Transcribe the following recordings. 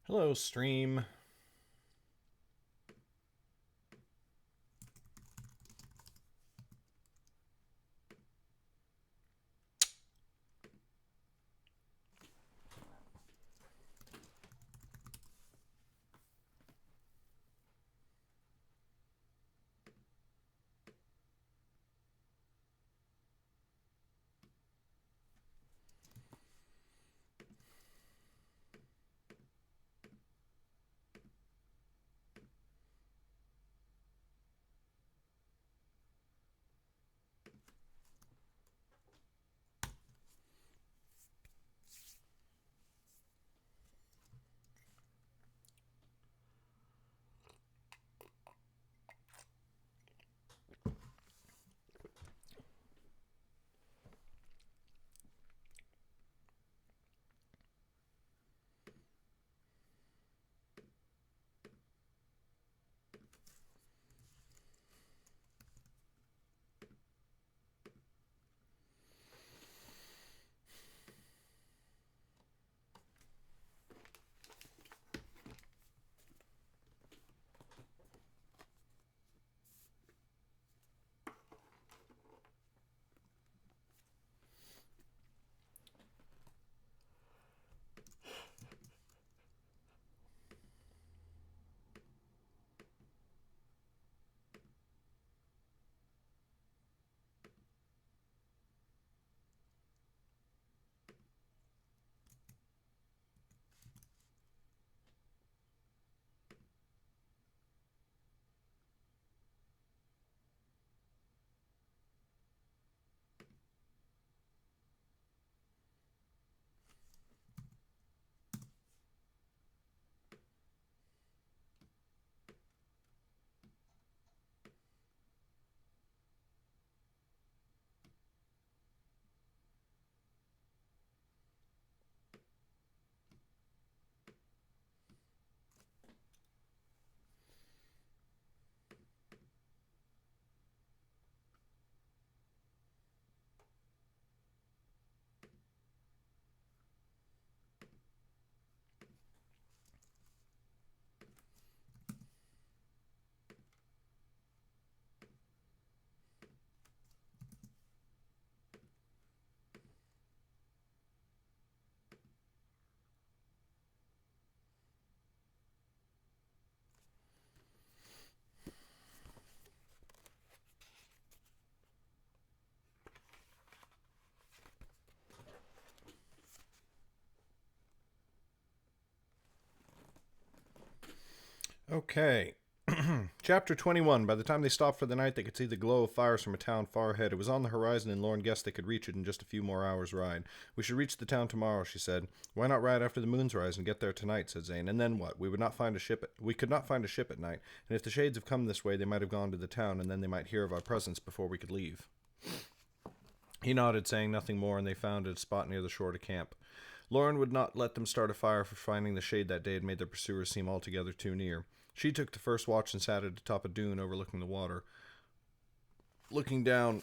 Hello, stream. Okay. Chapter 21. By the time they stopped for the night, they could see the glow of fires from a town far ahead. It was on the horizon, and Lauren guessed they could reach it in just a few more hours' ride. We should reach the town tomorrow, she said. Why not ride after the moon's rise and get there tonight, said Zane. And then what? We could not find a ship at night, and if the shades have come this way, they might have gone to the town, and then they might hear of our presence before we could leave. He nodded, saying nothing more, and they found a spot near the shore to camp. Lauren would not let them start a fire, for finding the shade that day had made their pursuers seem altogether too near. She took the first watch and sat at atop a dune overlooking the water. Looking down,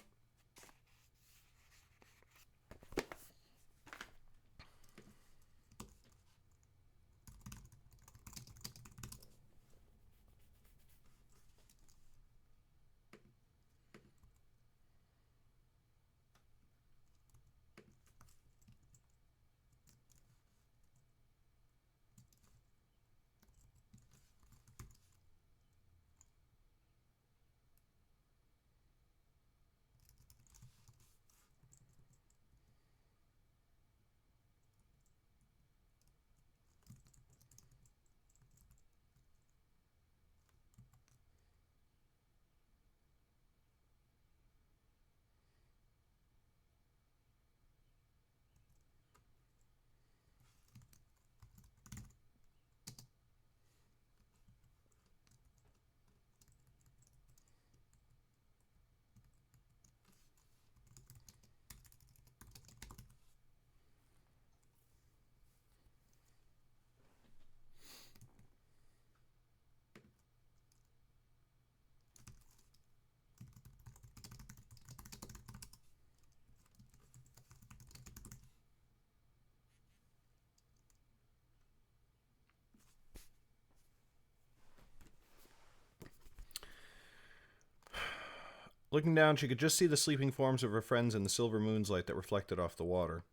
Looking down, she could just see the sleeping forms of her friends in the silver moon's light that reflected off the water.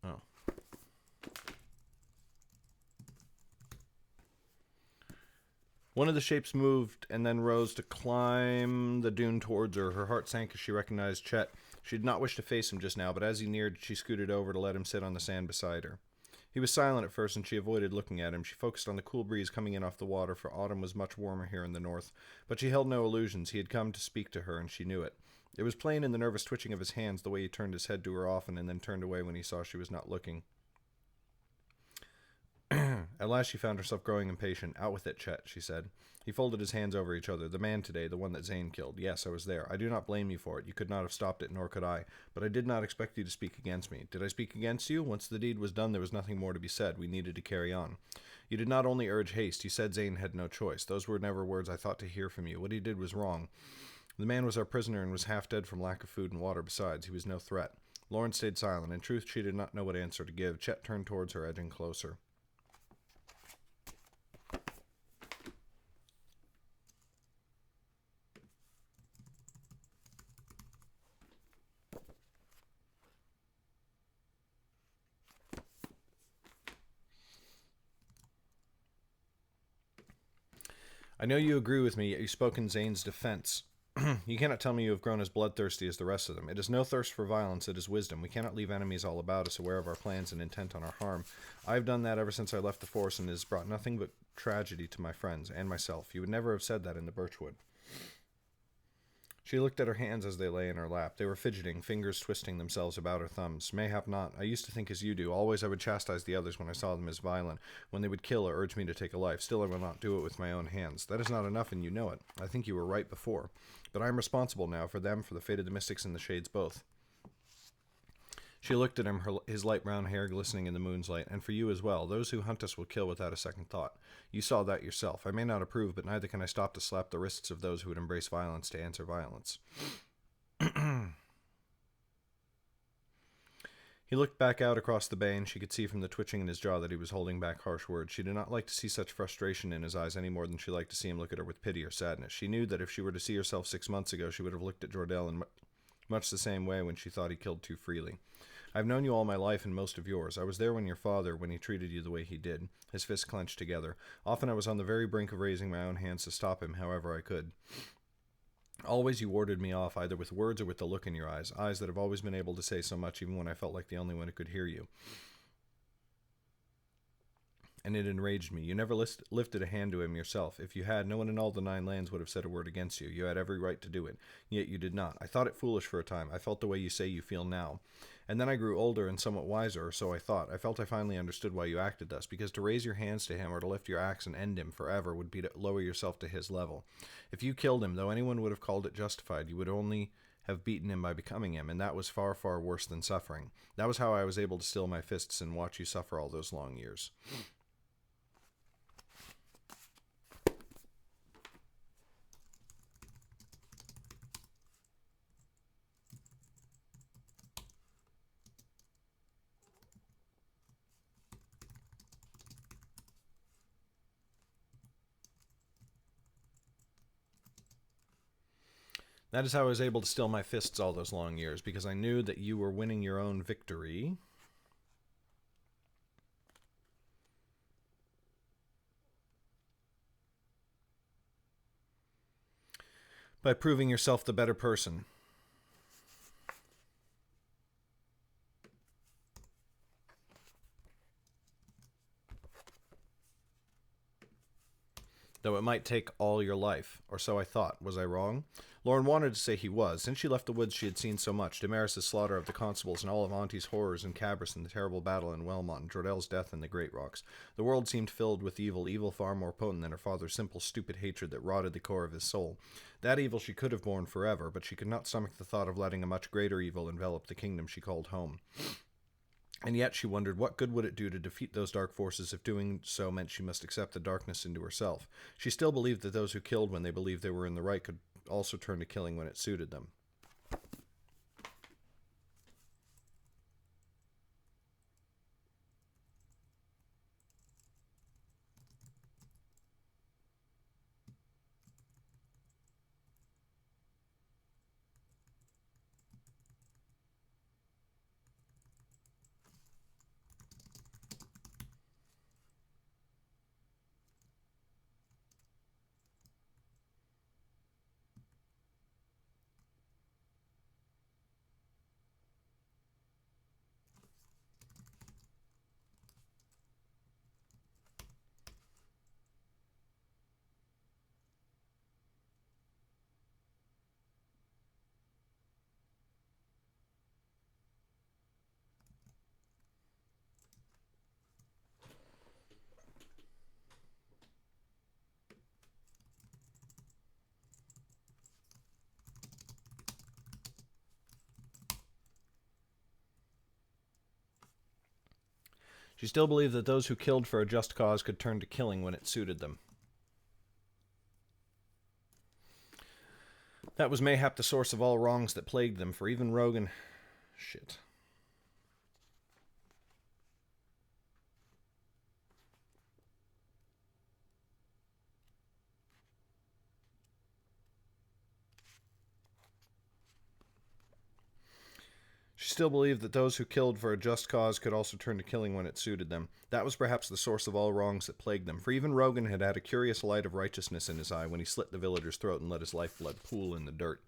Oh. One of the shapes moved and then rose to climb the dune towards her. Her heart sank as she recognized Chet. She did not wish to face him just now, but as he neared, she scooted over to let him sit on the sand beside her. He was silent at first, and she avoided looking at him. She focused on the cool breeze coming in off the water, for autumn was much warmer here in the north. But she held no illusions. He had come to speak to her, and she knew it. It was plain in the nervous twitching of his hands, the way he turned his head to her often and then turned away when he saw she was not looking. At last she found herself growing impatient. "Out with it, Chet," she said. He folded his hands over each other. "The man today, the one that Zane killed. Yes, I was there. I do not blame you for it. You could not have stopped it, nor could I. But I did not expect you to speak against me. Did I speak against you? Once the deed was done, there was nothing more to be said. We needed to carry on. You did not only urge haste. You said Zane had no choice. Those were never words I thought to hear from you. What he did was wrong. The man was our prisoner and was half dead from lack of food and water besides. He was no threat." Lauren stayed silent. In truth, she did not know what answer to give. Chet turned towards her, edging closer. "I know you agree with me, yet you spoke in Zane's defense. You cannot tell me you have grown as bloodthirsty as the rest of them. It is no thirst for violence, it is wisdom. We cannot leave enemies all about us, aware of our plans and intent on our harm. I have done that ever since I left the force, and it has brought nothing but tragedy to my friends and myself. You would never have said that in the birchwood." She looked at her hands as they lay in her lap. They were fidgeting, fingers twisting themselves about her thumbs. "Mayhap not. I used to think as you do. Always I would chastise the others when I saw them as violent, when they would kill or urge me to take a life. Still I will not do it with my own hands. That is not enough, and you know it. I think you were right before. But I am responsible now for them, for the fate of the mystics and the shades both." She looked at him, his light brown hair glistening in the moon's light. "And for you as well. Those who hunt us will kill without a second thought. You saw that yourself. I may not approve, but neither can I stop to slap the wrists of those who would embrace violence to answer violence." He looked back out across the bay, and she could see from the twitching in his jaw that he was holding back harsh words. She did not like to see such frustration in his eyes any more than she liked to see him look at her with pity or sadness. She knew that if she were to see herself 6 months ago, she would have looked at Jordell in much the same way when she thought he killed too freely. "I've known you all my life and most of yours. I was there when your father, when he treated you the way he did." His fists clenched together. "Often I was on the very brink of raising my own hands to stop him however I could. Always you warded me off, either with words or with the look in your eyes that have always been able to say so much even when I felt like the only one who could hear you. And it enraged me. You never lifted a hand to him yourself. If you had, no one in all the 9 lands would have said a word against you. You had every right to do it, yet you did not. I thought it foolish for a time. I felt the way you say you feel now. And then I grew older and somewhat wiser, or so I thought. I felt I finally understood why you acted thus, because to raise your hands to him or to lift your axe and end him forever would be to lower yourself to his level. If you killed him, though anyone would have called it justified, you would only have beaten him by becoming him, and that was far, far worse than suffering. That was how I was able to still my fists and watch you suffer all those long years." "That is how I was able to still my fists all those long years, because I knew that you were winning your own victory by proving yourself the better person. Though it might take all your life, or so I thought. Was I wrong?" Lauren wanted to say he was. Since she left the woods she had seen so much. Damaris' slaughter of the constables, and all of Auntie's horrors in Cabris, and the terrible battle in Wellmont, and Jordell's death in the Great Rocks. The world seemed filled with evil far more potent than her father's simple, stupid hatred that rotted the core of his soul. That evil she could have borne forever, but she could not stomach the thought of letting a much greater evil envelop the kingdom she called home. And yet, she wondered, what good would it do to defeat those dark forces if doing so meant she must accept the darkness into herself? She still believed that those who killed when they believed they were in the right could also turn to killing when it suited them. She still believed that those who killed for a just cause could turn to killing when it suited them. That was mayhap the source of all wrongs that plagued them, for even Rogan... Shit. She still believed that those who killed for a just cause could also turn to killing when it suited them. That was perhaps the source of all wrongs that plagued them, for even Rogan had had a curious light of righteousness in his eye when he slit the villager's throat and let his lifeblood pool in the dirt.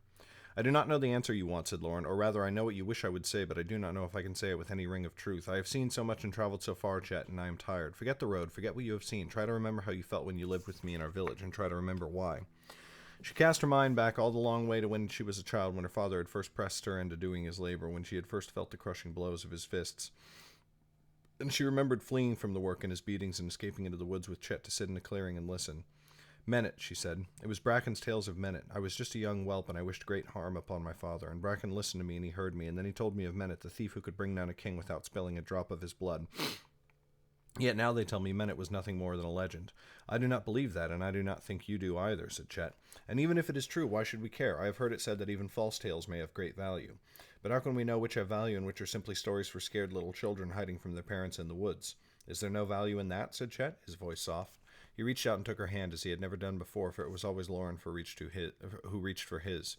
I do not know the answer you want, said Lauren, or rather I know what you wish I would say, but I do not know if I can say it with any ring of truth. I have seen so much and traveled so far, Chet, and I am tired. Forget the road, forget what you have seen. Try to remember how you felt when you lived with me in our village, and try to remember why. She cast her mind back all the long way to when she was a child, when her father had first pressed her into doing his labor, when she had first felt the crushing blows of his fists. And she remembered fleeing from the work and his beatings and escaping into the woods with Chet to sit in a clearing and listen. Menet, she said. It was Bracken's tales of Menet. I was just a young whelp, and I wished great harm upon my father, and Bracken listened to me, and he heard me, and then he told me of Menet, the thief who could bring down a king without spilling a drop of his blood. Yet now they tell me Menet was nothing more than a legend. I do not believe that, and I do not think you do either, said Chet. And even if it is true, why should we care? I have heard it said that even false tales may have great value. But how can we know which have value and which are simply stories for scared little children hiding from their parents in the woods? Is there no value in that? Said Chet, his voice soft. He reached out and took her hand as he had never done before, for it was always Lauren who reached for his.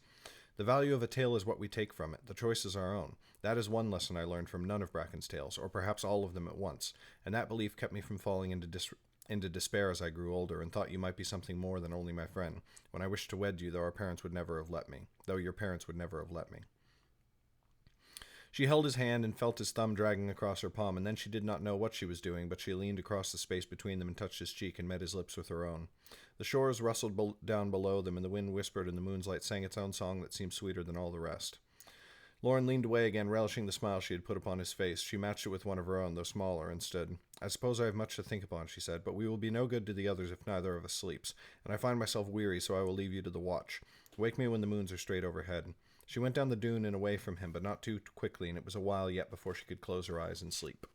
The value of a tale is what we take from it. The choice is our own. That is one lesson I learned from none of Bracken's tales, or perhaps all of them at once, and that belief kept me from falling into despair as I grew older, and thought you might be something more than only my friend, when I wished to wed you, though your parents would never have let me. She held his hand and felt his thumb dragging across her palm, and then she did not know what she was doing, but she leaned across the space between them and touched his cheek and met his lips with her own. The shores rustled down below them, and the wind whispered, and the moonlight sang its own song that seemed sweeter than all the rest. Lauren leaned away again, relishing the smile she had put upon his face. She matched it with one of her own, though smaller, and stood. I suppose I have much to think upon, she said, but we will be no good to the others if neither of us sleeps, and I find myself weary, so I will leave you to the watch. Wake me when the moons are straight overhead. She went down the dune and away from him, but not too quickly, and it was a while yet before she could close her eyes and sleep.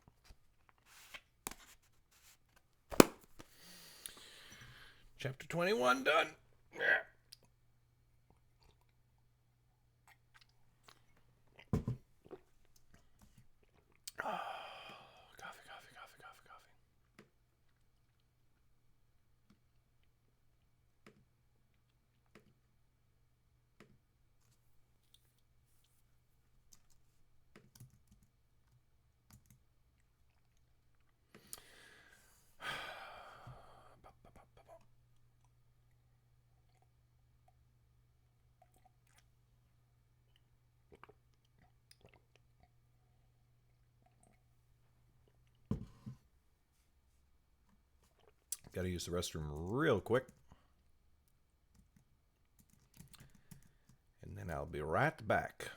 Chapter 21 done. Gotta use the restroom real quick. And then I'll be right back.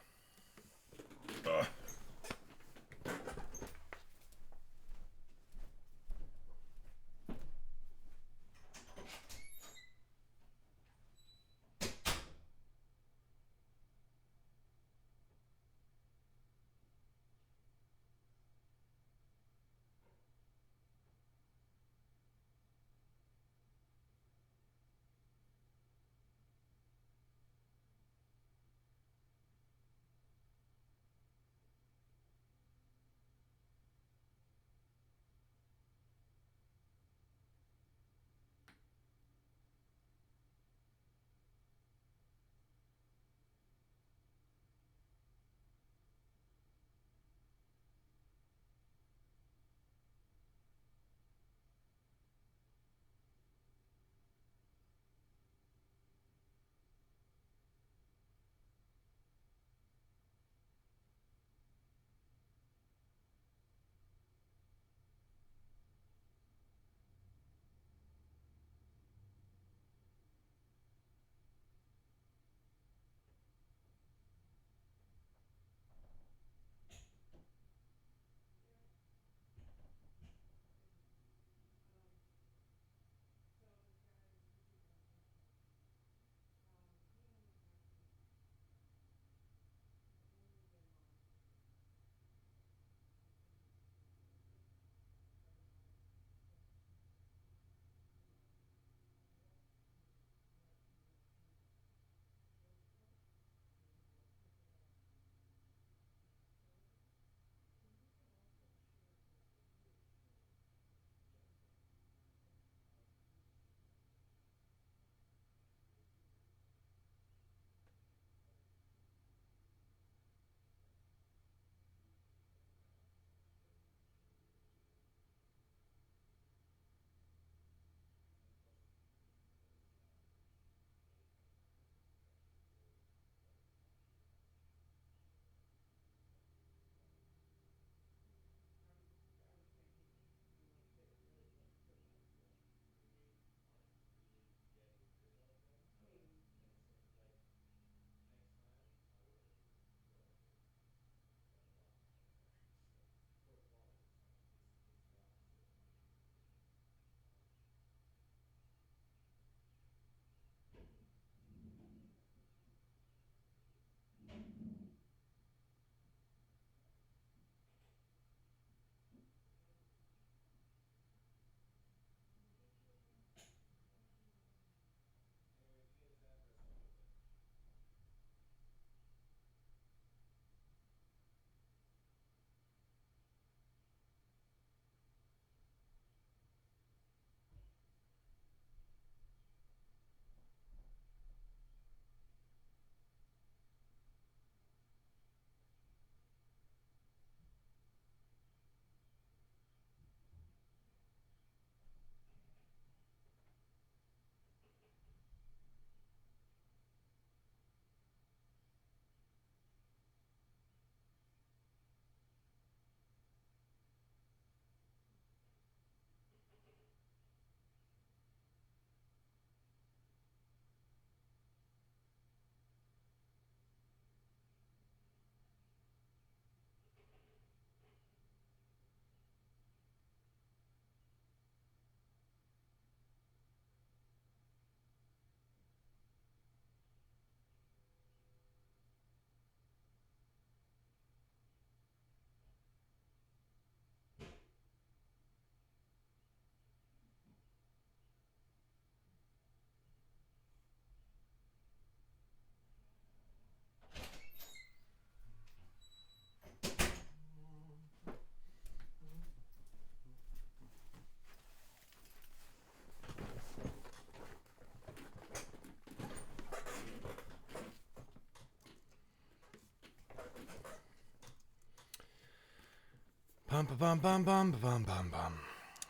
Bum, bum, bum, bum, bum, bum, bum.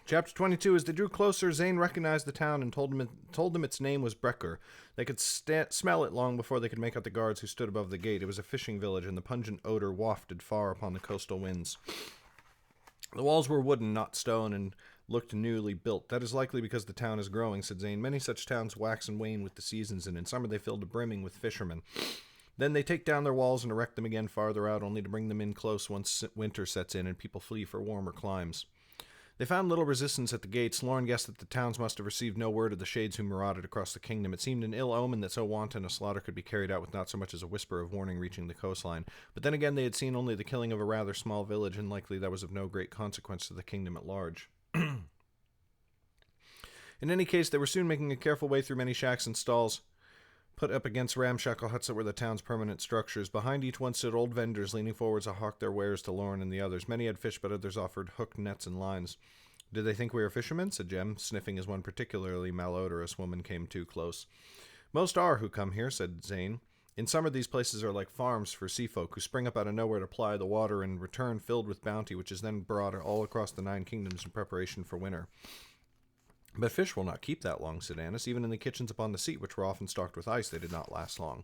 Chapter 22. As they drew closer, Zane recognized the town and told them its name was Brecker. They could smell it long before they could make out the guards who stood above the gate. It was a fishing village, and the pungent odor wafted far upon the coastal winds. The walls were wooden, not stone, and looked newly built. That is likely because the town is growing, said Zane. Many such towns wax and wane with the seasons, and in summer they fill to brimming with fishermen. Then they take down their walls and erect them again farther out, only to bring them in close once winter sets in and people flee for warmer climes. They found little resistance at the gates. Lauren guessed that the towns must have received no word of the shades who marauded across the kingdom. It seemed an ill omen that so wanton a slaughter could be carried out with not so much as a whisper of warning reaching the coastline. But then again, they had seen only the killing of a rather small village, and likely that was of no great consequence to the kingdom at large. In any case, they were soon making a careful way through many shacks and stalls put up against ramshackle huts that were the town's permanent structures. Behind each one stood old vendors, leaning forwards to hawk their wares to Lauren and the others. Many had fish, but others offered hooked nets and lines. "Did they think we were fishermen?" said Jem, sniffing as one particularly malodorous woman came too close. "Most are who come here," said Zane. "In summer these places are like farms for sea folk who spring up out of nowhere to ply the water and return filled with bounty, which is then brought all across the 9 kingdoms in preparation for winter." "But fish will not keep that long," said Annis. "Even in the kitchens upon the seat, which were often stocked with ice, they did not last long."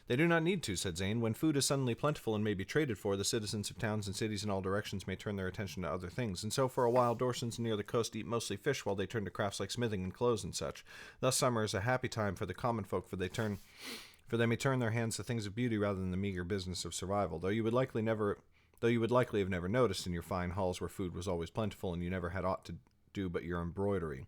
"They do not need to," said Zane. "When food is suddenly plentiful and may be traded for, the citizens of towns and cities in all directions may turn their attention to other things, and so for a while Dorsons near the coast eat mostly fish while they turn to crafts like smithing and clothes and such. Thus summer is a happy time for the common folk, for they may turn their hands to things of beauty rather than the meager business of survival, though you would likely have never noticed in your fine halls where food was always plentiful and you never had aught to do but your embroidery."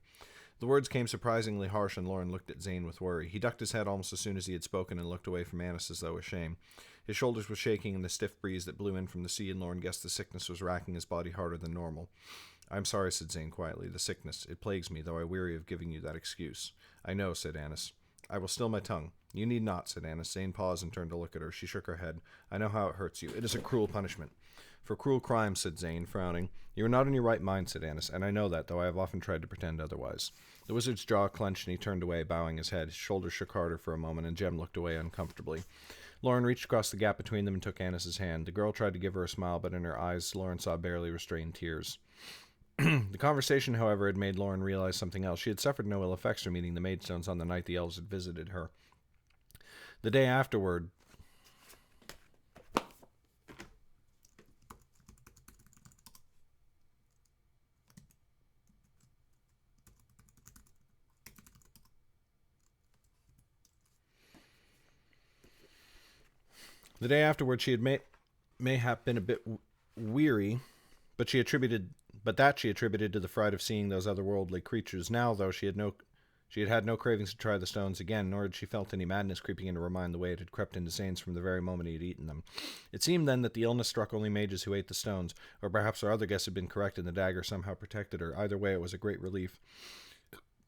The words came surprisingly harsh, and Lauren looked at Zane with worry. He ducked his head almost as soon as he had spoken and looked away from Annis as though ashamed. His shoulders were shaking in the stiff breeze that blew in from the sea, and Lauren guessed the sickness was racking his body harder than normal. "I'm sorry," said Zane quietly. "The sickness. It plagues me, though I weary of giving you that excuse." "I know," said Annis. "I will still my tongue." "You need not," said Annis. Zane paused and turned to look at her. She shook her head. "I know how it hurts you. It is a cruel punishment." "For cruel crimes," said Zane, frowning. "You are not in your right mind," said Annis, "and I know that, though I have often tried to pretend otherwise." The wizard's jaw clenched, and he turned away, bowing his head. His shoulders shook harder for a moment, and Jem looked away uncomfortably. Lauren reached across the gap between them and took Annis's hand. The girl tried to give her a smile, but in her eyes Lauren saw barely restrained tears. The conversation, however, had made Lauren realize something else. She had suffered no ill effects from eating the Maidstones on the night the elves had visited her. The day afterward, she had mayhap been a bit weary, but that she attributed to the fright of seeing those otherworldly creatures. Now, though, she had had no cravings to try the stones again, nor had she felt any madness creeping into her mind the way it had crept into Zane's from the very moment he had eaten them. It seemed then that the illness struck only mages who ate the stones, or perhaps our other guess had been correct and the dagger somehow protected her. Either way, it was a great relief.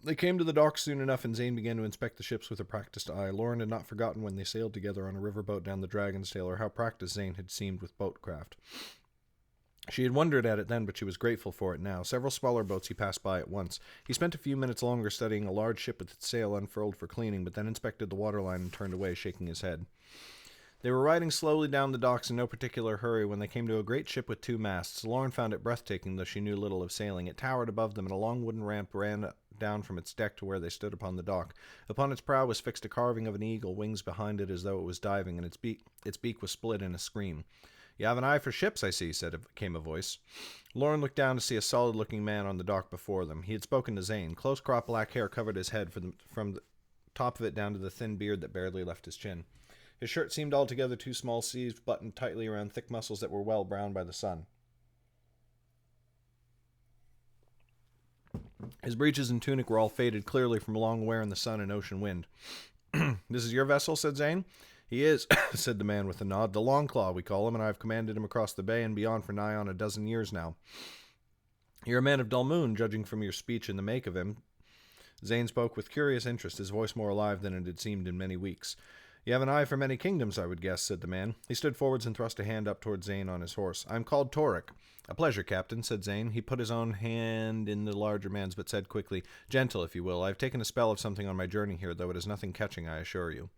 They came to the docks soon enough, and Zane began to inspect the ships with a practiced eye. Lauren had not forgotten when they sailed together on a riverboat down the Dragon's Tail, or how practiced Zane had seemed with boatcraft. She had wondered at it then, but she was grateful for it now. Several smaller boats he passed by at once. He spent a few minutes longer studying a large ship with its sail unfurled for cleaning, but then inspected the waterline and turned away, shaking his head. They were riding slowly down the docks in no particular hurry when they came to a great ship with 2 masts. Lauren found it breathtaking, though she knew little of sailing. It towered above them, and a long wooden ramp ran down from its deck to where they stood upon the dock. Upon its prow was fixed a carving of an eagle, wings behind it as though it was diving, and its beak was split in a scream. "You have an eye for ships, I see," came a voice. Lauren looked down to see a solid-looking man on the dock before them. He had spoken to Zane. Close-cropped black hair covered his head from the top of it down to the thin beard that barely left his chin. His shirt seemed altogether too small sleeves, buttoned tightly around thick muscles that were well browned by the sun. His breeches and tunic were all faded clearly from long wear in the sun and ocean wind. "This is your vessel?" said Zane. "He is," said the man with a nod. "The Longclaw, we call him, and I have commanded him across the bay and beyond for nigh on a dozen years now." "You're a man of dull moon, judging from your speech and the make of him." Zane spoke with curious interest, his voice more alive than it had seemed in many weeks. "You have an eye for many kingdoms, I would guess," said the man. He stood forwards and thrust a hand up toward Zane on his horse. "I am called Torek." "A pleasure, Captain," said Zane. He put his own hand in the larger man's, but said quickly, "Gentle, if you will. I have taken a spell of something on my journey here, though it is nothing catching, I assure you."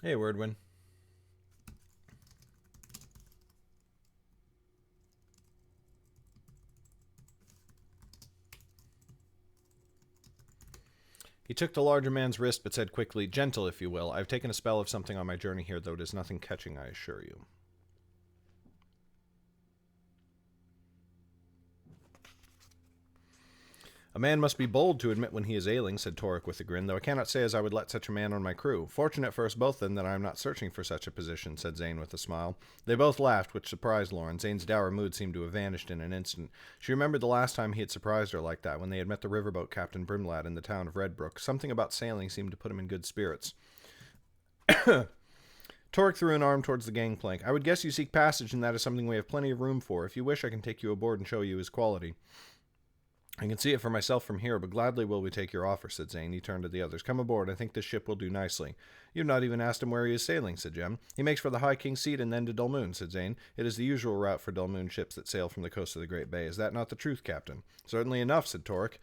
Hey, Wordwin. He took the larger man's wrist, but said quickly, "Gentle, if you will. I have taken a spell of something on my journey here, though it is nothing catching, I assure you." "A man must be bold to admit when he is ailing," said Torek with a grin, "though I cannot say as I would let such a man on my crew. Fortunate for us both, then, that I am not searching for such a position," said Zane with a smile. They both laughed, which surprised Lauren. Zane's dour mood seemed to have vanished in an instant. She remembered the last time he had surprised her like that, when they had met the riverboat captain Brimlad in the town of Redbrook. Something about sailing seemed to put him in good spirits. Torek threw an arm towards the gangplank. "I would guess you seek passage, and that is something we have plenty of room for. If you wish, I can take you aboard and show you his quality." "I can see it for myself from here, but gladly will we take your offer," said Zane. He turned to the others. "Come aboard. I think this ship will do nicely." "You've not even asked him where he is sailing," said Jem. "He makes for the High King's Seat and then to Dulmoon," said Zane. "It is the usual route for Dulmoon ships that sail from the coast of the Great Bay. Is that not the truth, Captain?" "Certainly enough," said Torek.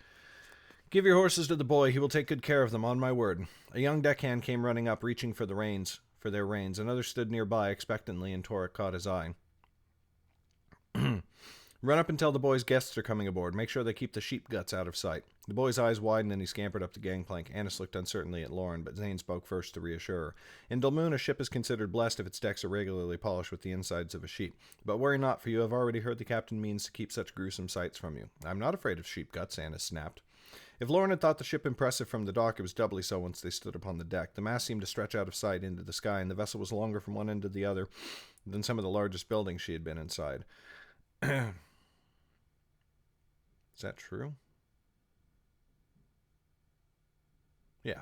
"Give your horses to the boy. He will take good care of them, on my word." A young deckhand came running up, reaching for their reins. Another stood nearby expectantly, and Torek caught his eye. "Run up and tell the boys guests are coming aboard. Make sure they keep the sheep guts out of sight." The boy's eyes widened and he scampered up the gangplank. Annis looked uncertainly at Lauren, but Zane spoke first to reassure her. "In Dulmoon, a ship is considered blessed if its decks are regularly polished with the insides of a sheep. But worry not, for you have already heard the captain means to keep such gruesome sights from you." "I'm not afraid of sheep guts," Annis snapped. If Lauren had thought the ship impressive from the dock, it was doubly so once they stood upon the deck. The mast seemed to stretch out of sight into the sky, and the vessel was longer from one end to the other than some of the largest buildings she had been inside. Is that true? Yeah.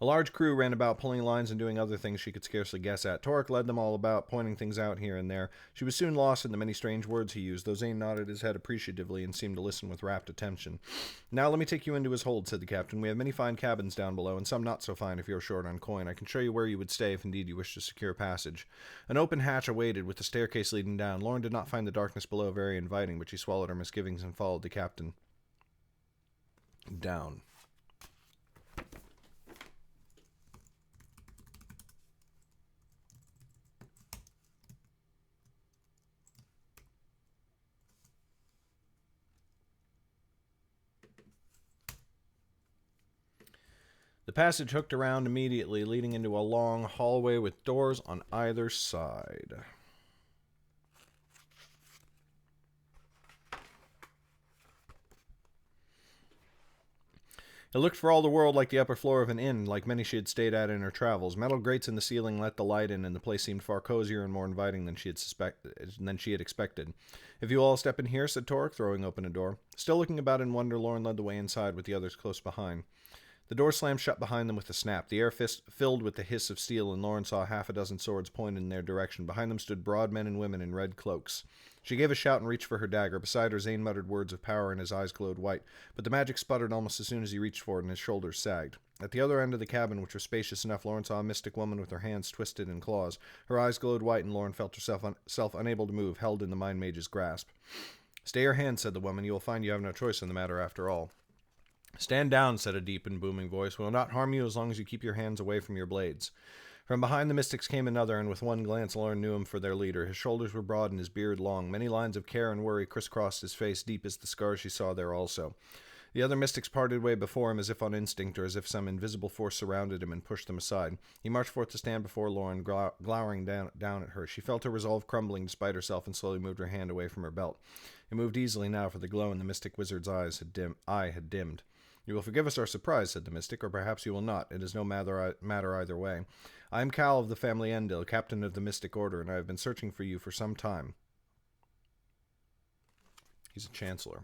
A large crew ran about, pulling lines and doing other things she could scarcely guess at. Torek led them all about, pointing things out here and there. She was soon lost in the many strange words he used, though Zane nodded his head appreciatively and seemed to listen with rapt attention. "Now let me take you into his hold," said the captain. "We have many fine cabins down below, and some not so fine if you are short on coin. I can show you where you would stay if indeed you wish to secure passage." An open hatch awaited, with the staircase leading down. Lauren did not find the darkness below very inviting, but she swallowed her misgivings and followed the captain down. The passage hooked around immediately, leading into a long hallway with doors on either side. It looked for all the world like the upper floor of an inn, like many she had stayed at in her travels. Metal grates in the ceiling let the light in, and the place seemed far cozier and more inviting than she had expected. "If you all step in here," said Torek, throwing open a door. Still looking about in wonder, Lauren led the way inside, with the others close behind. The door slammed shut behind them with a snap. The air filled with the hiss of steel, and Lauren saw half a dozen swords pointed in their direction. Behind them stood broad men and women in red cloaks. She gave a shout and reached for her dagger. Beside her, Zane muttered words of power, and his eyes glowed white, but the magic sputtered almost as soon as he reached for it, and his shoulders sagged. At the other end of the cabin, which was spacious enough, Lauren saw a mystic woman with her hands twisted in claws. Her eyes glowed white, and Lauren felt herself unable to move, held in the mind mage's grasp. "Stay your hand," said the woman. "You will find you have no choice in the matter after all." "Stand down," said a deep and booming voice. "We will not harm you as long as you keep your hands away from your blades." From behind the mystics came another, and with one glance Lauren knew him for their leader. His shoulders were broad and his beard long. Many lines of care and worry crisscrossed his face, deep as the scars she saw there also. The other mystics parted way before him as if on instinct, or as if some invisible force surrounded him and pushed them aside. He marched forth to stand before Lauren, glowering down at her. She felt her resolve crumbling despite herself and slowly moved her hand away from her belt. It moved easily now, for the glow in the mystic wizard's eye had dimmed. "You will forgive us our surprise," said the mystic, "or perhaps you will not. It is no matter either way. I am Cal of the family Endil, captain of the Mystic Order, and I have been searching for you for some time." He's a chancellor.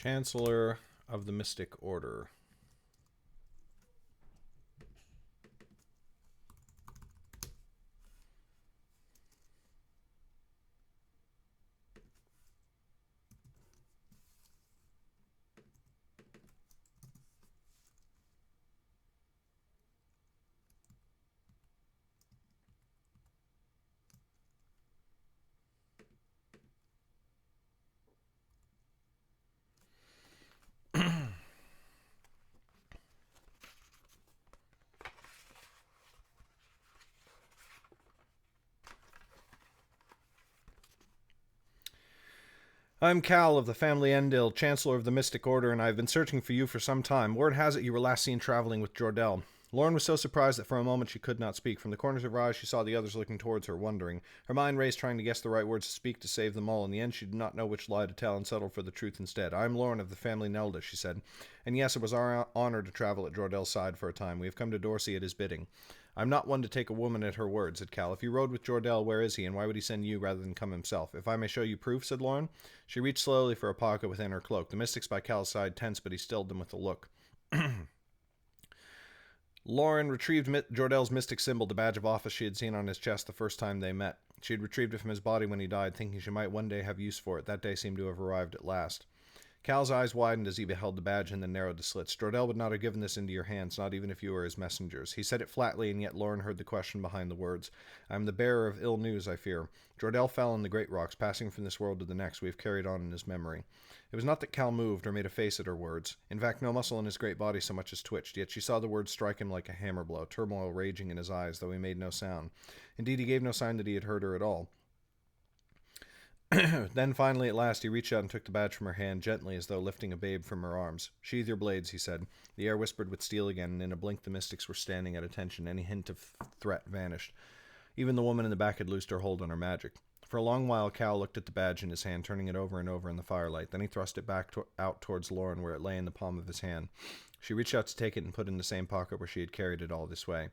Chancellor of the Mystic Order. I'm Cal of the family Endil, Chancellor of the Mystic Order, and I've been searching for you for some time. Word has it you were last seen traveling with Jordell. Lauren was so surprised that for a moment she could not speak. From the corners of her eyes she saw the others looking towards her, wondering. Her mind raced, trying to guess the right words to speak to save them all. In the end she did not know which lie to tell and settled for the truth instead. I'm Lauren of the family Nelda, she said. And yes, it was our honor to travel at Jordell's side for a time. We have come to Dorsey at his bidding. I'm not one to take a woman at her word, said Cal. If you rode with Jordell, where is he, and why would he send you rather than come himself? If I may show you proof, said Lauren. She reached slowly for a pocket within her cloak. The mystics by Cal's side tensed, but he stilled them with a look. Lauren retrieved Jordell's mystic symbol, the badge of office she had seen on his chest the first time they met. She had retrieved it from his body when he died, thinking she might one day have use for it. That day seemed to have arrived at last. Cal's eyes widened as he beheld the badge and then narrowed to slits. Jordell would not have given this into your hands, not even if you were his messengers. He said it flatly, and yet Lauren heard the question behind the words. I am the bearer of ill news, I fear. Jordell fell in the Great Rocks, passing from this world to the next. We have carried on in his memory. It was not that Cal moved or made a face at her words. In fact, no muscle in his great body so much as twitched, yet she saw the words strike him like a hammer blow, turmoil raging in his eyes, though he made no sound. Indeed, he gave no sign that he had heard her at all. Then, finally, at last, he reached out and took the badge from her hand, gently, as though lifting a babe from her arms. Sheathe your blades, he said. The air whispered with steel again, and in a blink the mystics were standing at attention. Any hint of threat vanished. Even the woman in the back had loosed her hold on her magic. For a long while, Cal looked at the badge in his hand, turning it over and over in the firelight. Then he thrust it back out towards Lauren, where it lay in the palm of his hand. She reached out to take it and put it in the same pocket where she had carried it all this way.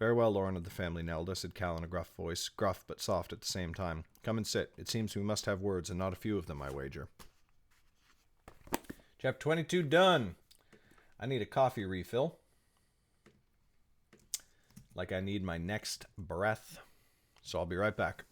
Very well, Lauren of the family Nelda, said Cal in a gruff voice, gruff but soft at the same time. Come and sit. It seems we must have words, and not a few of them, I wager. Chapter 22 done. I need a coffee refill. Like I need my next breath. So I'll be right back.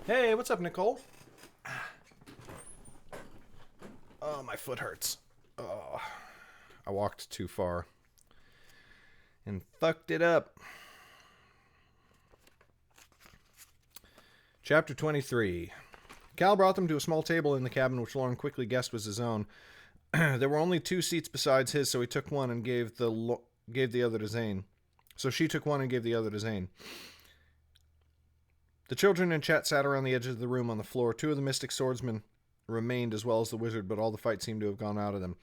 Hey, what's up, Nicole? Oh, my foot hurts. Oh, I walked too far and fucked it up. Chapter 23. Cal brought them to a small table in the cabin, which Lauren quickly guessed was his own. There were only 2 seats besides his, so he took one and gave the other to Zane. So she took one and gave the other to Zane. The children and Chet sat around the edge of the room on the floor. 2 of the mystic swordsmen remained, as well as the wizard, but all the fight seemed to have gone out of them.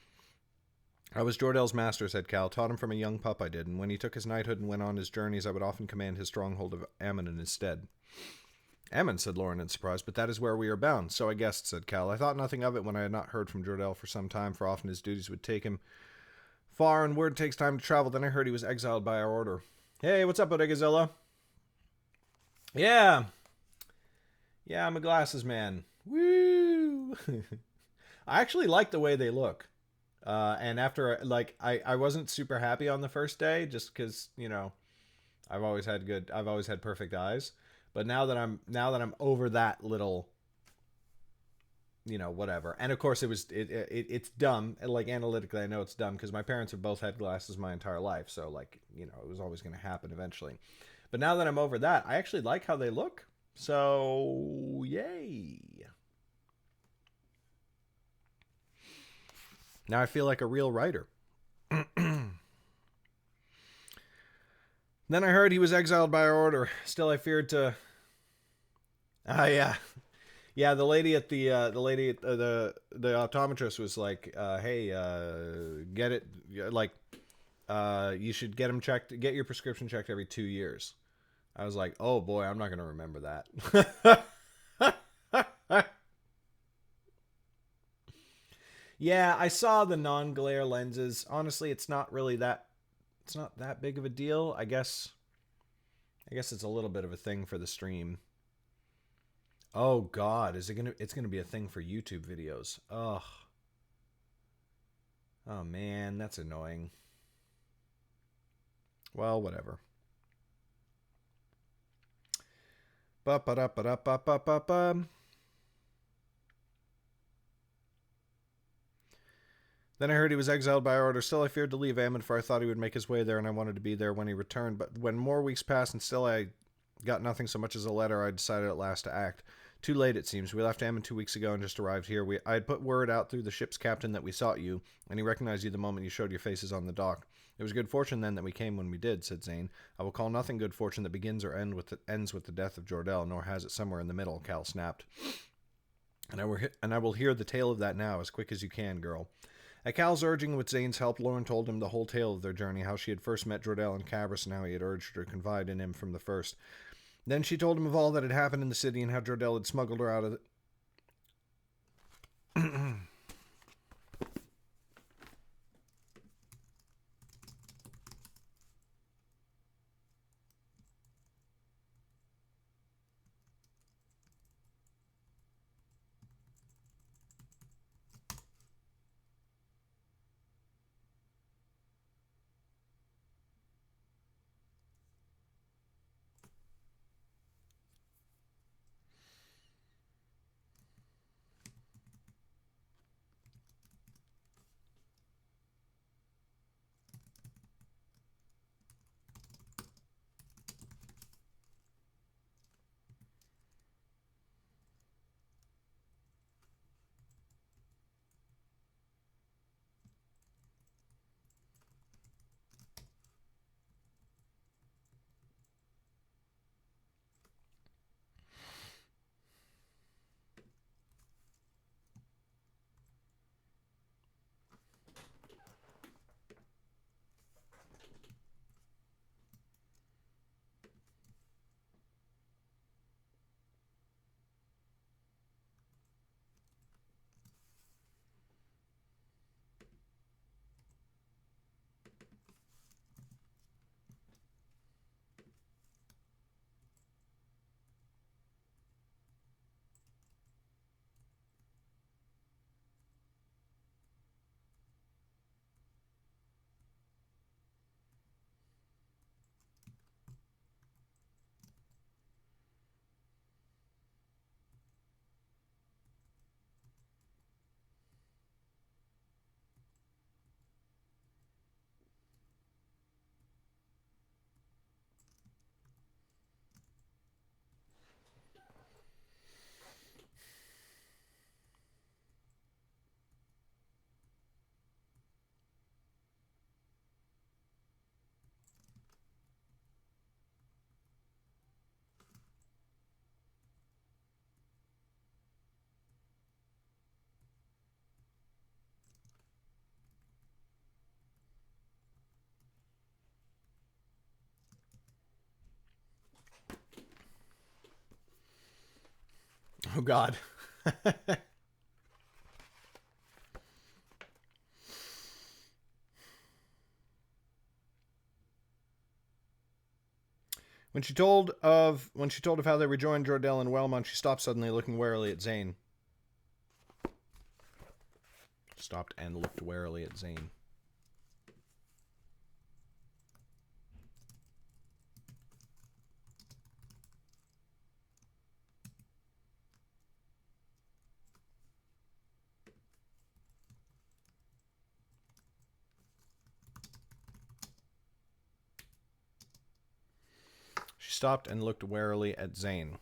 I was Jor-El's master, said Cal. Taught him from a young pup, I did, and when he took his knighthood and went on his journeys, I would often command his stronghold of Ammon in his stead. Ammon, said Lauren in surprise, but that is where we are bound. So I guessed, said Cal. I thought nothing of it when I had not heard from Jor-El for some time, for often his duties would take him far, and word takes time to travel. Then I heard he was exiled by our order. Hey, what's up, Bodegazilla? Yeah, I'm a glasses man. Woo! I actually like the way they look. And after, like, I wasn't super happy on the first day, just because, you know, I've always had perfect eyes. But now that I'm over that little, you know, whatever. And of course it's dumb. Like, analytically, I know it's dumb because my parents have both had glasses my entire life. So, like, you know, it was always going to happen eventually. But now that I'm over that, I actually like how they look. So, yay. Now I feel like a real writer. Then I heard he was exiled by our order. Still, I feared to... yeah. Yeah, the lady at the optometrist was like, hey, get it, like, you should get your prescription checked every 2 years. I was like, oh boy, I'm not going to remember that. Yeah, I saw the non-glare lenses. Honestly, it's not that big of a deal. I guess it's a little bit of a thing for the stream. Oh God, it's gonna be a thing for YouTube videos. Ugh. Oh man, that's annoying. Well, whatever. Ba-ba-da-ba-da-ba-ba-ba-ba. Then I heard he was exiled by our order. Still, I feared to leave Ammon, for I thought he would make his way there, and I wanted to be there when he returned. But when more weeks passed, and still I got nothing so much as a letter, I decided at last to act. Too late, it seems. We left Ammon 2 weeks ago and just arrived here. I had put word out through the ship's captain that we sought you, and he recognized you the moment you showed your faces on the dock. It was good fortune, then, that we came when we did, said Zane. I will call nothing good fortune that begins or ends with the death of Jor-El, nor has it somewhere in the middle, Cal snapped. And I will hear the tale of that now, as quick as you can, girl. At Cal's urging, with Zane's help, Lauren told him the whole tale of their journey, how she had first met Jor-El in Cabris, and how he had urged her to confide in him from the first. Then she told him of all that had happened in the city, and how Jor-El had smuggled her out of it. Oh, God. When she told of how they rejoined Jordell and Wellmont, she stopped suddenly, looking warily at Zane. Stopped and looked warily at Zane. She stopped and looked warily at Zane.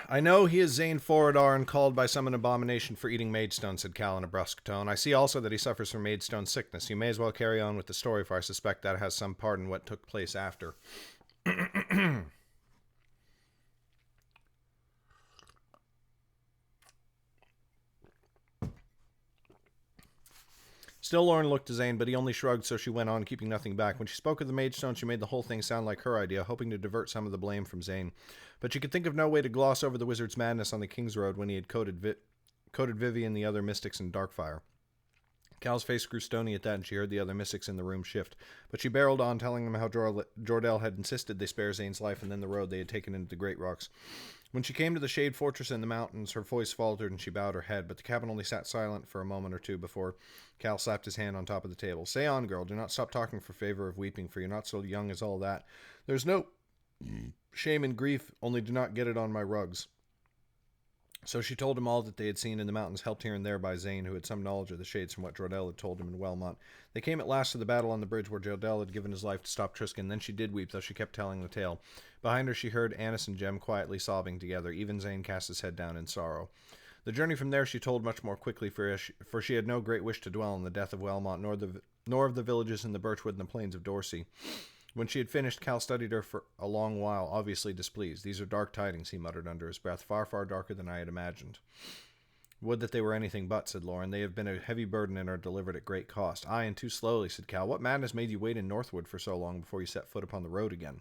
I know he is Zane Foradar and called by some an abomination for eating Maidstone, said Cal in a brusque tone. I see also that he suffers from Maidstone sickness. You may as well carry on with the story, for I suspect that has some part in what took place after. Still, Lauren looked to Zane, but he only shrugged, so she went on, keeping nothing back. When she spoke of the Maidstone, she made the whole thing sound like her idea, hoping to divert some of the blame from Zane. But she could think of no way to gloss over the wizard's madness on the King's Road when he had coated Vivi and the other mystics in Darkfire. Cal's face grew stony at that, and she heard the other mystics in the room shift. But she barreled on, telling them how Jordell had insisted they spare Zane's life and then the road they had taken into the Great Rocks. When she came to the Shade Fortress in the mountains, her voice faltered and she bowed her head, but the cabin only sat silent for a moment or two before Cal slapped his hand on top of the table. Say on, girl. Do not stop talking for favor of weeping, for you're not so young as all that. There's no shame in grief, only do not get it on my rugs. So she told him all that they had seen in the mountains, helped here and there by Zane, who had some knowledge of the shades from what Jordell had told him in Wellmont. They came at last to the battle on the bridge where Jordell had given his life to stop Tristan. Then she did weep, though she kept telling the tale. Behind her she heard Annis and Jem quietly sobbing together. Even Zane cast his head down in sorrow. The journey from there she told much more quickly, for she had no great wish to dwell on the death of Wellmont, nor of the villages in the Birchwood and the plains of Dorsey. When she had finished, Cal studied her for a long while, obviously displeased. These are dark tidings, he muttered under his breath, far, far darker than I had imagined. Would that they were anything but, said Lauren. They have been a heavy burden and are delivered at great cost. Aye, and too slowly, said Cal. What madness made you wait in Northwood for so long before you set foot upon the road again?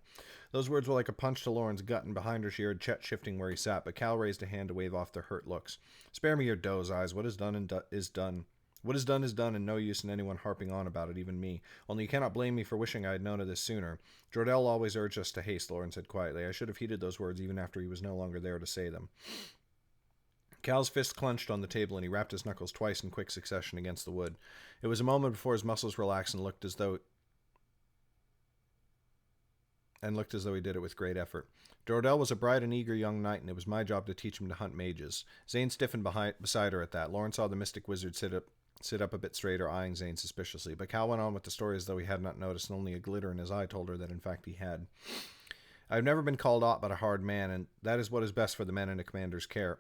Those words were like a punch to Lauren's gut, and behind her she heard Chet shifting where he sat, but Cal raised a hand to wave off their hurt looks. Spare me your doze eyes. What is done is done. What is done, and no use in anyone harping on about it, even me. Only you cannot blame me for wishing I had known of this sooner. Jordell always urged us to haste, Lauren said quietly. I should have heeded those words even after he was no longer there to say them. Cal's fist clenched on the table, and he rapped his knuckles twice in quick succession against the wood. It was a moment before his muscles relaxed and looked as though he did it with great effort. Jordell was a bright and eager young knight, and it was my job to teach him to hunt mages. Zane stiffened beside her at that. Lauren saw the mystic wizard sit up a bit straighter, eyeing Zane suspiciously. But Cal went on with the story as though he had not noticed, and only a glitter in his eye told her that in fact he had. I have never been called aught but a hard man, and that is what is best for the men in a commander's care.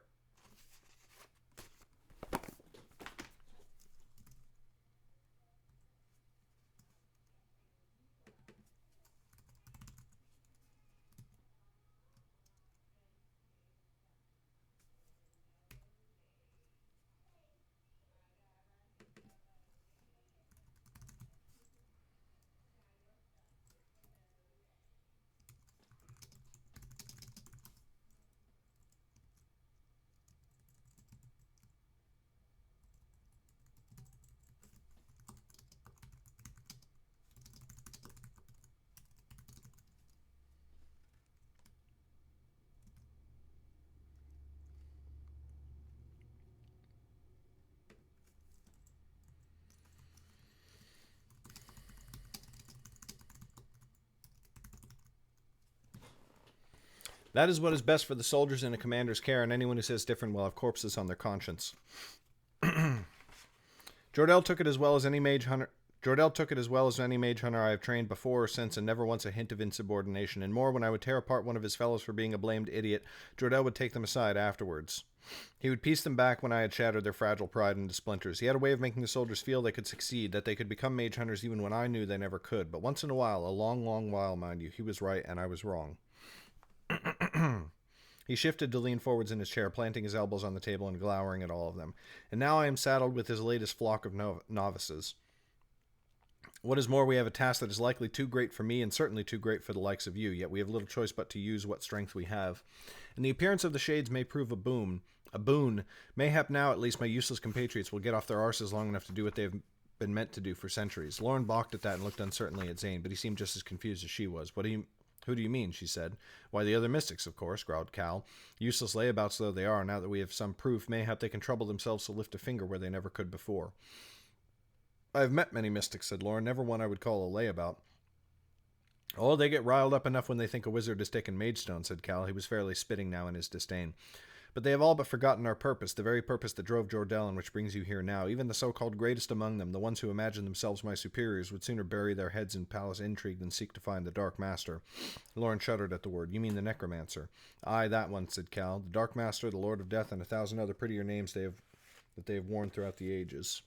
That is what is best for the soldiers in a commander's care, and anyone who says different will have corpses on their conscience. Jordell took it as well as any mage hunter I have trained before or since, and never once a hint of insubordination. And more, when I would tear apart one of his fellows for being a blamed idiot, Jordell would take them aside afterwards. He would piece them back when I had shattered their fragile pride into splinters. He had a way of making the soldiers feel they could succeed, that they could become mage hunters even when I knew they never could. But once in a while, a long, long while, mind you, he was right and I was wrong. He shifted to lean forwards in his chair, planting his elbows on the table and glowering at all of them. And now I am saddled with his latest flock of novices. What is more, we have a task that is likely too great for me and certainly too great for the likes of you, yet we have little choice but to use what strength we have. And the appearance of the shades may prove a boon. Mayhap now, at least, my useless compatriots will get off their arses long enough to do what they have been meant to do for centuries. Lauren balked at that and looked uncertainly at Zane, but he seemed just as confused as she was. Who do you mean? She said. Why, the other mystics, of course, growled Cal. Useless layabouts though they are, now that we have some proof, mayhap they can trouble themselves to lift a finger where they never could before. I have met many mystics, said Lauren, never one I would call a layabout. Oh, they get riled up enough when they think a wizard has taken Magestone, said Cal. He was fairly spitting now in his disdain. But they have all but forgotten our purpose, the very purpose that drove Jordell and which brings you here now. Even the so-called greatest among them, the ones who imagine themselves my superiors, would sooner bury their heads in palace intrigue than seek to find the Dark Master. Lauren shuddered at the word. You mean the Necromancer? Aye, that one, said Cal. The Dark Master, the Lord of Death, and 1,000 other prettier names that they have worn throughout the ages.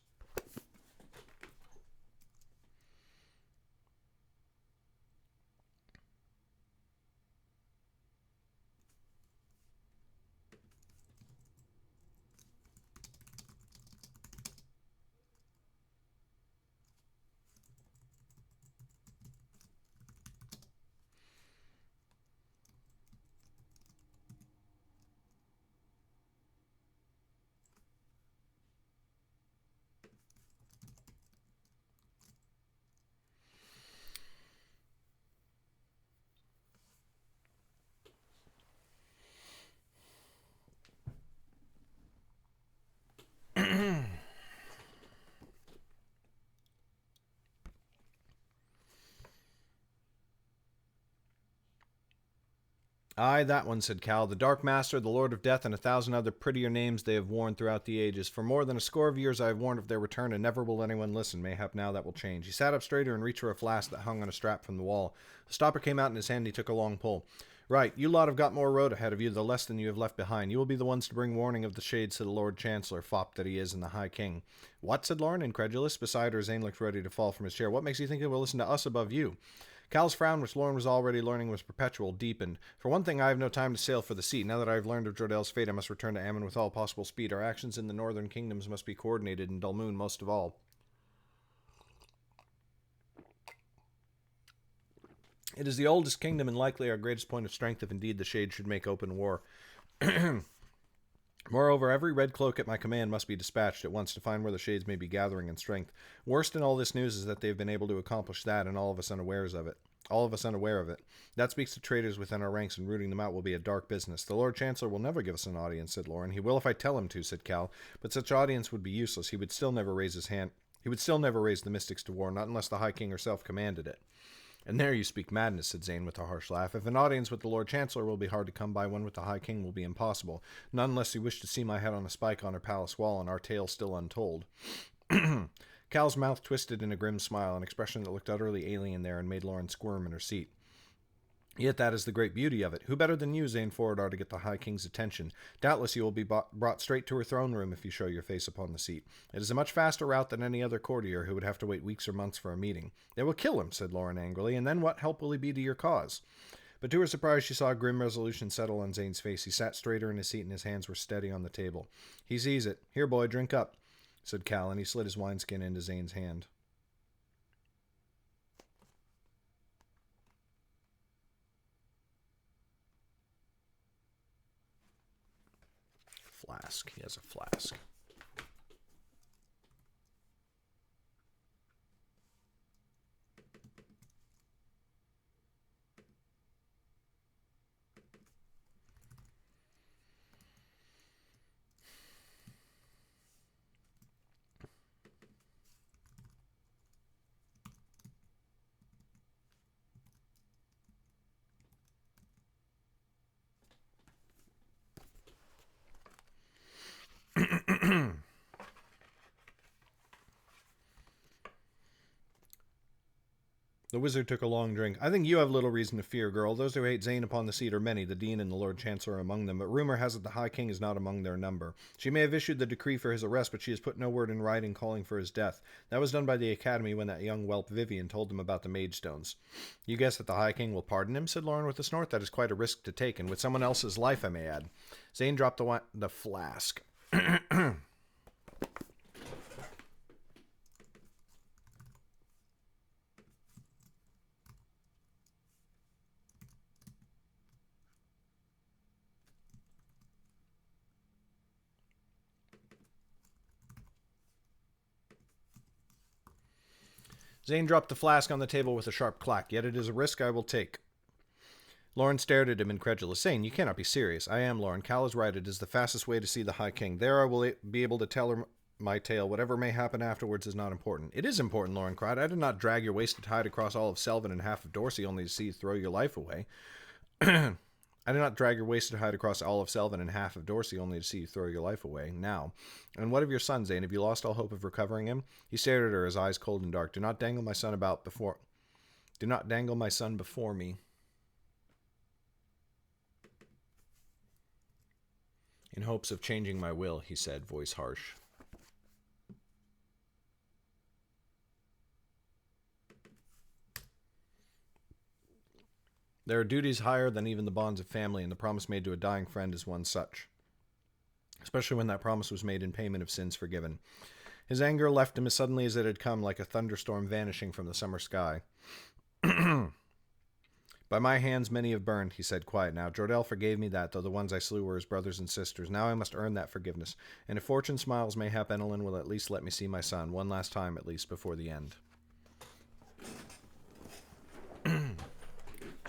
Aye, that one, said Cal. The Dark Master, the Lord of Death, and 1,000 other prettier names they have worn throughout the ages. For more than a score of years I have warned of their return, and never will anyone listen. Mayhap now that will change. He sat up straighter and reached for a flask that hung on a strap from the wall. The stopper came out in his hand, and he took a long pull. Right, you lot have got more road ahead of you, the less than you have left behind. You will be the ones to bring warning of the shades to the Lord Chancellor, fop that he is, and the High King. What? Said Lauren, incredulous. Beside her, Zane looked ready to fall from his chair. What makes you think he will listen to us above you? Cal's frown, which Lauren was already learning was perpetual, deepened. For one thing, I have no time to sail for the sea. Now that I have learned of Jordell's fate, I must return to Ammon with all possible speed. Our actions in the northern kingdoms must be coordinated, and Dulmoon most of all. It is the oldest kingdom and likely our greatest point of strength if indeed the Shades should make open war. Moreover, every red cloak at my command must be dispatched at once to find where the Shades may be gathering in strength. Worst in all this news is that they have been able to accomplish that, and all of us unaware of it. That speaks to traitors within our ranks, and rooting them out will be a dark business. The Lord Chancellor will never give us an audience, said Lauren. He will if I tell him to, said Cal. But such audience would be useless. He would still never raise his hand. He would still never raise the mystics to war, not unless the High King herself commanded it. And there you speak madness, said Zane with a harsh laugh. If an audience with the Lord Chancellor will be hard to come by, one with the High King will be impossible. Not unless you wish to see my head on a spike on her palace wall and our tale still untold. Cal's mouth twisted in a grim smile, an expression that looked utterly alien there and made Lauren squirm in her seat. Yet that is the great beauty of it. Who better than you, Zane Ford, are to get the High King's attention? Doubtless you will be brought straight to her throne room if you show your face upon the seat. It is a much faster route than any other courtier who would have to wait weeks or months for a meeting. They will kill him, said Lauren angrily, and then what help will he be to your cause? But to her surprise, she saw a grim resolution settle on Zane's face. He sat straighter in his seat, and his hands were steady on the table. He sees it. Here, boy, drink up, said Cal, and he slid his wineskin into Zane's hand. Flask. He has a flask. The wizard took a long drink. I think you have little reason to fear, girl. Those who hate Zane upon the seat are many, the Dean and the Lord Chancellor among them, but rumor has it the High King is not among their number. She may have issued the decree for his arrest, but she has put no word in writing calling for his death. That was done by the Academy when that young whelp Vivian told them about the Magestones. You guess that the High King will pardon him, said Lauren with a snort. That is quite a risk to take, and with someone else's life, I may add. Zane dropped the flask. Zane dropped the flask on the table with a sharp clack. Yet it is a risk I will take. Lauren stared at him incredulous. Zane, you cannot be serious. I am, Lauren. Cal is right. It is the fastest way to see the High King. There I will be able to tell her my tale. Whatever may happen afterwards is not important. It is important, Lauren cried. I did not drag your wasted hide across all of Selvin and half of Dorsey only to see you throw your life away. I did not drag your wasted hide across all of Selvin and half of Dorsey only to see you throw your life away. Now. And what of your son, Zane? Have you lost all hope of recovering him? He stared at her, his eyes cold and dark. Do not dangle my son before me. In hopes of changing my will, he said, voice harsh. There are duties higher than even the bonds of family, and the promise made to a dying friend is one such. Especially when that promise was made in payment of sins forgiven. His anger left him as suddenly as it had come, like a thunderstorm vanishing from the summer sky. By my hands many have burned, he said, quiet now. Jordell forgave me that, though the ones I slew were his brothers and sisters. Now I must earn that forgiveness, and if fortune smiles, mayhap Enelin will at least let me see my son, one last time at least, before the end.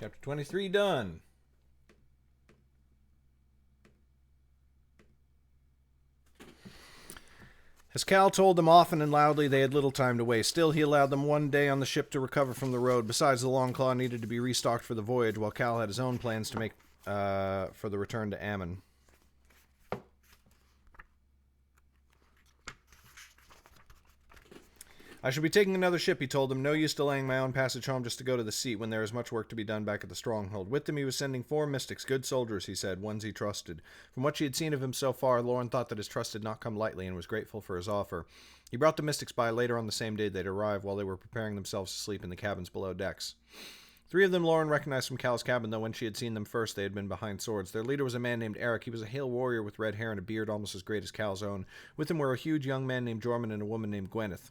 Chapter 23 done. As Cal told them often and loudly, they had little time to waste. Still, he allowed them one day on the ship to recover from the road. Besides, the Longclaw needed to be restocked for the voyage, while Cal had his own plans to make for the return to Ammon. I shall be taking another ship, he told them. No use delaying my own passage home just to go to the seat when there is much work to be done back at the stronghold. With them he was sending 4 mystics, good soldiers, he said, ones he trusted. From what she had seen of him so far, Lauren thought that his trust had not come lightly and was grateful for his offer. He brought the mystics by later on the same day they'd arrived, while they were preparing themselves to sleep in the cabins below decks. 3 of them Lauren recognized from Cal's cabin, though when she had seen them first they had been behind swords. Their leader was a man named Eric. He was a hale warrior with red hair and a beard almost as great as Cal's own. With him were a huge young man named Jorman and a woman named Gwyneth.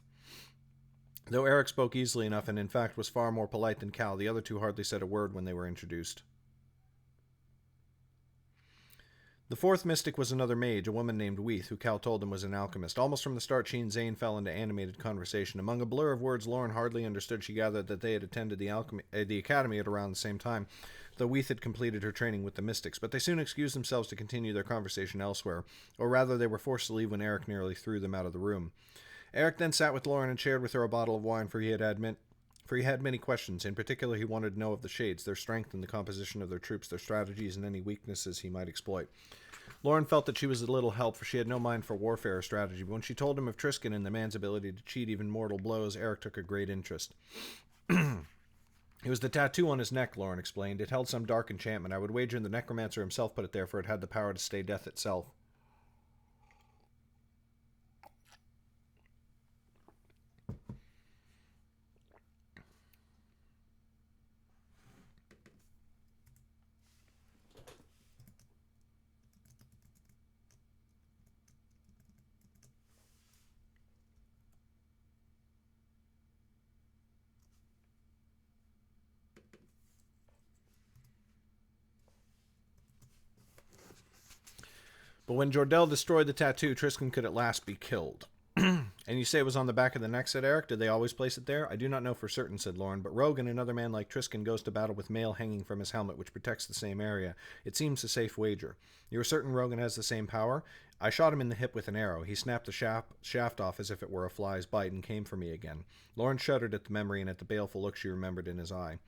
Though Eric spoke easily enough and in fact was far more polite than Cal, the other 2 hardly said a word when they were introduced. The 4th mystic was another mage, a woman named Weeth, who Cal told them was an alchemist. Almost from the start, she and Zane fell into animated conversation. Among a blur of words Lauren hardly understood, she gathered that they had attended the academy at around the same time, though Weeth had completed her training with the mystics. But they soon excused themselves to continue their conversation elsewhere, or rather they were forced to leave when Eric nearly threw them out of the room. Eric then sat with Lauren and shared with her a bottle of wine, for he had many questions. In particular, he wanted to know of the Shades, their strength and the composition of their troops, their strategies, and any weaknesses he might exploit. Lauren felt that she was a little help, for she had no mind for warfare or strategy, but when she told him of Triskin and the man's ability to cheat even mortal blows, Eric took a great interest. It was the tattoo on his neck, Lauren explained. It held some dark enchantment. I would wager the necromancer himself put it there, for it had the power to stay death itself. But when Jordell destroyed the tattoo, Triskin could at last be killed. And you say it was on the back of the neck, said Eric. Did they always place it there? I do not know for certain, said Lauren, but Rogan, another man like Triskin, goes to battle with mail hanging from his helmet, which protects the same area. It seems a safe wager. You are certain Rogan has the same power? I shot him in the hip with an arrow. He snapped the shaft off as if it were a fly's bite and came for me again. Lauren shuddered at the memory and at the baleful look she remembered in his eye.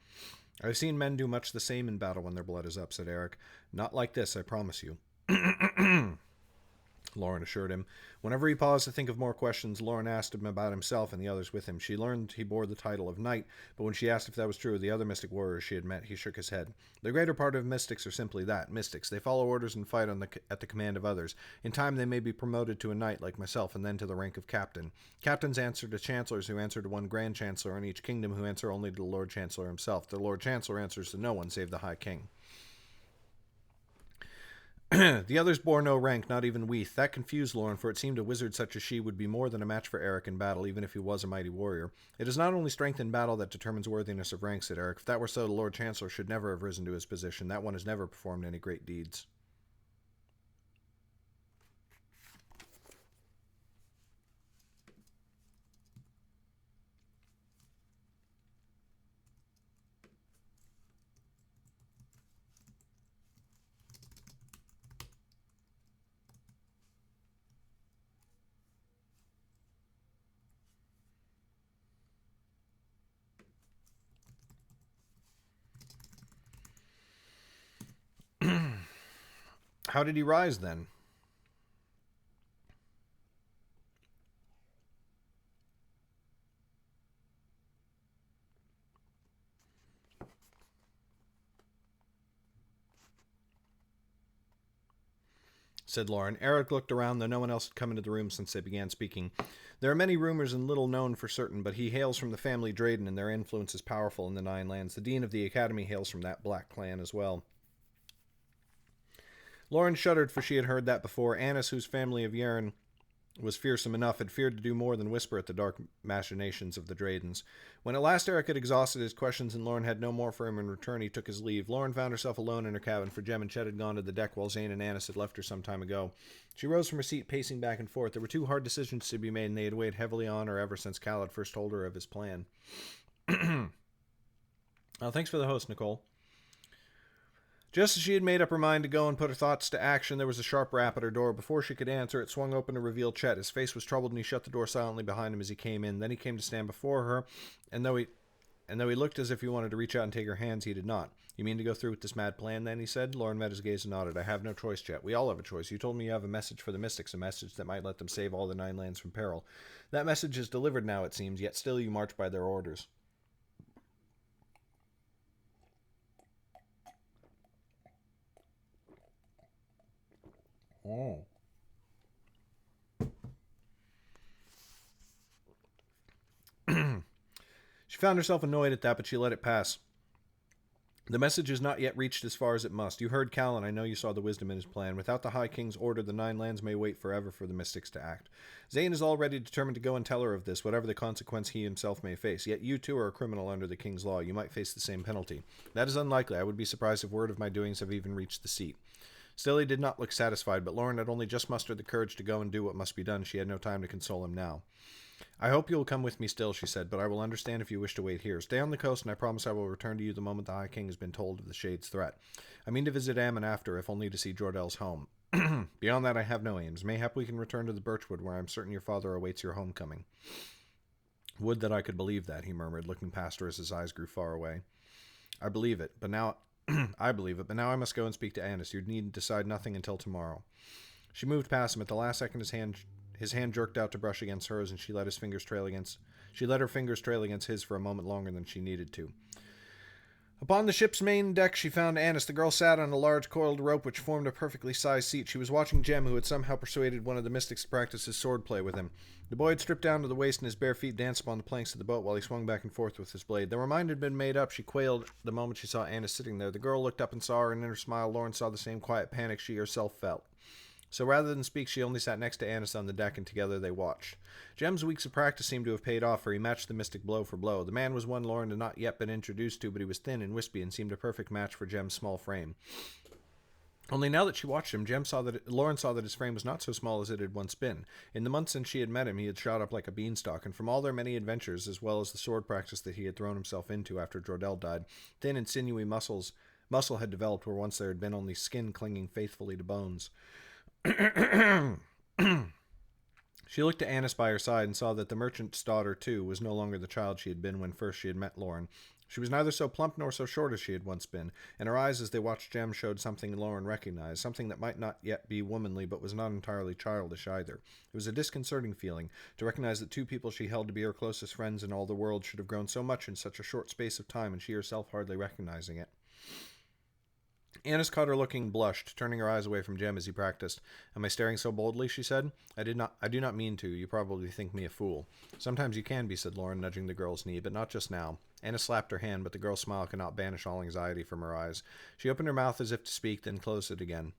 I have seen men do much the same in battle when their blood is up, said Eric. Not like this, I promise you. Lauren assured him. Whenever he paused to think of more questions, Lauren asked him about himself and the others with him. She learned he bore the title of knight, but when she asked if that was true of the other mystic warriors she had met, he shook his head. The greater part of mystics are simply that, mystics. They follow orders and fight at the command of others. In time they may be promoted to a knight like myself, and then to the rank of captain. Captains answer to chancellors, who answer to one grand chancellor in each kingdom, who answer only to the Lord Chancellor himself. The Lord Chancellor answers to no one save the High King. The others bore no rank, not even Weeth. That confused Lauren, for it seemed a wizard such as she would be more than a match for Eric in battle, even if he was a mighty warrior. It is not only strength in battle that determines worthiness of rank, said Eric. If that were so, the Lord Chancellor should never have risen to his position. That one has never performed any great deeds. How did he rise, then? Said Lauren. Eric looked around, though no one else had come into the room since they began speaking. There are many rumors and little known for certain, but he hails from the family Drayden, and their influence is powerful in the Nine Lands. The dean of the academy hails from that black clan as well. Lauren shuddered, for she had heard that before. Annis, whose family of Yern was fearsome enough, had feared to do more than whisper at the dark machinations of the Draydens. When at last Eric had exhausted his questions and Lauren had no more for him in return, he took his leave. Lauren found herself alone in her cabin, for Jem and Chet had gone to the deck while Zane and Annis had left her some time ago. She rose from her seat, pacing back and forth. There were 2 hard decisions to be made, and they had weighed heavily on her ever since Cal had first told her of his plan. Thanks for the host, Nicole. Just as she had made up her mind to go and put her thoughts to action, there was a sharp rap at her door. Before she could answer, it swung open to reveal Chet. His face was troubled, and he shut the door silently behind him as he came in. Then he came to stand before her, and though he looked as if he wanted to reach out and take her hands, he did not. You mean to go through with this mad plan, then? He said. Lauren met his gaze and nodded. I have no choice, Chet. We all have a choice. You told me you have a message for the Mystics, a message that might let them save all the Nine Lands from peril. That message is delivered now, it seems, yet still you march by their orders. Oh. She found herself annoyed at that, but she let it pass. The message has not yet reached as far as it must. You heard Cal, and I know you saw the wisdom in his plan. Without the High King's order, the Nine Lands may wait forever for the Mystics to act. Zane is already determined to go and tell her of this, whatever the consequence he himself may face. Yet you too are a criminal under the King's law. You might face the same penalty. That is unlikely. I would be surprised if word of my doings have even reached the seat. Still, he did not look satisfied, but Lauren had only just mustered the courage to go and do what must be done. She had no time to console him now. I hope you will come with me still, she said, but I will understand if you wish to wait here. Stay on the coast, and I promise I will return to you the moment the High King has been told of the Shade's threat. I mean to visit Ammon after, if only to see Jordel's home. Beyond that, I have no aims. Mayhap we can return to the Birchwood, where I am certain your father awaits your homecoming. Would that I could believe that, he murmured, looking past her as his eyes grew far away. I believe it, but now I I must go and speak to Annis. You need decide nothing until tomorrow. She moved past him. At the last second, his hand jerked out to brush against hers, and she let her fingers trail against his for a moment longer than she needed to. Upon the ship's main deck, she found Annis. The girl sat on a large coiled rope which formed a perfectly sized seat. She was watching Jem, who had somehow persuaded one of the Mystics to practice his swordplay with him. The boy had stripped down to the waist, and his bare feet danced upon the planks of the boat while he swung back and forth with his blade. Though her mind had been made up, she quailed the moment she saw Annis sitting there. The girl looked up and saw her, and in her smile Lauren saw the same quiet panic she herself felt. So rather than speak, she only sat next to Annis on the deck, and together they watched. Jem's weeks of practice seemed to have paid off, for he matched the Mystic blow for blow. The man was one Lauren had not yet been introduced to, but he was thin and wispy and seemed a perfect match for Jem's small frame. Only now that she watched him, Lauren saw that his frame was not so small as it had once been. In the months since she had met him, he had shot up like a beanstalk, and from all their many adventures, as well as the sword practice that he had thrown himself into after Jordel died, thin and sinewy muscle had developed where once there had been only skin clinging faithfully to bones. She looked to Annis by her side and saw that the merchant's daughter, too, was no longer the child she had been when first she had met Lauren. She was neither so plump nor so short as she had once been, and her eyes as they watched Jem showed something Lauren recognized, something that might not yet be womanly but was not entirely childish either. It was a disconcerting feeling to recognize that 2 people she held to be her closest friends in all the world should have grown so much in such a short space of time, and she herself hardly recognizing it. Annis caught her looking, blushed, turning her eyes away from Jem as he practiced. Am I staring so boldly? She said. I do not mean to. You probably think me a fool. Sometimes you can be, said Lauren, nudging the girl's knee, but not just now. Annis slapped her hand, but the girl's smile could not banish all anxiety from her eyes. She opened her mouth as if to speak, then closed it again.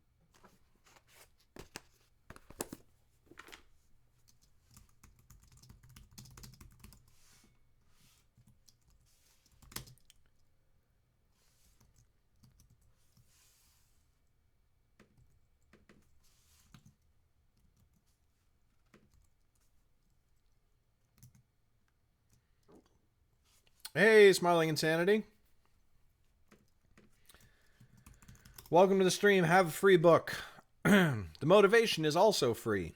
Hey, Smiling Insanity. Welcome to the stream. Have a free book. The motivation is also free.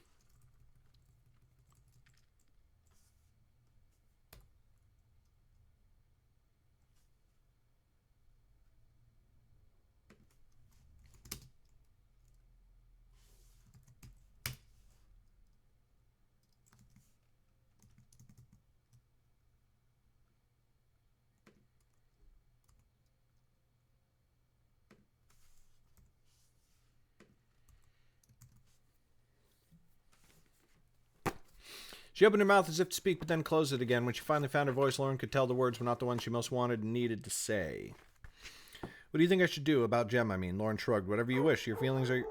She opened her mouth as if to speak, but then closed it again. When she finally found her voice, Lauren could tell the words were not the ones she most wanted and needed to say. What do you think I should do? About Jem, I mean. Lauren shrugged. Whatever you wish. Your feelings are...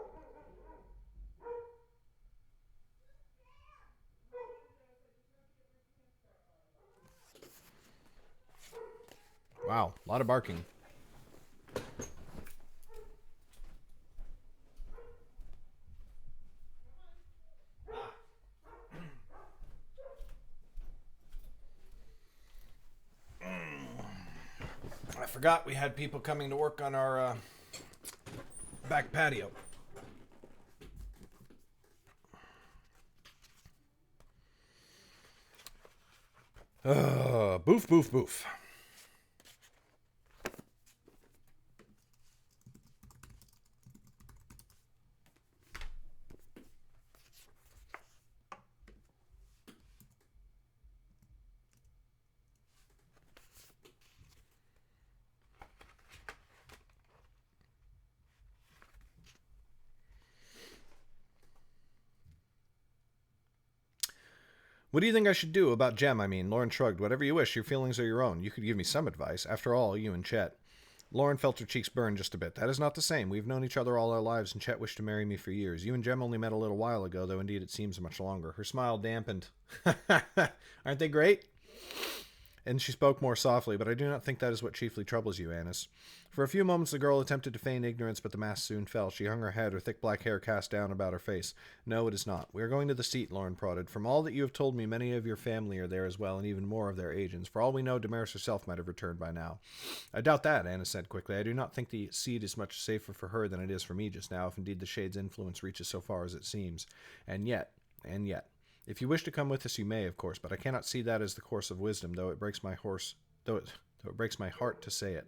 Wow, a lot of barking. I forgot we had people coming to work on our back patio. Boof, boof, boof. What do you think I should do? About Jem, I mean. Lauren shrugged. Whatever you wish. Your feelings are your own. You could give me some advice. After all, you and Chet. Lauren felt her cheeks burn just a bit. That is not the same. We've known each other all our lives, and Chet wished to marry me for years. You and Jem only met a little while ago, though indeed it seems much longer. Her smile dampened. Aren't they great? And she spoke more softly, but I do not think that is what chiefly troubles you, Annis. For a few moments the girl attempted to feign ignorance, but the mask soon fell. She hung her head, her thick black hair cast down about her face. No, it is not. We are going to the seat, Lauren prodded. From all that you have told me, many of your family are there as well, and even more of their agents. For all we know, Damaris herself might have returned by now. I doubt that, Annis said quickly. I do not think the seat is much safer for her than it is for me just now, if indeed the Shade's influence reaches so far as it seems. And yet... If you wish to come with us, you may, of course, but I cannot see that as the course of wisdom, though it breaks my heart to say it.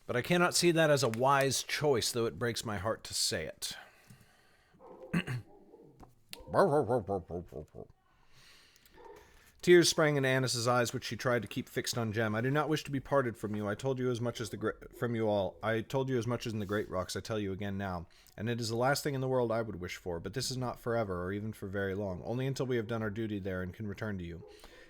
But I cannot see that as a wise choice, though it breaks my heart to say it. Tears sprang in Annis's eyes, which she tried to keep fixed on Jem. I do not wish to be parted from you. I told you as much as from you all. I told you as much as in the Great Rocks. I tell you again now. And it is the last thing in the world I would wish for. But this is not forever, or even for very long. Only until we have done our duty there and can return to you.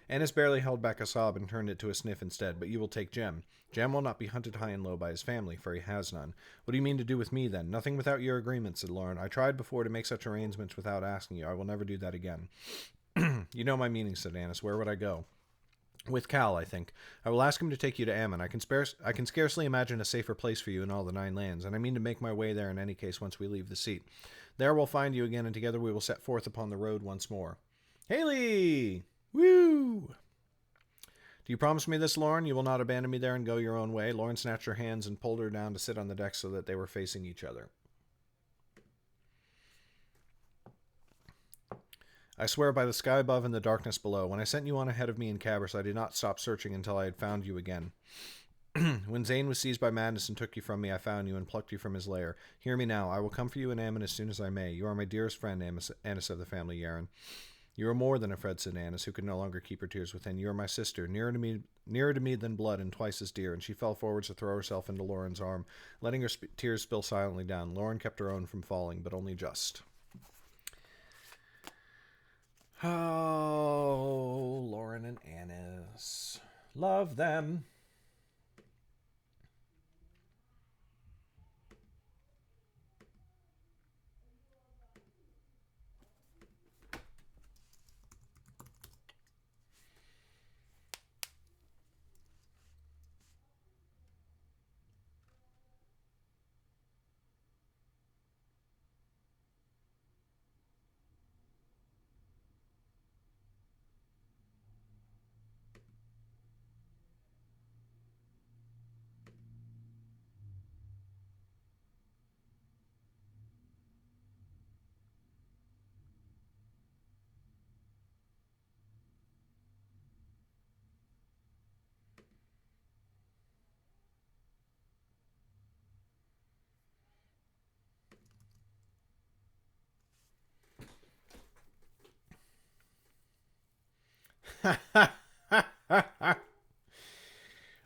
Annis barely held back a sob and turned it to a sniff instead. But you will take Jem. Jem will not be hunted high and low by his family, for he has none. What do you mean to do with me, then? Nothing without your agreement, said Lauren. I tried before to make such arrangements without asking you. I will never do that again. You know my meaning, said Annis. Where would I go? With Cal, I think. I will ask him to take you to Ammon. I can scarcely imagine a safer place for you in all the 9 lands, and I mean to make my way there in any case once we leave the seat. There we'll find you again, and together we will set forth upon the road once more. Haley! Woo! Do you promise me this, Lauren? You will not abandon me there and go your own way? Lauren snatched her hands and pulled her down to sit on the deck so that they were facing each other. I swear by the sky above and the darkness below. When I sent you on ahead of me in Cabris, I did not stop searching until I had found you again. When Zane was seized by madness and took you from me, I found you and plucked you from his lair. Hear me now. I will come for you in Ammon as soon as I may. You are my dearest friend, Annis of the family Yaren. You are more than a friend, said Annis, who could no longer keep her tears within. You are my sister, nearer to me than blood, and twice as dear. And she fell forwards to throw herself into Lauren's arm, letting her tears spill silently down. Lauren kept her own from falling, but only just. Oh, Lauren and Annis. Love them.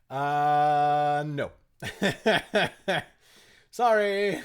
No. Sorry.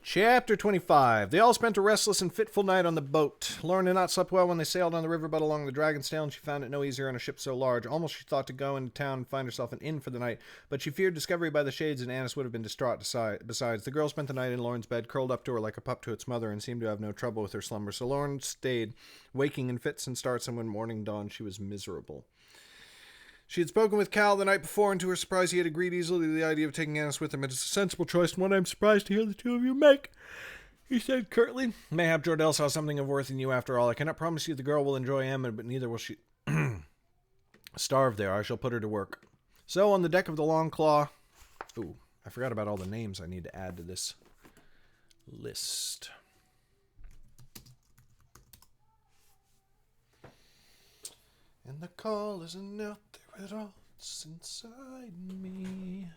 Chapter 25. They all spent a restless and fitful night on the boat. Lauren had not slept well when they sailed on the riverboat along the Dragon's Tail, and she found it no easier on a ship so large. Almost she thought to go into town and find herself an inn for the night, but she feared discovery by the shades, and Annis would have been distraught. Besides, the girl spent the night in Lauren's bed, curled up to her like a pup to its mother, and seemed to have no trouble with her slumber. So Lauren stayed, waking in fits and starts, and when morning dawned, she was miserable. She had spoken with Cal the night before, and to her surprise he had agreed easily to the idea of taking Annis with him. It is a sensible choice, and one I'm surprised to hear the two of you make, he said curtly. Mayhap Jordell saw something of worth in you after all. I cannot promise you the girl will enjoy Ammon, but neither will she starve there. I shall put her to work. So on the deck of the Long Claw... Ooh, I forgot about all the names I need to add to this list. And the call isn't out there at all. It's inside me.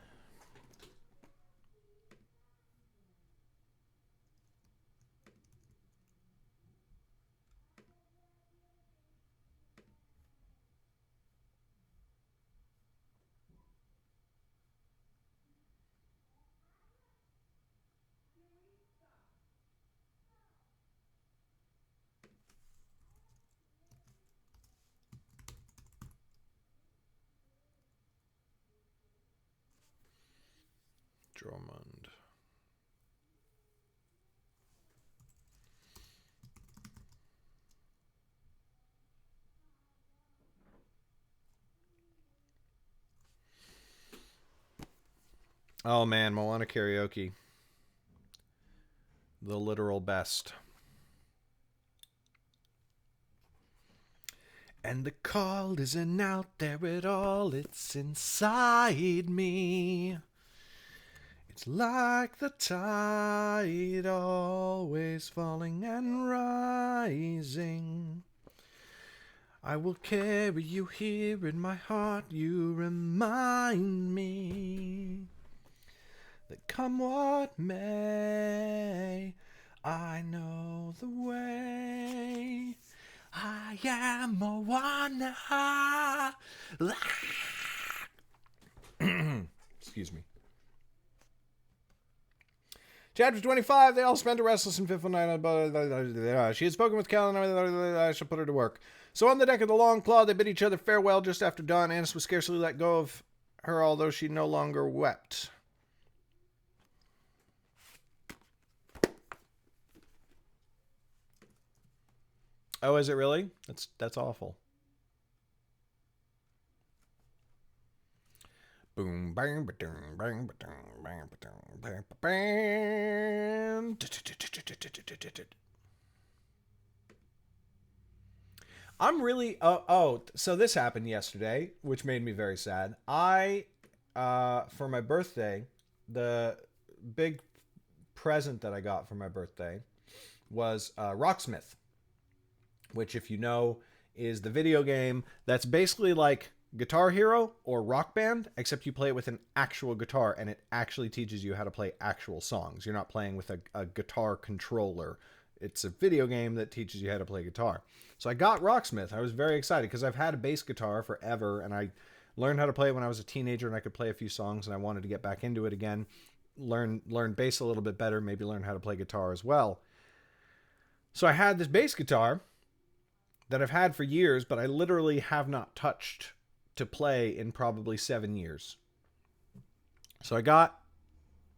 Drummond. Oh man, Moana karaoke. The literal best. And the call isn't out there at all, it's inside me. It's like the tide, always falling and rising. I will carry you here in my heart, you remind me that come what may, I know the way. I am Moana. Excuse me. Chapter 25. They all spent a restless and fitful night on boat. She had spoken with Cal, and I shall put her to work. So on the deck of the Long Claw, they bid each other farewell just after dawn. Annis was scarcely let go of her, although she no longer wept. Oh, is it really? That's awful. Boom, bang, ba-dum, bang, ba-dum, bang, ba-dum, bang, ba-bam. I'm really... so this happened yesterday, which made me very sad. For my birthday, the big present that I got for my birthday was Rocksmith, which, if you know, is the video game that's basically like Guitar Hero or Rock Band, except you play it with an actual guitar, and it actually teaches you how to play actual songs. You're not playing with a guitar controller. It's a video game that teaches you how to play guitar. So I got Rocksmith. I was very excited because I've had a bass guitar forever, and I learned how to play it when I was a teenager, and I could play a few songs, and I wanted to get back into it again, learn bass a little bit better, maybe learn how to play guitar as well. So I had this bass guitar that I've had for years, but I literally have not touched to play in probably 7 years. So I got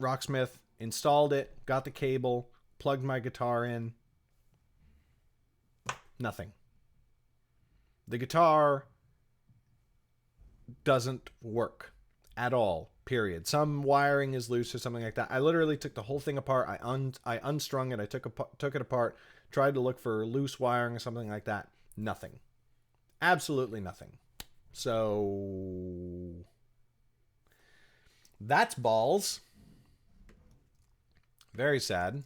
Rocksmith, installed it, got the cable, plugged my guitar in. Nothing. The guitar doesn't work at all, period. Some wiring is loose or something like that. I literally took the whole thing apart. I unstrung it. I took it apart, tried to look for loose wiring or something like that. Nothing. Absolutely nothing. So that's balls. Very sad.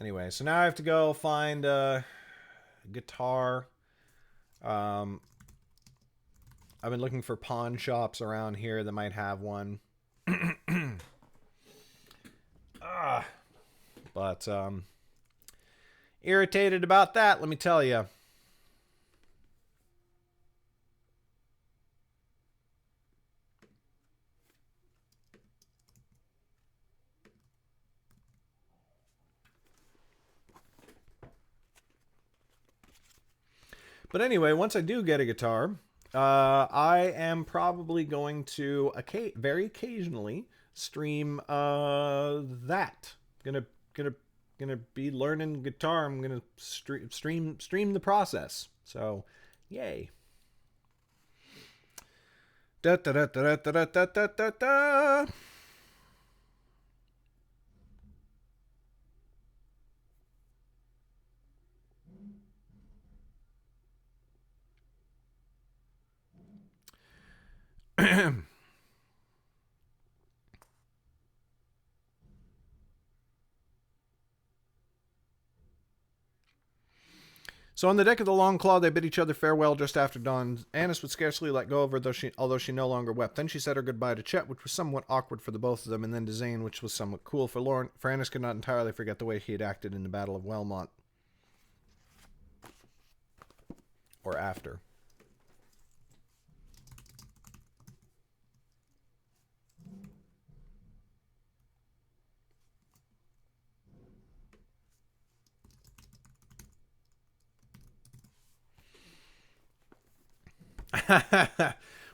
Anyway, so now I have to go find a guitar. I've been looking for pawn shops around here that might have one. But irritated about that, let me tell you. But anyway, once I do get a guitar, I am probably going to very occasionally stream that. Gonna be learning guitar. I'm gonna stream the process. So, yay. Da da da da da da da da da da. So on the deck of the Long Claw, they bid each other farewell just after dawn. Annis would scarcely let go of her, although she no longer wept. Then she said her goodbye to Chet, which was somewhat awkward for the both of them, and then to Zane, which was somewhat cool for Lauren. For Annis could not entirely forget the way he had acted in the Battle of Wellmont. Or after.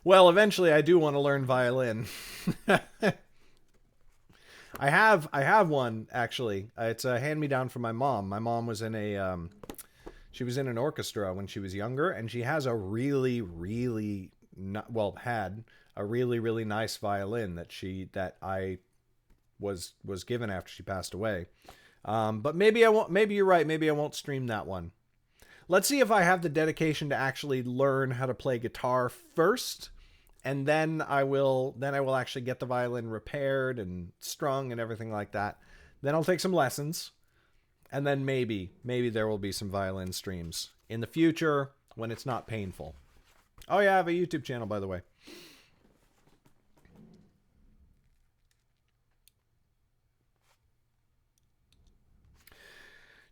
Well, eventually I do want to learn violin. I have one actually. It's a hand-me-down from my mom. My mom was in she was in an orchestra when she was younger, and she has a really had a really nice violin that I was given after she passed away. But maybe I won't. Maybe you're right. Maybe I won't stream that one. Let's see if I have the dedication to actually learn how to play guitar first, and then I will actually get the violin repaired and strung and everything like that. Then I'll take some lessons, and then maybe there will be some violin streams in the future when it's not painful. Oh yeah, I have a YouTube channel, by the way.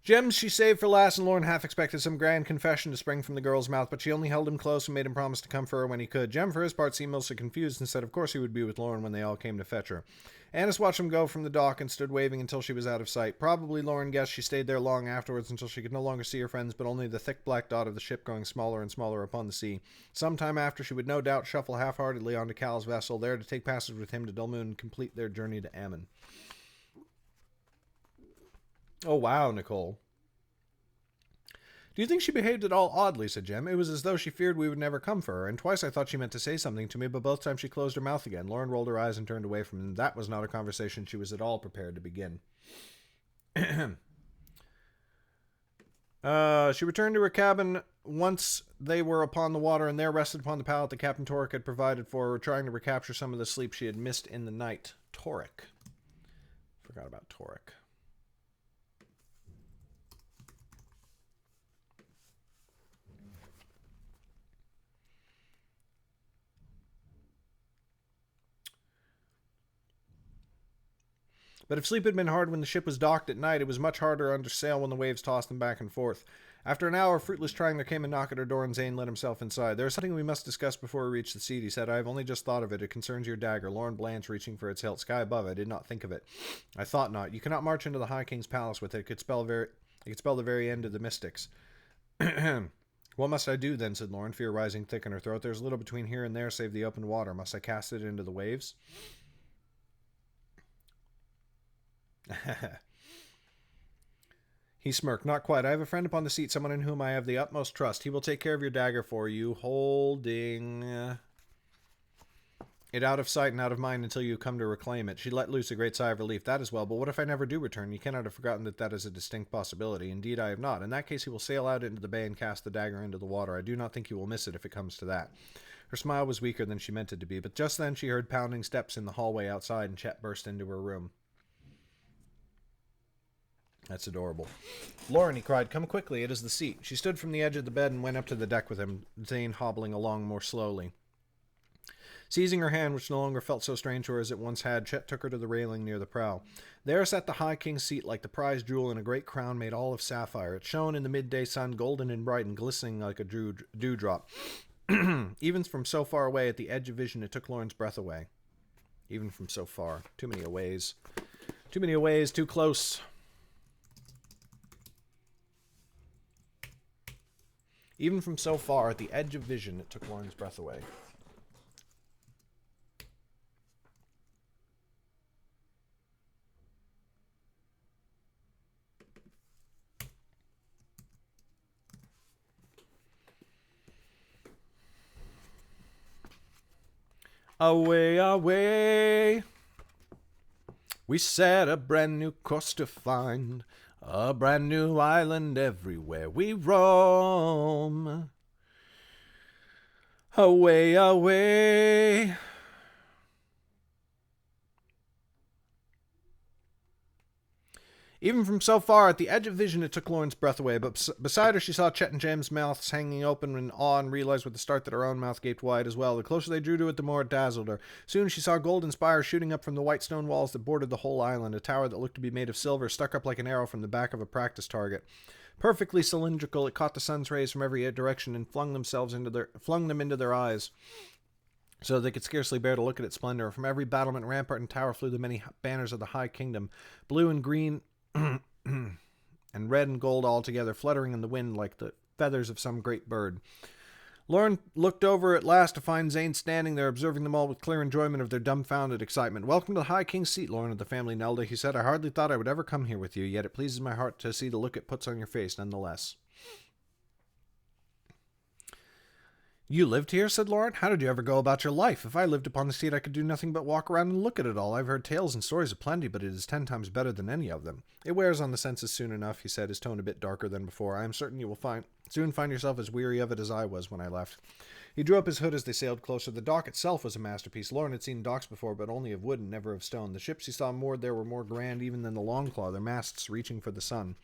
Gems she saved for last, and Lauren half expected some grand confession to spring from the girl's mouth, but she only held him close and made him promise to come for her when he could. Jem, for his part, seemed mostly confused and said of course he would be with Lauren when they all came to fetch her. Annis watched him go from the dock and stood waving until she was out of sight. Probably, Lauren guessed, she stayed there long afterwards until she could no longer see her friends, but only the thick black dot of the ship growing smaller and smaller upon the sea. Some time after, she would no doubt shuffle half-heartedly onto Cal's vessel, there to take passage with him to Dulmoon and complete their journey to Ammon. Oh wow, Nicole. Do you think she behaved at all oddly, said Jem. It was as though she feared we would never come for her, and twice I thought she meant to say something to me, but both times she closed her mouth again. Lauren rolled her eyes and turned away from him. That was not a conversation she was at all prepared to begin. She returned to her cabin once they were upon the water, and there rested upon the pallet that Captain Torek had provided for her, trying to recapture some of the sleep she had missed in the night. Torek. Forgot about Torek. But if sleep had been hard when the ship was docked at night, it was much harder under sail when the waves tossed them back and forth. After an hour of fruitless trying, there came a knock at her door, and Zane let himself inside. There is something we must discuss before we reach the seat, he said. I have only just thought of it. It concerns your dagger. Lauren Blanche reaching for its hilt. Sky above. I did not think of it. I thought not. You cannot march into the High King's palace with it. It could spell the very end of the mystics. What must I do, then, said Lauren, fear rising thick in her throat. There's little between here and there save the open water. Must I cast it into the waves? He smirked. Not quite. I have a friend upon the seat, someone in whom I have the utmost trust. He will take care of your dagger for you, holding it out of sight and out of mind until you come to reclaim it. She let loose a great sigh of relief. That is well, but what if I never do return? You cannot have forgotten that that is a distinct possibility. Indeed, I have not. In that case, he will sail out into the bay and cast the dagger into the water. I do not think he will miss it if it comes to that. Her smile was weaker than she meant it to be, but just then she heard pounding steps in the hallway outside, and Chet burst into her room. That's adorable. Lauren, he cried, come quickly, it is the seat. She stood from the edge of the bed and went up to the deck with him, Zane hobbling along more slowly. Seizing her hand, which no longer felt so strange to her as it once had, Chet took her to the railing near the prow. There sat the High King's seat like the prized jewel in a great crown made all of sapphire. It shone in the midday sun, golden and bright and glistening like a dewdrop. Even from so far away at the edge of vision, it took Lauren's breath away. Even from so far. Too many aways. Too many aways, too close. Even from so far at the edge of vision, it took Lauren's breath away. Away, away, we set a brand new course to find, a brand new island everywhere we roam. Away, away. Even from so far at the edge of vision, it took Lauren's breath away, but beside her she saw Chet and Jem's mouths hanging open in awe and realized with a start that her own mouth gaped wide as well. The closer they drew to it, the more it dazzled her. Soon she saw golden spires shooting up from the white stone walls that bordered the whole island, a tower that looked to be made of silver stuck up like an arrow from the back of a practice target. Perfectly cylindrical, it caught the sun's rays from every direction and flung them into their eyes, so they could scarcely bear to look at its splendor. From every battlement, rampart, and tower flew the many banners of the High Kingdom, blue and green and red and gold all together, fluttering in the wind like the feathers of some great bird. Lauren looked over at last to find Zane standing there, observing them all with clear enjoyment of their dumbfounded excitement. "Welcome to the High King's seat, Lauren of the family Nelda," he said. "I hardly thought I would ever come here with you, yet it pleases my heart to see the look it puts on your face nonetheless." "You lived here?" said Lauren. "How did you ever go about your life? If I lived upon the seat, I could do nothing but walk around and look at it all. I've heard tales and stories aplenty, but it is 10 times better than any of them." "It wears on the senses soon enough," he said, his tone a bit darker than before. "I am certain you will soon find yourself as weary of it as I was when I left." He drew up his hood as they sailed closer. The dock itself was a masterpiece. Lauren had seen docks before, but only of wood and never of stone. The ships he saw moored there were more grand even than the Longclaw, their masts reaching for the sun.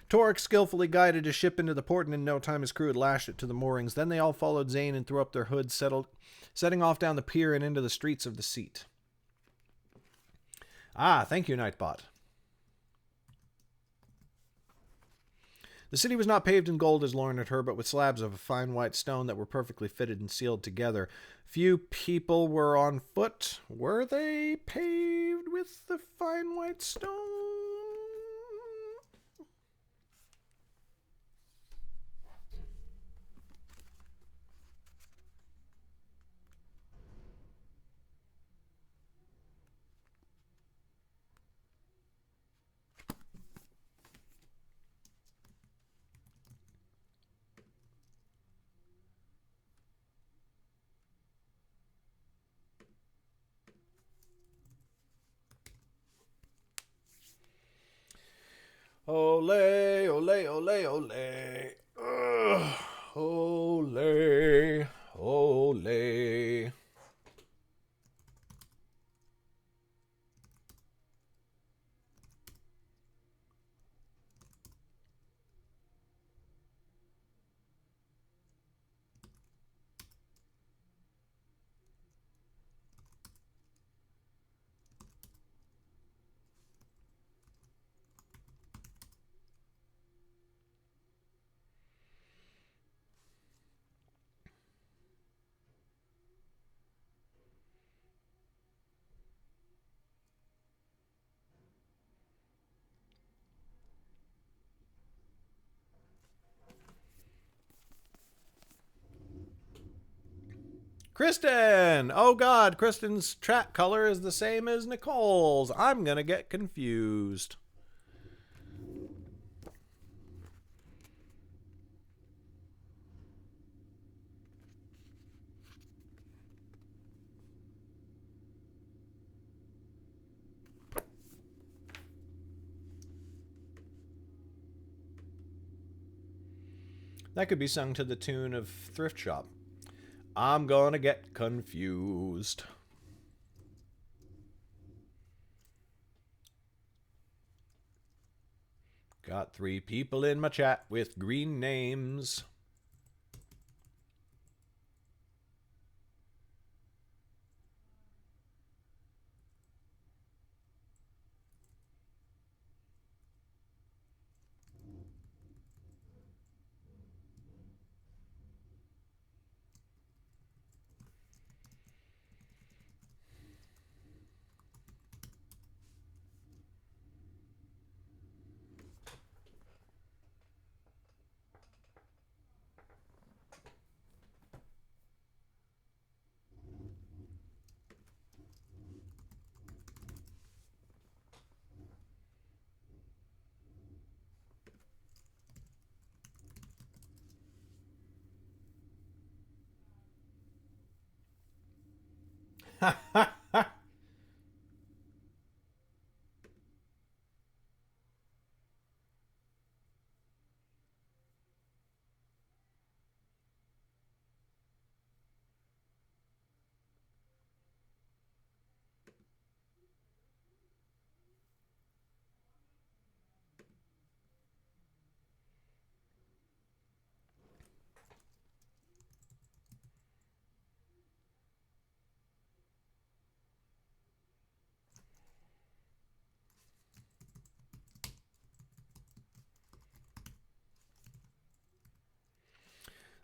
Torek skillfully guided his ship into the port, and in no time his crew had lashed it to the moorings. Then they all followed Zane and threw up their hoods, setting off down the pier and into the streets of the seat. "Ah, thank you, Nightbot." The city was not paved in gold as Lauren had heard, but with slabs of a fine white stone that were perfectly fitted and sealed together. Few people were on foot. Were they paved with the fine white stone? Ole, ole, ole, ole. Ugh. Ole, ole. Kristen! Oh god, Kristen's track color is the same as Nicole's. I'm gonna get confused. That could be sung to the tune of Thrift Shop. I'm gonna get confused. Got 3 people in my chat with green names.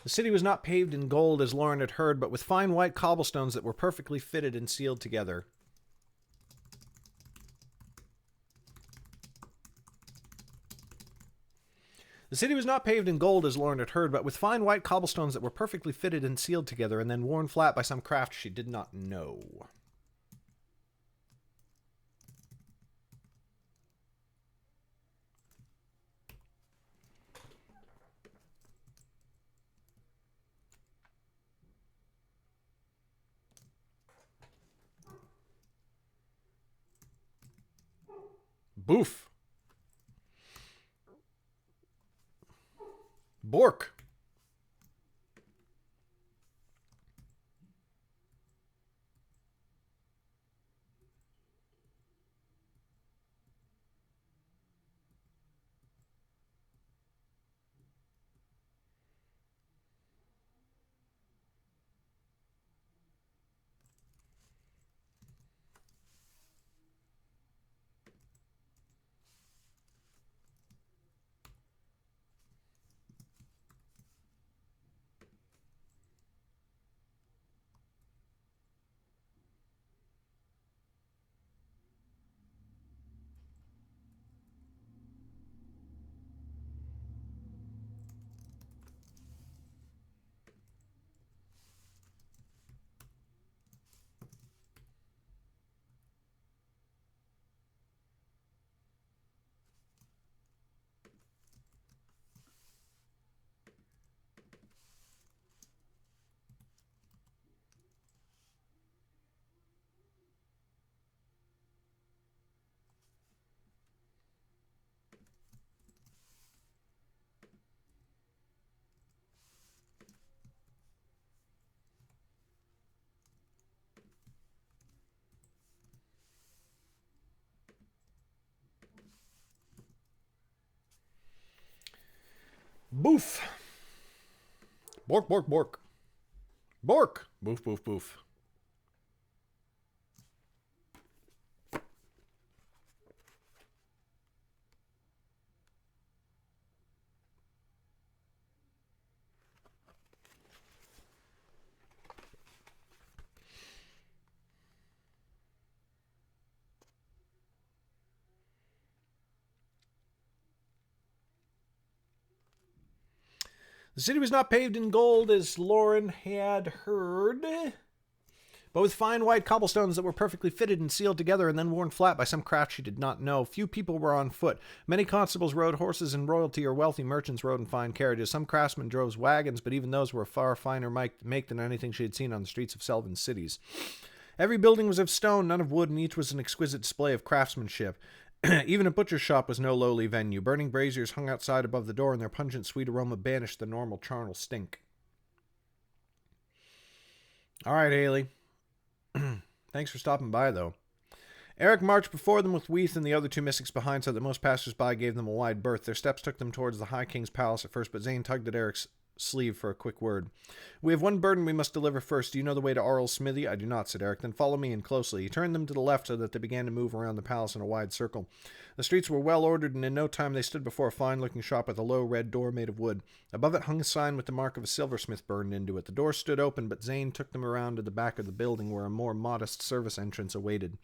The city was not paved in gold as Lauren had heard, but with fine white cobblestones that were perfectly fitted and sealed together. The city was not paved in gold as Lauren had heard, but with fine white cobblestones that were perfectly fitted and sealed together and then worn flat by some craft she did not know. Boof. Bork. Boof. Bork, bork, bork. Bork. Boof, boof, boof. The city was not paved in gold as Lauren had heard, but with fine white cobblestones that were perfectly fitted and sealed together and then worn flat by some craft she did not know. Few people were on foot. Many constables rode horses, and royalty or wealthy merchants rode in fine carriages. Some craftsmen drove wagons, but even those were far finer make than anything she had seen on the streets of Selvin cities. Every building was of stone, none of wood, and each was an exquisite display of craftsmanship. Even a butcher's shop was no lowly venue. Burning braziers hung outside above the door, and their pungent, sweet aroma banished the normal charnel stink. All right, Haley. Thanks for stopping by, though. Eric marched before them with Weath and the other two mystics behind, so that most passers-by gave them a wide berth. Their steps took them towards the High King's palace at first, but Zane tugged at Eric's sleeve for a quick word. We have one burden we must deliver first. Do you know the way to Aurel's smithy? I do not, said Eric. Then follow me in closely. He turned them to the left so that they began to move around the palace in a wide circle. The streets were well ordered, and in no time they stood before a fine-looking shop with a low red door made of wood. Above it hung a sign with the mark of a silversmith burned into it. The door stood open, but Zane took them around to the back of the building where a more modest service entrance awaited.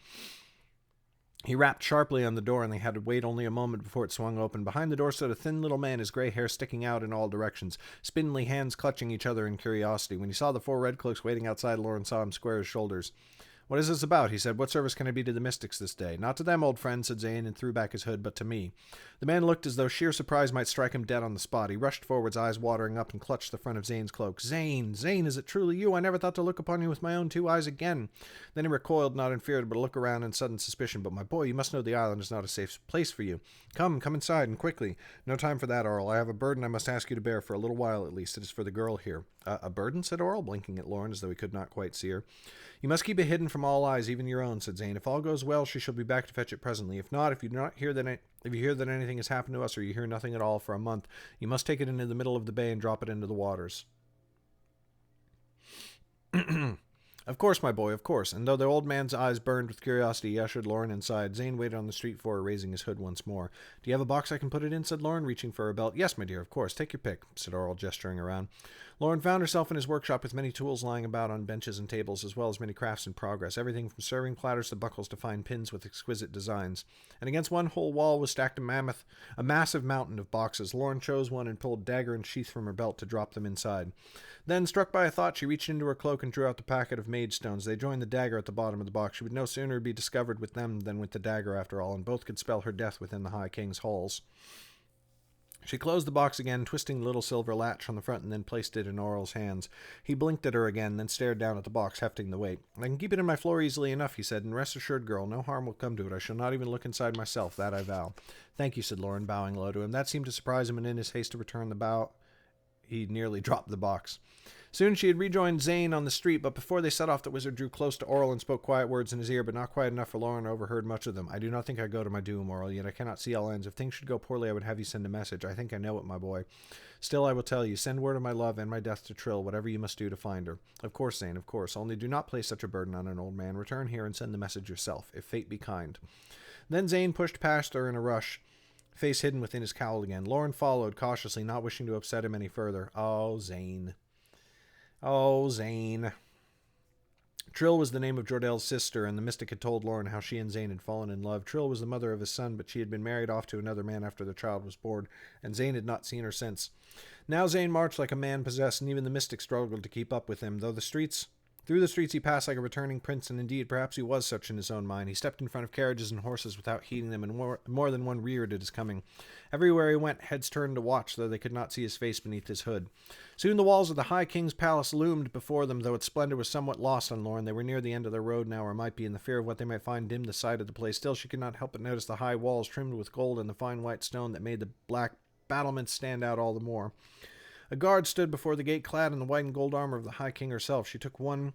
He rapped sharply on the door, and they had to wait only a moment before it swung open. Behind the door stood a thin little man, his gray hair sticking out in all directions, spindly hands clutching each other in curiosity. When he saw the 4 red cloaks waiting outside, Lauren saw him square his shoulders. What is this about? He said. What service can I be to the mystics this day? Not to them, old friend, said Zane, and threw back his hood, but to me. The man looked as though sheer surprise might strike him dead on the spot. He rushed forwards, eyes watering up, and clutched the front of Zane's cloak. Zane! Zane, is it truly you? I never thought to look upon you with my own 2 eyes again. Then he recoiled, not in fear, but a look around in sudden suspicion. But my boy, you must know the island is not a safe place for you. Come inside, and quickly. No time for that, Aurel. I have a burden I must ask you to bear for a little while at least. It is for the girl here. A burden? Said Aurel, blinking at Lauren as though he could not quite see her. You must keep it hidden from all eyes, even your own, said Zane. If all goes well, she shall be back to fetch it presently. If not, if you hear that anything has happened to us, or you hear nothing at all for a month, you must take it into the middle of the bay and drop it into the waters. Of course, my boy, of course. And though the old man's eyes burned with curiosity, he ushered Lauren inside. Zane waited on the street for her, raising his hood once more. Do you have a box I can put it in? Said Lauren, reaching for her belt. Yes, my dear, of course. Take your pick, said Aurel, gesturing around. Lauren found herself in his workshop with many tools lying about on benches and tables, as well as many crafts in progress, everything from serving platters to buckles to fine pins with exquisite designs. And against one whole wall was stacked a massive mountain of boxes. Lauren chose one and pulled dagger and sheath from her belt to drop them inside. Then, struck by a thought, she reached into her cloak and drew out the packet of mage stones. They joined the dagger at the bottom of the box. She would no sooner be discovered with them than with the dagger, after all, and both could spell her death within the High King's halls. She closed the box again, twisting the little silver latch on the front, and then placed it in Aurel's hands. He blinked at her again, then stared down at the box, hefting the weight. I can keep it in my floor easily enough, he said, and rest assured, girl, no harm will come to it. I shall not even look inside myself, that I vow. Thank you, said Lauren, bowing low to him. That seemed to surprise him, and in his haste to return the bow, he nearly dropped the box. Soon she had rejoined Zane on the street, but before they set off, the wizard drew close to Aurel and spoke quiet words in his ear, but not quiet enough for Lauren to overheard much of them. I do not think I go to my doom, Aurel, yet I cannot see all ends. If things should go poorly, I would have you send a message. I think I know it, my boy. Still, I will tell you, send word of my love and my death to Trill, whatever you must do to find her. Of course, Zane, of course. Only do not place such a burden on an old man. Return here and send the message yourself, if fate be kind. Then Zane pushed past her in a rush, face hidden within his cowl again. Lauren followed, cautiously, not wishing to upset him any further. Oh, Zane. Oh, Zane. Trill was the name of Jordel's sister, and the mystic had told Lauren how she and Zane had fallen in love. Trill was the mother of his son, but she had been married off to another man after the child was born, and Zane had not seen her since. Now Zane marched like a man possessed, and even the mystic struggled to keep up with him. Through the streets he passed like a returning prince, and indeed, perhaps he was such in his own mind. He stepped in front of carriages and horses without heeding them, and more than one reared at his coming. Everywhere he went, heads turned to watch, though they could not see his face beneath his hood. Soon the walls of the High King's palace loomed before them, though its splendor was somewhat lost on Lauren. They were near the end of their road now, or might be, and the fear of what they might find dimmed the sight of the place. Still, she could not help but notice the high walls trimmed with gold and the fine white stone that made the black battlements stand out all the more. A guard stood before the gate, clad in the white and gold armor of the High King herself. She took one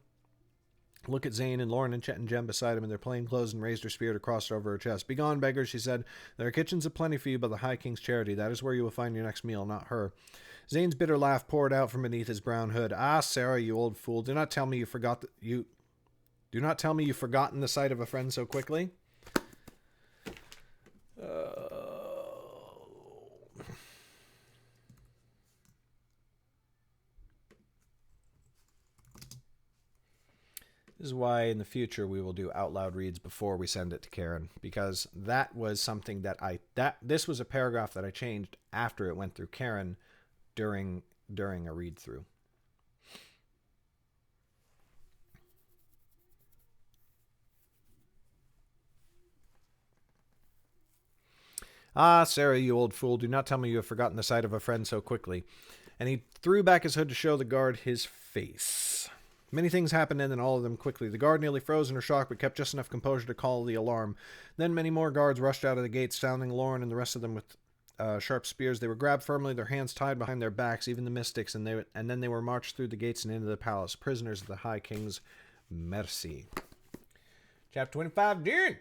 look at Zane and Lauren and Chet and Jem beside him in their plain clothes and raised her spear to cross it over her chest. Begone, beggars, she said. There are kitchens aplenty for you by the High King's charity. That is where you will find your next meal, not her. Zane's bitter laugh poured out from beneath his brown hood. Ah, Sarah, you old fool, do not tell me you've forgotten the sight of a friend so quickly. This is why in the future we will do out loud reads before we send it to Karen, because that was something that this was a paragraph that I changed after it went through Karen during a read through. Ah, Sarah, you old fool, do not tell me you have forgotten the sight of a friend so quickly. And he threw back his hood to show the guard his face. Many things happened, and then all of them quickly. The guard nearly froze in her shock, but kept just enough composure to call the alarm. Then many more guards rushed out of the gates, sounding Lauren and the rest of them with sharp spears. They were grabbed firmly, their hands tied behind their backs, even the mystics, and then they were marched through the gates and into the palace, prisoners of the High King's mercy. Chapter 25, Dune!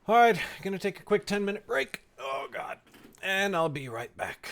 All right, gonna take a quick 10-minute break. Oh, God. And I'll be right back.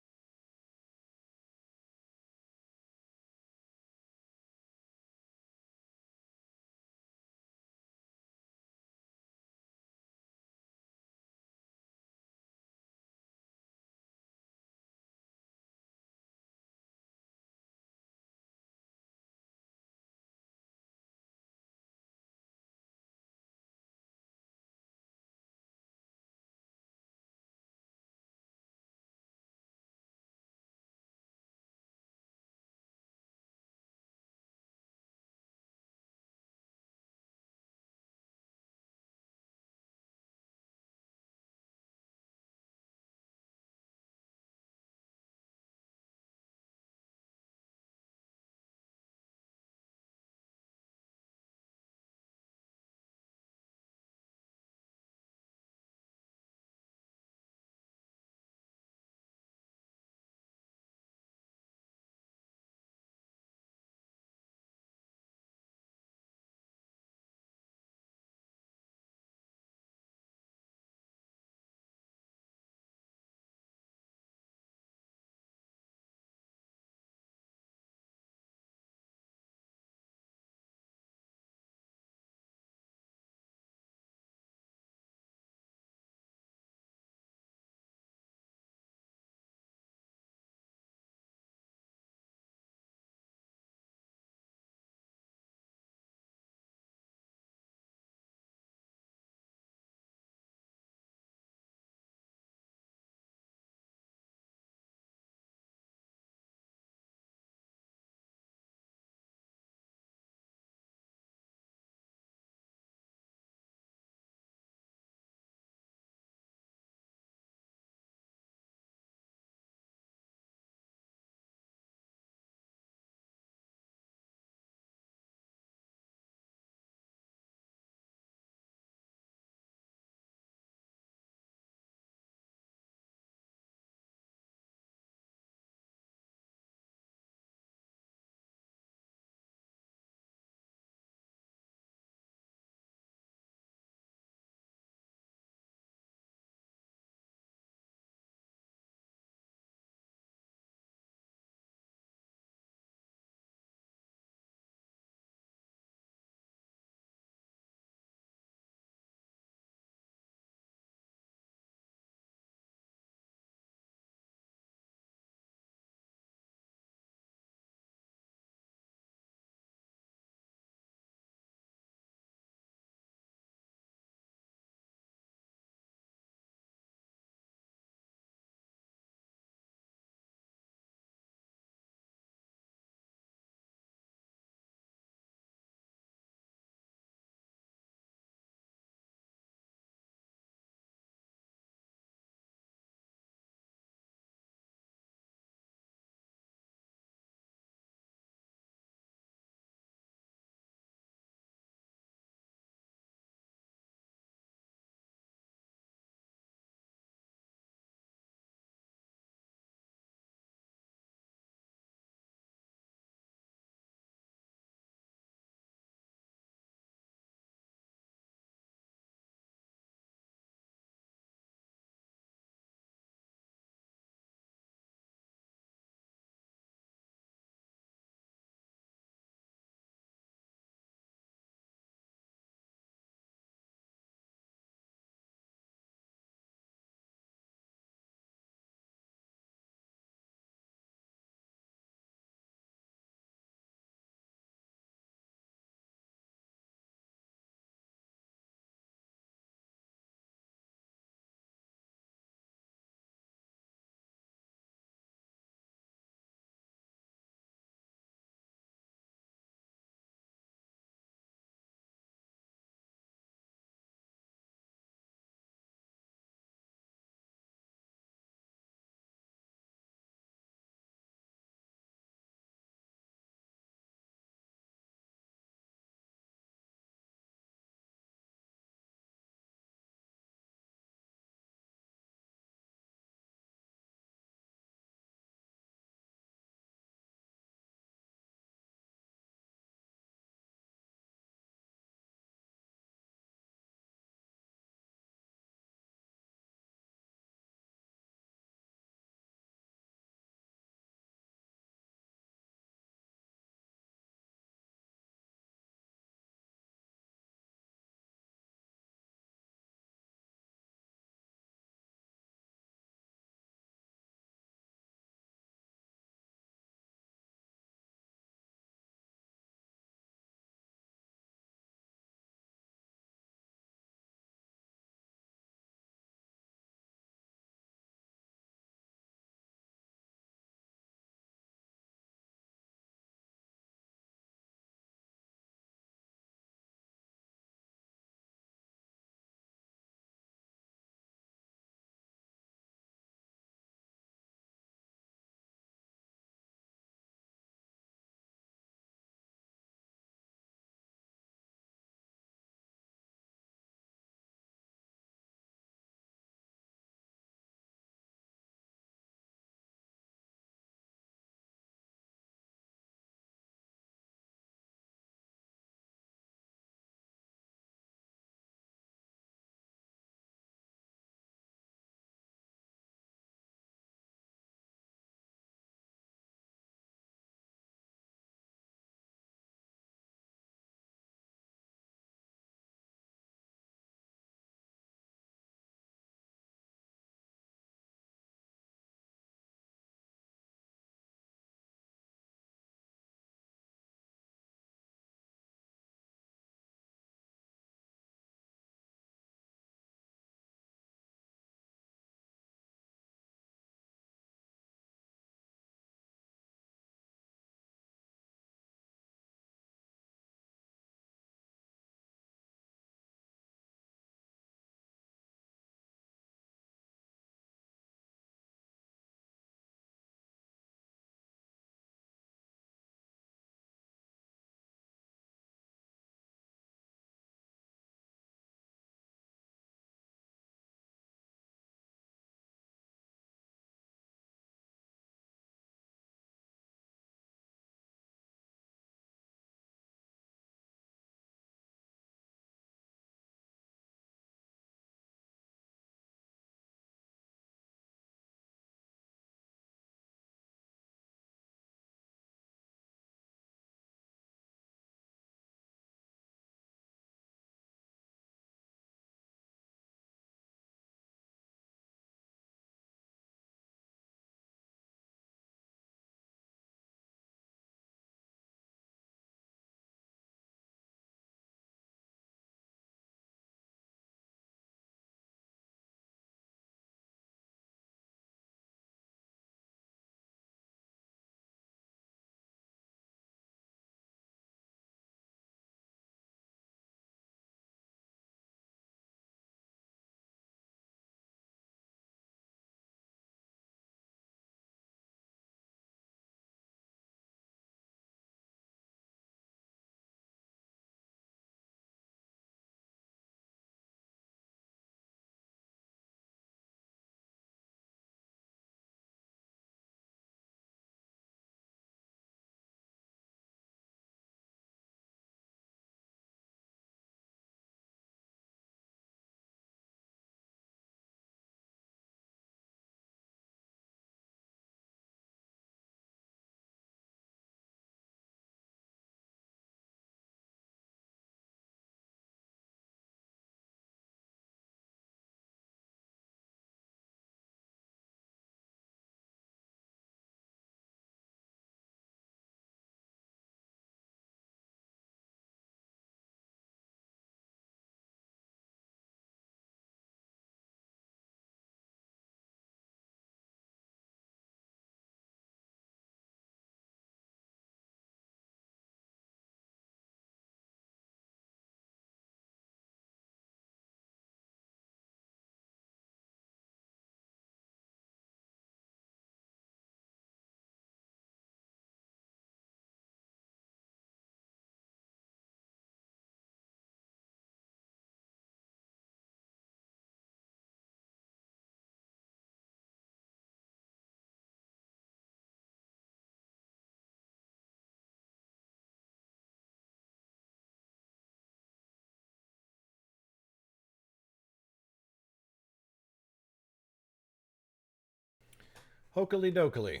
Hokily dokily.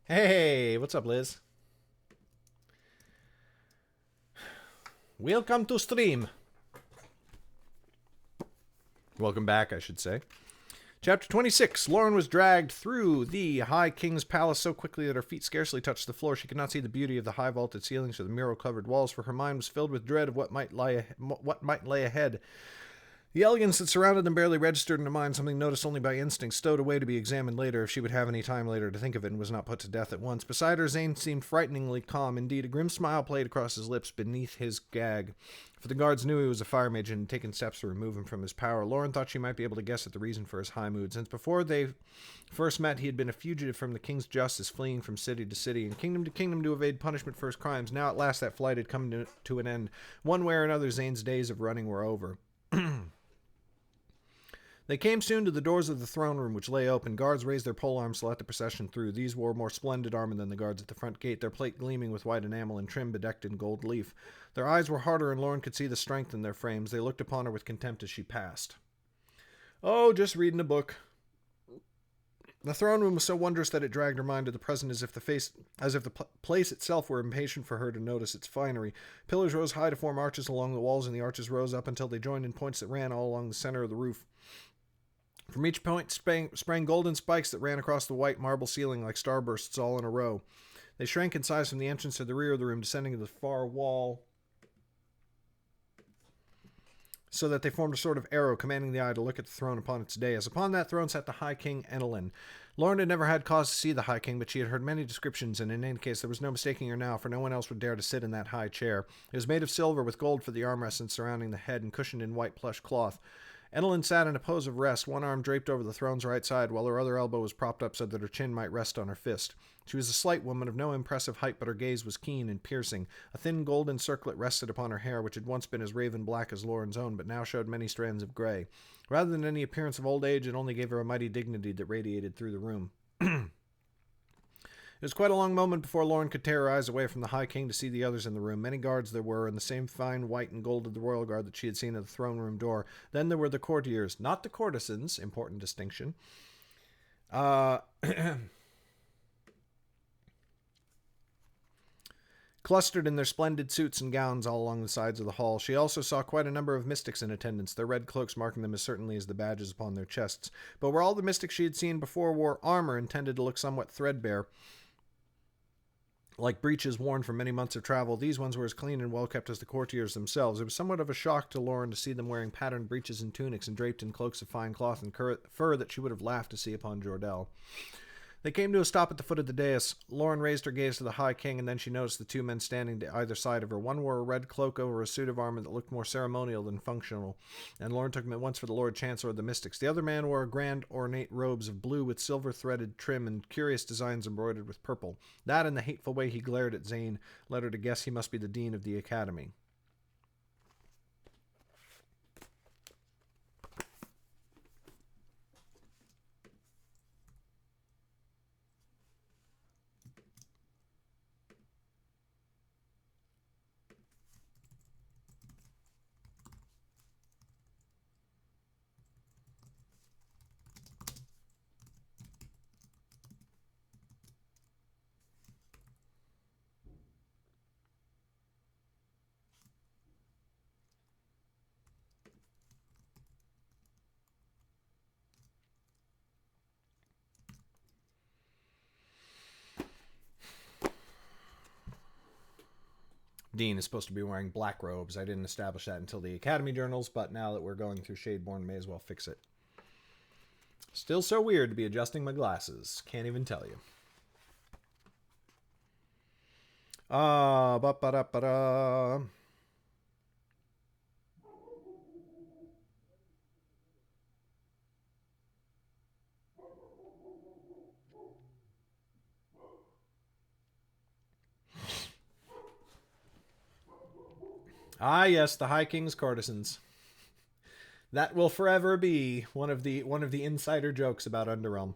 Hey, what's up, Liz? Welcome to stream. Welcome back, I should say. Chapter 26. Lauren was dragged through the High King's palace so quickly that her feet scarcely touched the floor. She could not see the beauty of the high vaulted ceilings or the mural-covered walls, for her mind was filled with dread of what might lay ahead. The elegance that surrounded them barely registered in her mind, something noticed only by instinct, stowed away to be examined later if she would have any time later to think of it, and was not put to death at once. Beside her, Zane seemed frighteningly calm. Indeed, a grim smile played across his lips beneath his gag. For the guards knew he was a fire mage and had taken steps to remove him from his power. Lauren thought she might be able to guess at the reason for his high mood. Since before they first met, he had been a fugitive from the king's justice, fleeing from city to city and kingdom to kingdom to evade punishment for his crimes. Now at last that flight had come to an end. One way or another, Zane's days of running were over. They came soon to the doors of the throne room, which lay open. Guards raised their polearms to let the procession through. These wore more splendid armor than the guards at the front gate, their plate gleaming with white enamel and trim bedecked in gold leaf. Their eyes were harder, and Lauren could see the strength in their frames. They looked upon her with contempt as she passed. Oh, just reading a book. The throne room was so wondrous that it dragged her mind to the present as if the place itself were impatient for her to notice its finery. Pillars rose high to form arches along the walls, and the arches rose up until they joined in points that ran all along the center of the roof. From each point sprang golden spikes that ran across the white marble ceiling like starbursts all in a row. They shrank in size from the entrance to the rear of the room, descending to the far wall, so that they formed a sort of arrow, commanding the eye to look at the throne upon its dais. Upon that throne sat the High King Enelin. Lauren had never had cause to see the High King, but she had heard many descriptions, and in any case there was no mistaking her now, for no one else would dare to sit in that high chair. It was made of silver, with gold for the armrests and surrounding the head, and cushioned in white plush cloth. Enelin sat in a pose of rest, one arm draped over the throne's right side, while her other elbow was propped up so that her chin might rest on her fist. She was a slight woman of no impressive height, but her gaze was keen and piercing. A thin golden circlet rested upon her hair, which had once been as raven black as Lauren's own, but now showed many strands of gray. Rather than any appearance of old age, it only gave her a mighty dignity that radiated through the room. It was quite a long moment before Lauren could tear her eyes away from the High King to see the others in the room. Many guards there were, in the same fine white and gold of the royal guard that she had seen at the throne room door. Then there were the courtiers, not the courtesans, important distinction. Clustered in their splendid suits and gowns all along the sides of the hall. She also saw quite a number of mystics in attendance, their red cloaks marking them as certainly as the badges upon their chests. But where all the mystics she had seen before wore armor intended to look somewhat threadbare, like breeches worn from many months of travel, these ones were as clean and well kept as the courtiers themselves. It was somewhat of a shock to Lauren to see them wearing patterned breeches and tunics, and draped in cloaks of fine cloth and fur that she would have laughed to see upon Jordell. They came to a stop at the foot of the dais. Lauren raised her gaze to the High King, and then she noticed the two men standing to either side of her. One wore a red cloak over a suit of armor that looked more ceremonial than functional, and Lauren took him at once for the Lord Chancellor of the Mystics. The other man wore grand, ornate robes of blue with silver-threaded trim and curious designs embroidered with purple. That, and the hateful way he glared at Zane, led her to guess he must be the dean of the academy. Dean is supposed to be wearing black robes. I didn't establish that until the Academy journals, but now that we're going through Shadeborn, may as well fix it. Still so weird to be adjusting my glasses. Can't even tell you. Ba-ba-da-ba-da. Ah, yes, the High King's courtesans. That will forever be one of the insider jokes about Underrealm.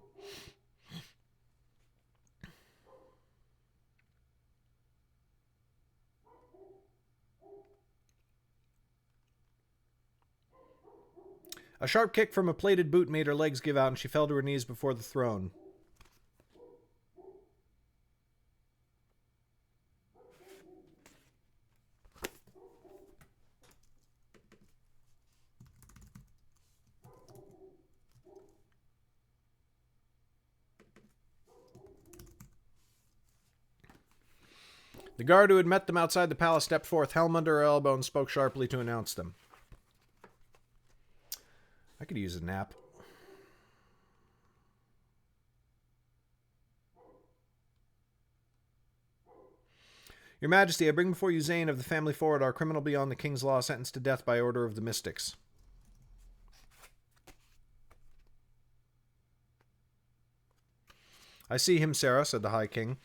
A sharp kick from a plated boot made her legs give out, and she fell to her knees before the throne. The guard who had met them outside the palace stepped forth, helm under her elbow, and spoke sharply to announce them. I could use a nap. Your Majesty, I bring before you Zane of the family Ford, our criminal beyond the king's law, sentenced to death by order of the mystics. I see him, Sarah, said the High King.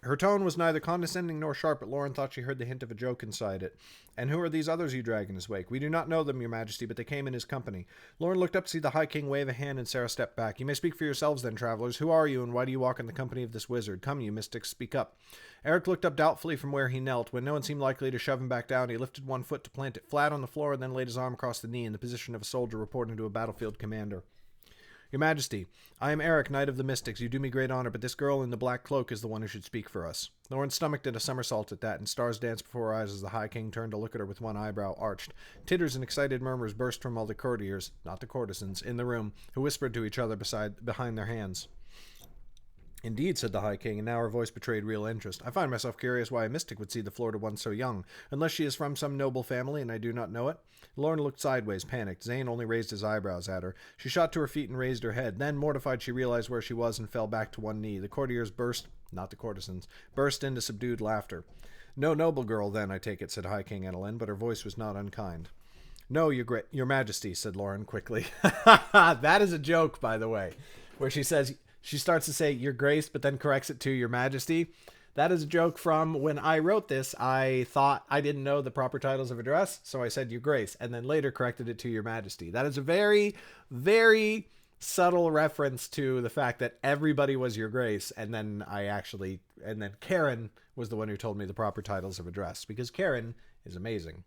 Her tone was neither condescending nor sharp, but Lauren thought she heard the hint of a joke inside it. And who are these others you drag in his wake? We do not know them, Your Majesty, but they came in his company. Lauren looked up to see the High King wave a hand, and Sarah stepped back. You may speak for yourselves then, travelers. Who are you, and why do you walk in the company of this wizard? Come, you mystics, speak up. Eric looked up doubtfully from where he knelt. When no one seemed likely to shove him back down, he lifted one foot to plant it flat on the floor, and then laid his arm across the knee in the position of a soldier reporting to a battlefield commander. Your Majesty, I am Eric, Knight of the Mystics. You do me great honor, but this girl in the black cloak is the one who should speak for us. Lauren's stomach did a somersault at that, and stars danced before her eyes as the High King turned to look at her with one eyebrow arched. Titters and excited murmurs burst from all the courtiers, not the courtesans, in the room, who whispered to each other behind their hands. Indeed, said the High King, and now her voice betrayed real interest. I find myself curious why a mystic would see the Florida one so young, unless she is from some noble family and I do not know it. Lauren looked sideways, panicked. Zane only raised his eyebrows at her. She shot to her feet and raised her head. Then, mortified, she realized where she was and fell back to one knee. The courtiers not the courtesans, burst into subdued laughter. No noble girl, then, I take it, said High King Annalyn, but her voice was not unkind. No, your Majesty, said Lauren quickly. That is a joke, by the way, where she starts to say, Your Grace, but then corrects it to Your Majesty. That is a joke from when I wrote this. I thought I didn't know the proper titles of address, so I said Your Grace, and then later corrected it to Your Majesty. That is a very, very subtle reference to the fact that everybody was Your Grace, and then Karen was the one who told me the proper titles of address, because Karen is amazing.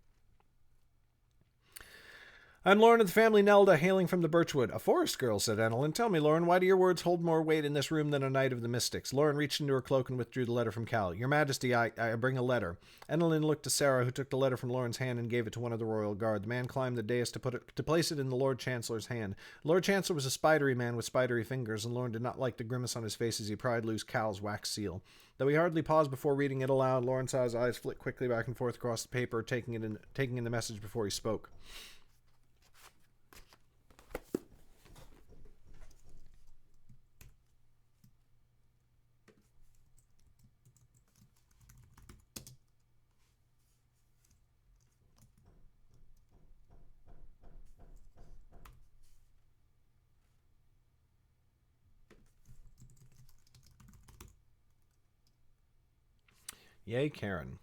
I'm Lauren of the family Nelda, hailing from the Birchwood. A forest girl, said Annalyn. Tell me, Lauren, why do your words hold more weight in this room than a Knight of the Mystics? Lauren reached into her cloak and withdrew the letter from Cal. Your Majesty, I bring a letter. Annalyn looked to Sarah, who took the letter from Lauren's hand and gave it to one of the royal guard. The man climbed the dais to place it in the Lord Chancellor's hand. The Lord Chancellor was a spidery man with spidery fingers, and Lauren did not like the grimace on his face as he pried loose Cal's wax seal. Though he hardly paused before reading it aloud, Lauren saw his eyes flit quickly back and forth across the paper, taking in the message before he spoke. Yay, Karen.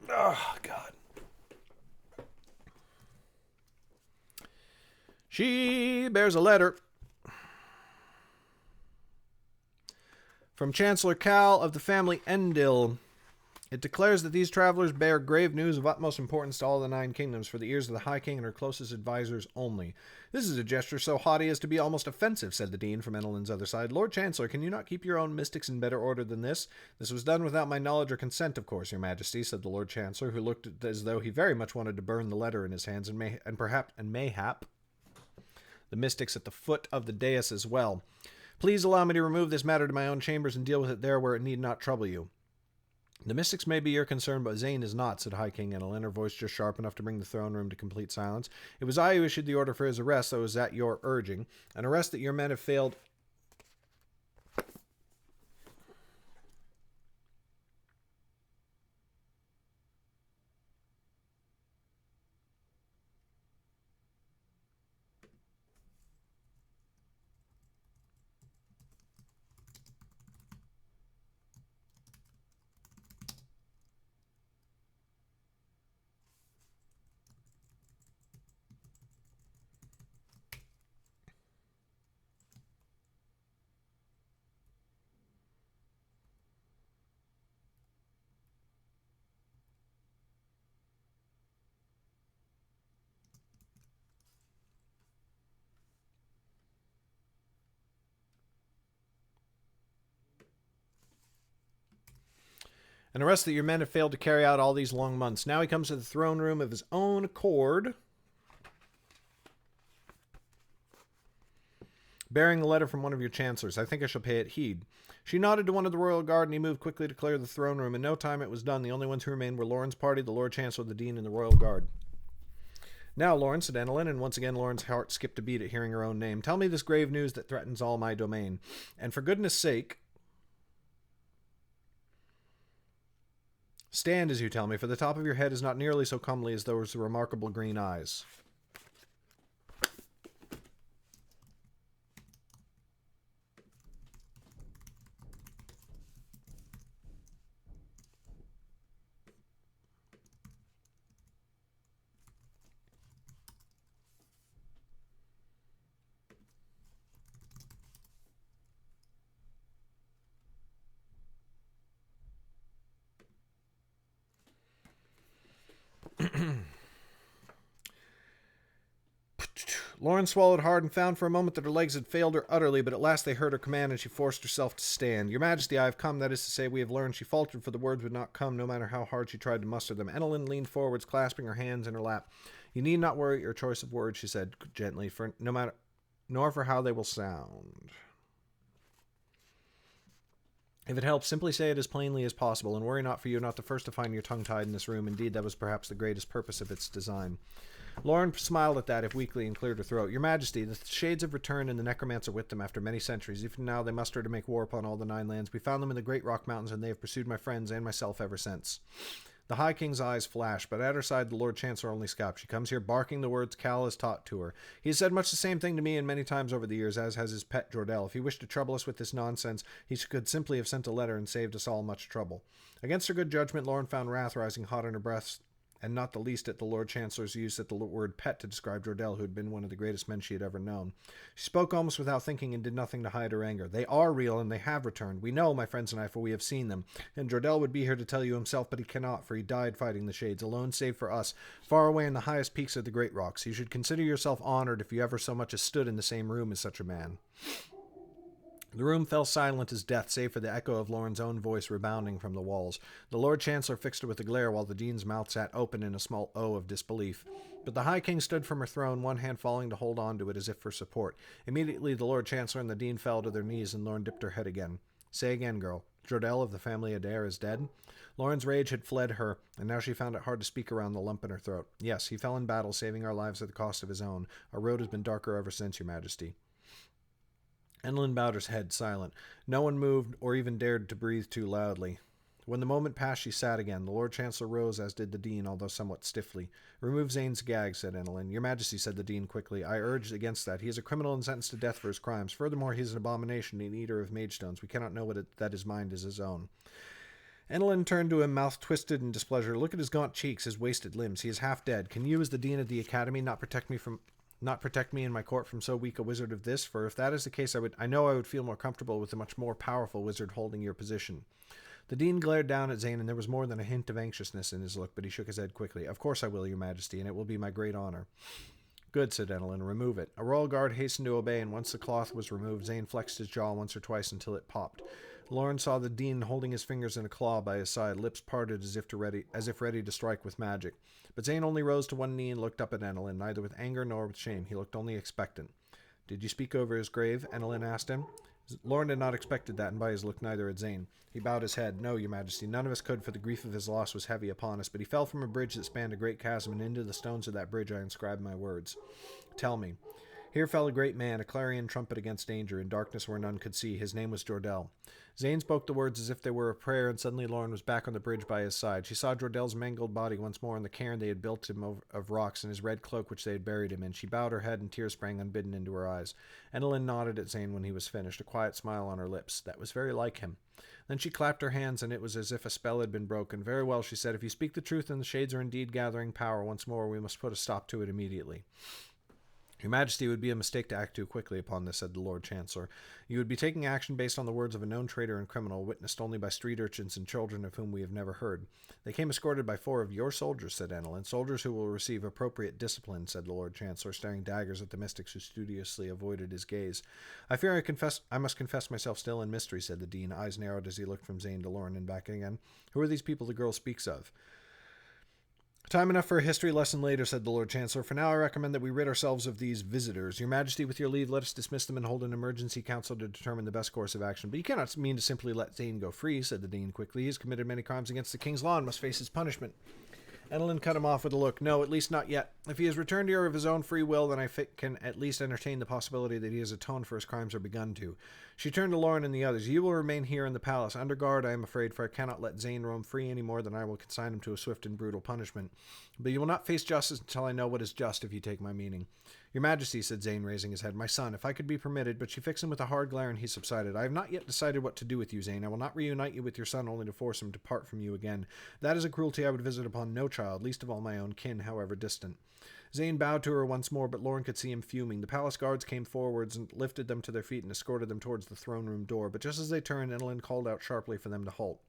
Oh, God. She bears a letter from Chancellor Cal of the family Endil. It declares that these travelers bear grave news of utmost importance to all the 9 kingdoms, for the ears of the High King and her closest advisors only. This is a gesture so haughty as to be almost offensive, said the Dean from Annalyn's other side. Lord Chancellor, can you not keep your own mystics in better order than this? This was done without my knowledge or consent, of course, Your Majesty, said the Lord Chancellor, who looked as though he very much wanted to burn the letter in his hands, and mayhap the mystics at the foot of the dais as well. Please allow me to remove this matter to my own chambers and deal with it there where it need not trouble you. The mystics may be your concern, but Zane is not, said High King Annalyn, her voice just sharp enough to bring the throne room to complete silence. It was I who issued the order for his arrest, though it was at your urging. An arrest that your men have failed... And the rest of your men have failed to carry out all these long months. Now he comes to the throne room of his own accord, bearing a letter from one of your chancellors. I think I shall pay it heed. She nodded to one of the royal guard, and he moved quickly to clear the throne room. In no time it was done. The only ones who remained were Lauren's party, the Lord Chancellor, the Dean, and the royal guard. Now, Lauren, said Enelin, and once again Lauren's heart skipped a beat at hearing her own name. Tell me this grave news that threatens all my domain. And for goodness sake, stand as you tell me, for the top of your head is not nearly so comely as those remarkable green eyes. Lauren swallowed hard and found for a moment that her legs had failed her utterly, but at last they heard her command and she forced herself to stand. Your Majesty, I have come, that is to say, we have learned. She faltered, for the words would not come, no matter how hard she tried to muster them. Enelin leaned forwards, clasping her hands in her lap. You need not worry at your choice of words, she said gently, for no matter, nor for how they will sound. If it helps, simply say it as plainly as possible, and worry not, for you are not the first to find your tongue tied in this room. Indeed, that was perhaps the greatest purpose of its design. Lauren smiled at that, if weakly, and cleared her throat. Your Majesty, the shades have returned, and the necromancer with them after many centuries. Even now they muster to make war upon all the 9 lands. We found them in the great rock mountains, and they have pursued my friends and myself ever since. The High King's eyes flashed, but at her side the Lord Chancellor only scoffed. She comes here barking the words Cal has taught to her. He has said much the same thing to me and many times over the years, as has his pet Jordell. If he wished to trouble us with this nonsense, he could simply have sent a letter and saved us all much trouble. Against her good judgment, Lauren found wrath rising hot in her breast, and not the least at the Lord Chancellor's use of the word pet to describe Jordell, who had been one of the greatest men she had ever known. She spoke almost without thinking and did nothing to hide her anger. They are real, and they have returned. We know, my friends and I, for we have seen them. And Jordell would be here to tell you himself, but he cannot, for he died fighting the Shades, alone save for us, far away in the highest peaks of the great rocks. You should consider yourself honored if you ever so much as stood in the same room as such a man. The room fell silent as death, save for the echo of Lauren's own voice rebounding from the walls. The Lord Chancellor fixed her with a glare, while the Dean's mouth sat open in a small O of disbelief. But the High King stood from her throne, one hand falling to hold on to it as if for support. Immediately the Lord Chancellor and the Dean fell to their knees, and Lauren dipped her head again. Say again, girl. Jordell of the family Adair is dead? Lauren's rage had fled her, and now she found it hard to speak around the lump in her throat. Yes, he fell in battle, saving our lives at the cost of his own. Our road has been darker ever since, Your Majesty. Enelin bowed her head, silent. No one moved or even dared to breathe too loudly. When the moment passed, she sat again. The Lord Chancellor rose, as did the Dean, although somewhat stiffly. Remove Zane's gag, said Enelin. Your Majesty, said the Dean quickly. I urge against that. He is a criminal and sentenced to death for his crimes. Furthermore, he is an abomination, an eater of magestones. We cannot know that his mind is his own. Enelin turned to him, mouth twisted in displeasure. Look at his gaunt cheeks, his wasted limbs. He is half dead. Can you, as the Dean of the Academy, not protect me and my court from so weak a wizard of this? For if that is the case, I know I would feel more comfortable with a much more powerful wizard holding your position. The Dean glared down at Zane, and there was more than a hint of anxiousness in his look, but he shook his head quickly. Of course I will, Your Majesty, and it will be my great honor. Good, said Enelin. Remove it. A royal guard hastened to obey, and once the cloth was removed, Zane flexed his jaw once or twice until it popped. Lauren saw the Dean holding his fingers in a claw by his side, lips parted as if ready to strike with magic. But Zane only rose to one knee and looked up at Enelin, neither with anger nor with shame. He looked only expectant. Did you speak over his grave? Enelin asked him. Lauren had not expected that, and by his look neither had Zane. He bowed his head. No, Your Majesty, none of us could, for the grief of his loss was heavy upon us, but he fell from a bridge that spanned a great chasm, and into the stones of that bridge I inscribed my words. Tell me. Here fell a great man, a clarion trumpet against danger, in darkness where none could see. His name was Jordell. Zane spoke the words as if they were a prayer, and suddenly Lauren was back on the bridge by his side. She saw Jordell's mangled body once more in the cairn they had built him of rocks, and his red cloak which they had buried him in. She bowed her head, and tears sprang unbidden into her eyes. Enelin nodded at Zane when he was finished, a quiet smile on her lips. That was very like him. Then she clapped her hands, and it was as if a spell had been broken. Very well, she said. If you speak the truth and the shades are indeed gathering power once more, we must put a stop to it immediately. Your Majesty, it would be a mistake to act too quickly upon this, said the Lord Chancellor. You would be taking action based on the words of a known traitor and criminal, witnessed only by street urchins and children of whom we have never heard. They came escorted by 4 of your soldiers, said Annalyn. Soldiers who will receive appropriate discipline, said the Lord Chancellor, staring daggers at the mystics who studiously avoided his gaze. I fear I must confess myself still in mystery, said the Dean, eyes narrowed as he looked from Zane to Lauren and back again. Who are these people the girl speaks of? Time enough for a history lesson later, said the Lord Chancellor. For now, I recommend that we rid ourselves of these visitors. Your Majesty, with your leave, let us dismiss them and hold an emergency council to determine the best course of action. But you cannot mean to simply let Zane go free, said the Dean quickly. He has committed many crimes against the king's law and must face his punishment. Annalyn cut him off with a look. No, at least not yet. If he has returned here of his own free will, then I can at least entertain the possibility that he has atoned for his crimes or begun to. She turned to Lauren and the others. You will remain here in the palace, under guard, I am afraid, for I cannot let Zane roam free any more than I will consign him to a swift and brutal punishment. But you will not face justice until I know what is just, if you take my meaning. Your Majesty, said Zane, raising his head, my son, if I could be permitted, but she fixed him with a hard glare and he subsided. I have not yet decided what to do with you, Zane. I will not reunite you with your son only to force him to part from you again. That is a cruelty I would visit upon no child, least of all my own kin, however distant. Zane bowed to her once more, but Lauren could see him fuming. The palace guards came forwards and lifted them to their feet and escorted them towards the throne room door, but just as they turned, Annalyn called out sharply for them to halt.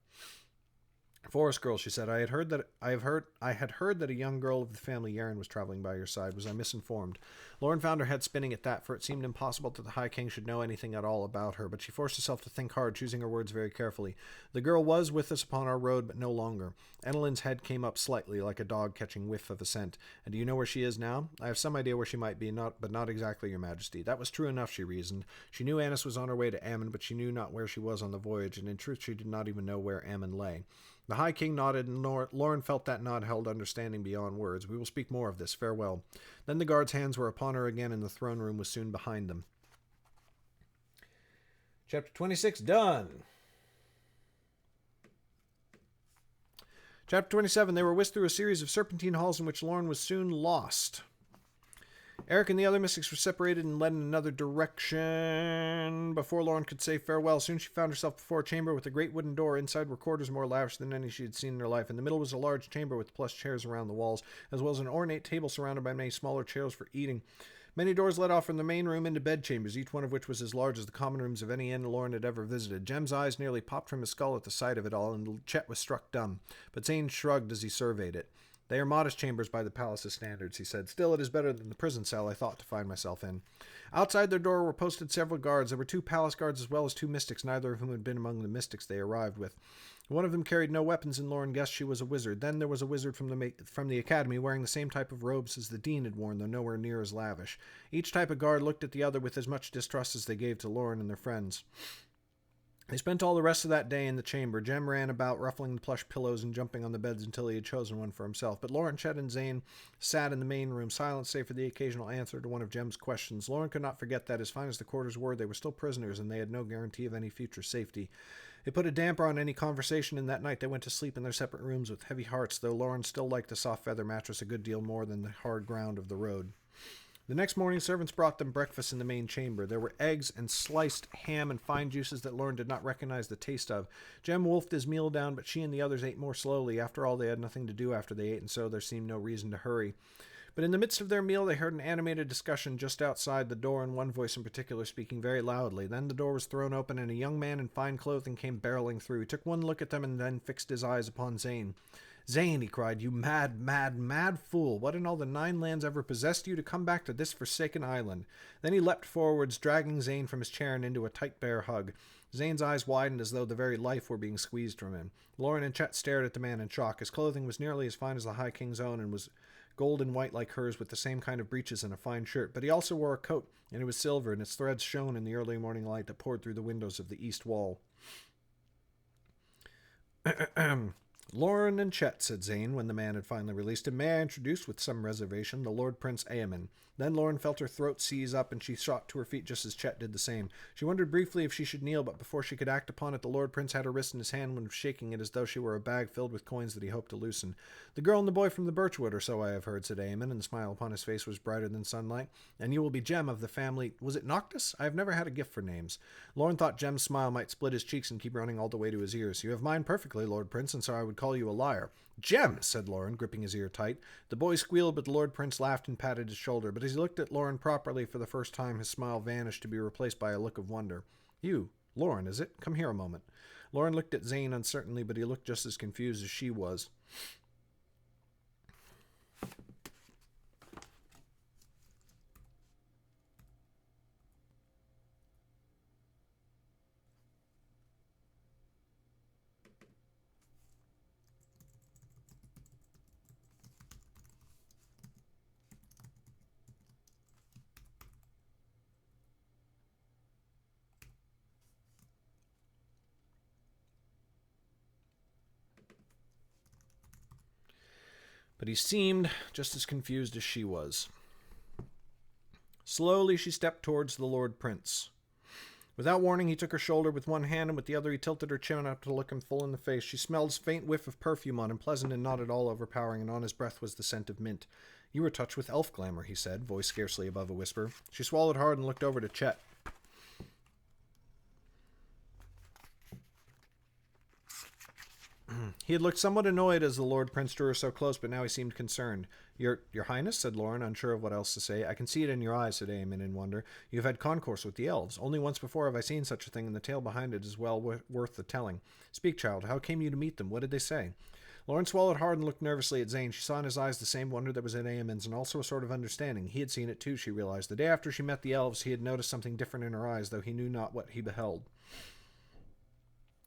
Forest girl, she said, I had heard that a young girl of the family Yaren was traveling by your side. Was I misinformed? Lauren found her head spinning at that, for it seemed impossible that the High King should know anything at all about her, but she forced herself to think hard, choosing her words very carefully. The girl was with us upon our road, but no longer. Annalyn's head came up slightly, like a dog catching whiff of a scent. And do you know where she is now? I have some idea where she might be, but not exactly, your Majesty. That was true enough, she reasoned. She knew Annis was on her way to Ammon, but she knew not where she was on the voyage, and in truth she did not even know where Ammon lay. The High King nodded, and Lauren felt that nod held understanding beyond words. We will speak more of this. Farewell. Then the guards' hands were upon her again, and the throne room was soon behind them. Chapter 26, done. Chapter 27, they were whisked through a series of serpentine halls in which Lauren was soon lost. Eric and the other mystics were separated and led in another direction. Before Lauren could say farewell, soon she found herself before a chamber with a great wooden door. Inside were quarters more lavish than any she had seen in her life. In the middle was a large chamber with plush chairs around the walls, as well as an ornate table surrounded by many smaller chairs for eating. Many doors led off from the main room into bedchambers, each one of which was as large as the common rooms of any inn Lauren had ever visited. Jem's eyes nearly popped from his skull at the sight of it all, and Chet was struck dumb. But Zane shrugged as he surveyed it. They are modest chambers by the palace's standards, he said. Still, it is better than the prison cell I thought to find myself in. Outside their door were posted several guards. There were 2 palace guards as well as 2 mystics, neither of whom had been among the mystics they arrived with. One of them carried no weapons, and Lauren guessed she was a wizard. Then there was a wizard from the academy wearing the same type of robes as the dean had worn, though nowhere near as lavish. Each type of guard looked at the other with as much distrust as they gave to Lauren and their friends. They spent all the rest of that day in the chamber. Jem ran about, ruffling the plush pillows and jumping on the beds until he had chosen one for himself. But Lauren, Chet, and Zane sat in the main room, silent save for the occasional answer to one of Jem's questions. Lauren could not forget that, as fine as the quarters were, they were still prisoners, and they had no guarantee of any future safety. It put a damper on any conversation, and that night they went to sleep in their separate rooms with heavy hearts, though Lauren still liked the soft feather mattress a good deal more than the hard ground of the road. The next morning, servants brought them breakfast in the main chamber. There were eggs and sliced ham and fine juices that Lauren did not recognize the taste of. Jem wolfed his meal down, but she and the others ate more slowly. After all, they had nothing to do after they ate, and so there seemed no reason to hurry. But in the midst of their meal, they heard an animated discussion just outside the door, and one voice in particular speaking very loudly. Then the door was thrown open, and a young man in fine clothing came barreling through. He took one look at them and then fixed his eyes upon Zane. Zane, he cried, you mad, mad, mad fool! What in all the 9 lands ever possessed you to come back to this forsaken island? Then he leapt forwards, dragging Zane from his chair and into a tight bear hug. Zane's eyes widened as though the very life were being squeezed from him. Lauren and Chet stared at the man in shock. His clothing was nearly as fine as the High King's own, and was gold and white like hers, with the same kind of breeches and a fine shirt. But he also wore a coat, and it was silver, and its threads shone in the early morning light that poured through the windows of the east wall. Lauren and Chet, said Zane, when the man had finally released him. May I introduce, with some reservation, the Lord Prince Aemon. Then Lauren felt her throat seize up, and she shot to her feet just as Chet did the same. She wondered briefly if she should kneel, but before she could act upon it, the Lord Prince had her wrist in his hand and was shaking it as though she were a bag filled with coins that he hoped to loosen. The girl and the boy from the Birchwood, or so I have heard, said Aemon, and the smile upon his face was brighter than sunlight. And you will be Jem of the family... Was it Noctis? I have never had a gift for names. Lauren thought Jem's smile might split his cheeks and keep running all the way to his ears. You have mine perfectly, Lord Prince, and so I would call you a liar. Jem, said Lauren, gripping his ear tight. The boy squealed, but the Lord Prince laughed and patted his shoulder. But as he looked at Lauren properly for the first time, his smile vanished to be replaced by a look of wonder. You, Lauren, is it? Come here a moment. Lauren looked at Zane uncertainly, but he looked just as confused as she was. But he seemed just as confused as she was. Slowly she stepped towards the Lord Prince. Without warning, he took her shoulder with one hand, and with the other he tilted her chin up to look him full in the face. She smelled his faint whiff of perfume on him, pleasant and not at all overpowering, and on his breath was the scent of mint. You were touched with elf glamour, he said, voice scarcely above a whisper. She swallowed hard and looked over to Chet. He had looked somewhat annoyed as the Lord Prince drew her so close, but now he seemed concerned. Your Highness, said Lauren, unsure of what else to say. I can see it in your eyes, said Eamon in wonder. You have had concourse with the elves. Only once before have I seen such a thing, and the tale behind it is well worth the telling. Speak, child, how came you to meet them? What did they say? Lauren swallowed hard and looked nervously at Zane. She saw in his eyes the same wonder that was in Eamon's, and also a sort of understanding. He had seen it too, she realized. The day after she met the elves, he had noticed something different in her eyes, though he knew not what he beheld.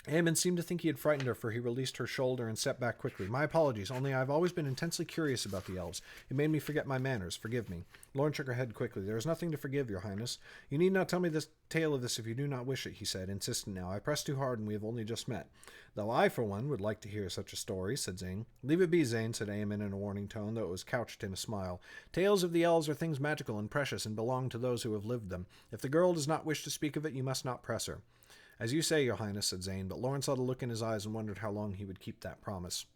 Eamon seemed to think he had frightened her, for he released her shoulder and stepped back quickly. My apologies, only I have always been intensely curious about the elves. It made me forget my manners. Forgive me. Lauren shook her head quickly. There is nothing to forgive, your highness. You need not tell me the tale of this if you do not wish it, he said, insistent now. I press too hard, and we have only just met. Though I, for one, would like to hear such a story, said Zane. Leave it be, Zane, said Eamon in a warning tone, though it was couched in a smile. Tales of the elves are things magical and precious, and belong to those who have lived them. If the girl does not wish to speak of it, you must not press her. As you say, your highness, said Zane, but Lauren saw the look in his eyes and wondered how long he would keep that promise.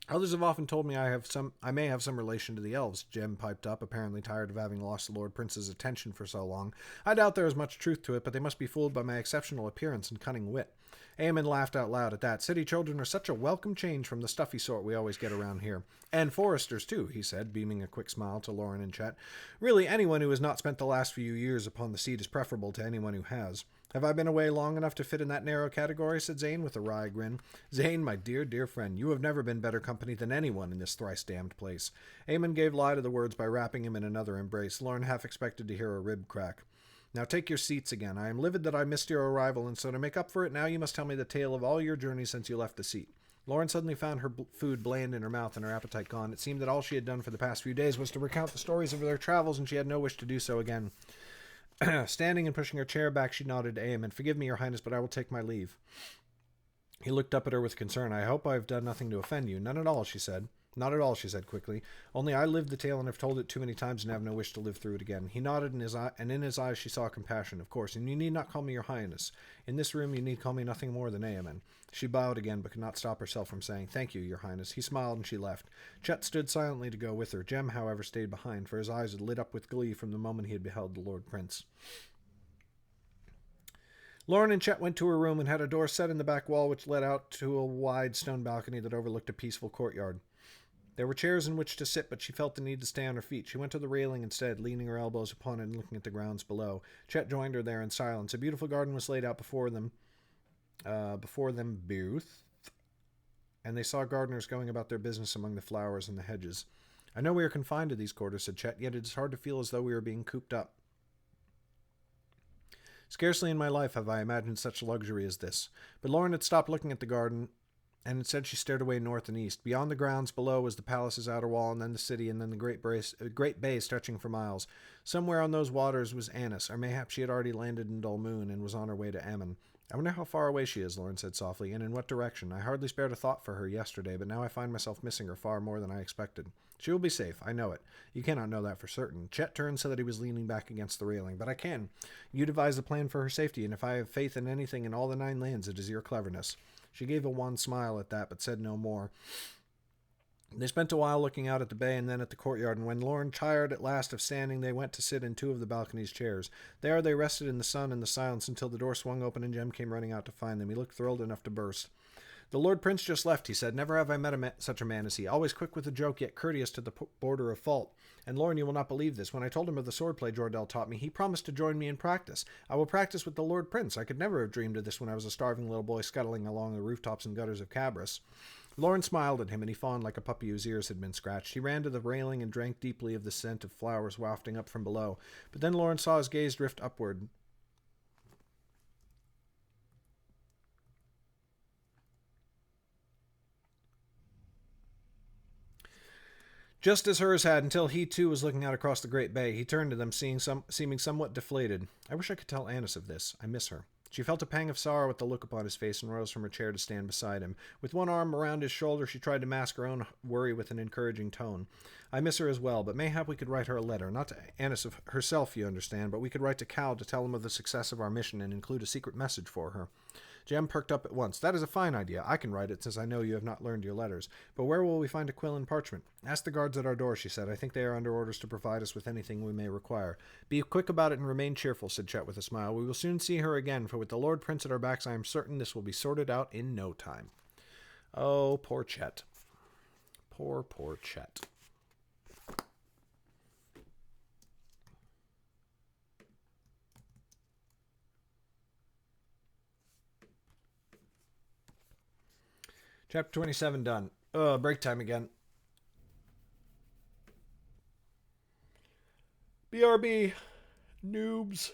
Others have often told me I may have some relation to the elves, Jem piped up, apparently tired of having lost the Lord Prince's attention for so long. I doubt there is much truth to it, but they must be fooled by my exceptional appearance and cunning wit. Eamon laughed out loud at that. City children are such a welcome change from the stuffy sort we always get around here. And foresters, too, he said, beaming a quick smile to Lauren and Chet. Really, anyone who has not spent the last few years upon the seat is preferable to anyone who has. Have I been away long enough to fit in that narrow category? Said Zane with a wry grin. Zane, my dear, dear friend, you have never been better company than anyone in this thrice-damned place. Eamon gave lie to the words by wrapping him in another embrace. Lauren half expected to hear a rib crack. Now take your seats again. I am livid that I missed your arrival, and so to make up for it, now you must tell me the tale of all your journeys since you left the seat. Lauren suddenly found her food bland in her mouth and her appetite gone. It seemed that all she had done for the past few days was to recount the stories of their travels, and she had no wish to do so again. Standing and pushing her chair back, she nodded to Eamon. Forgive me, your highness, but I will take my leave. He looked up at her with concern. I hope I have done nothing to offend you. None at all, she said. Not at all, she said quickly. Only I lived the tale and have told it too many times and have no wish to live through it again. He nodded, and in his eyes she saw compassion, of course. And you need not call me your highness. In this room you need call me nothing more than Eamon. She bowed again, but could not stop herself from saying, Thank you, your highness. He smiled, and she left. Chet stood silently to go with her. Jem, however, stayed behind, for his eyes had lit up with glee from the moment he had beheld the Lord Prince. Lauren and Chet went to her room and had a door set in the back wall which led out to a wide stone balcony that overlooked a peaceful courtyard. There were chairs in which to sit, but she felt the need to stay on her feet. She went to the railing instead, leaning her elbows upon it and looking at the grounds below. Chet joined her there in silence. A beautiful garden was laid out before them both, and they saw gardeners going about their business among the flowers and the hedges. I know we are confined to these quarters, said Chet, yet it is hard to feel as though we are being cooped up. Scarcely in my life have I imagined such luxury as this. But Lauren had stopped looking at the garden, and instead she stared away north and east. Beyond the grounds below was the palace's outer wall, and then the city, and then the great bay stretching for miles. Somewhere on those waters was Annis, or mayhap she had already landed in Dull Moon and was on her way to Ammon. I wonder how far away she is, Lauren said softly, and in what direction. I hardly spared a thought for her yesterday, but now I find myself missing her far more than I expected. She will be safe, I know it. You cannot know that for certain. Chet turned so that he was leaning back against the railing. But I can. You devised a plan for her safety, and if I have faith in anything in all the 9 lands, it is your cleverness. She gave a wan smile at that, but said no more. They spent a while looking out at the bay and then at the courtyard, and when Lauren tired at last of standing, they went to sit in 2 of the balcony's chairs. There they rested in the sun and the silence until the door swung open and Jem came running out to find them. He looked thrilled enough to burst. The Lord Prince just left, he said. Never have I met such a man as he. Always quick with a joke, yet courteous to the border of fault. And Lorne, you will not believe this. When I told him of the swordplay Jordell taught me, he promised to join me in practice. I will practice with the Lord Prince. I could never have dreamed of this when I was a starving little boy scuttling along the rooftops and gutters of Cabras. Lorne smiled at him, and he fawned like a puppy whose ears had been scratched. He ran to the railing and drank deeply of the scent of flowers wafting up from below. But then Lorne saw his gaze drift upward. Just as hers had, until he too was looking out across the great bay. He turned to them, seeming somewhat deflated. I wish I could tell Annis of this. I miss her. She felt a pang of sorrow at the look upon his face and rose from her chair to stand beside him. With one arm around his shoulder, she tried to mask her own worry with an encouraging tone. I miss her as well, but mayhap we could write her a letter. Not to Annis herself, you understand, but we could write to Cal to tell him of the success of our mission and include a secret message for her. Jem perked up at once. That is a fine idea. I can write it, since I know you have not learned your letters. But where will we find a quill and parchment? Ask the guards at our door, she said. I think they are under orders to provide us with anything we may require. Be quick about it and remain cheerful, said Chet with a smile. We will soon see her again, for with the Lord Prince at our backs, I am certain this will be sorted out in no time. Oh, poor Chet. Poor, poor Chet. Chapter 27 done. Break time again. BRB. Noobs.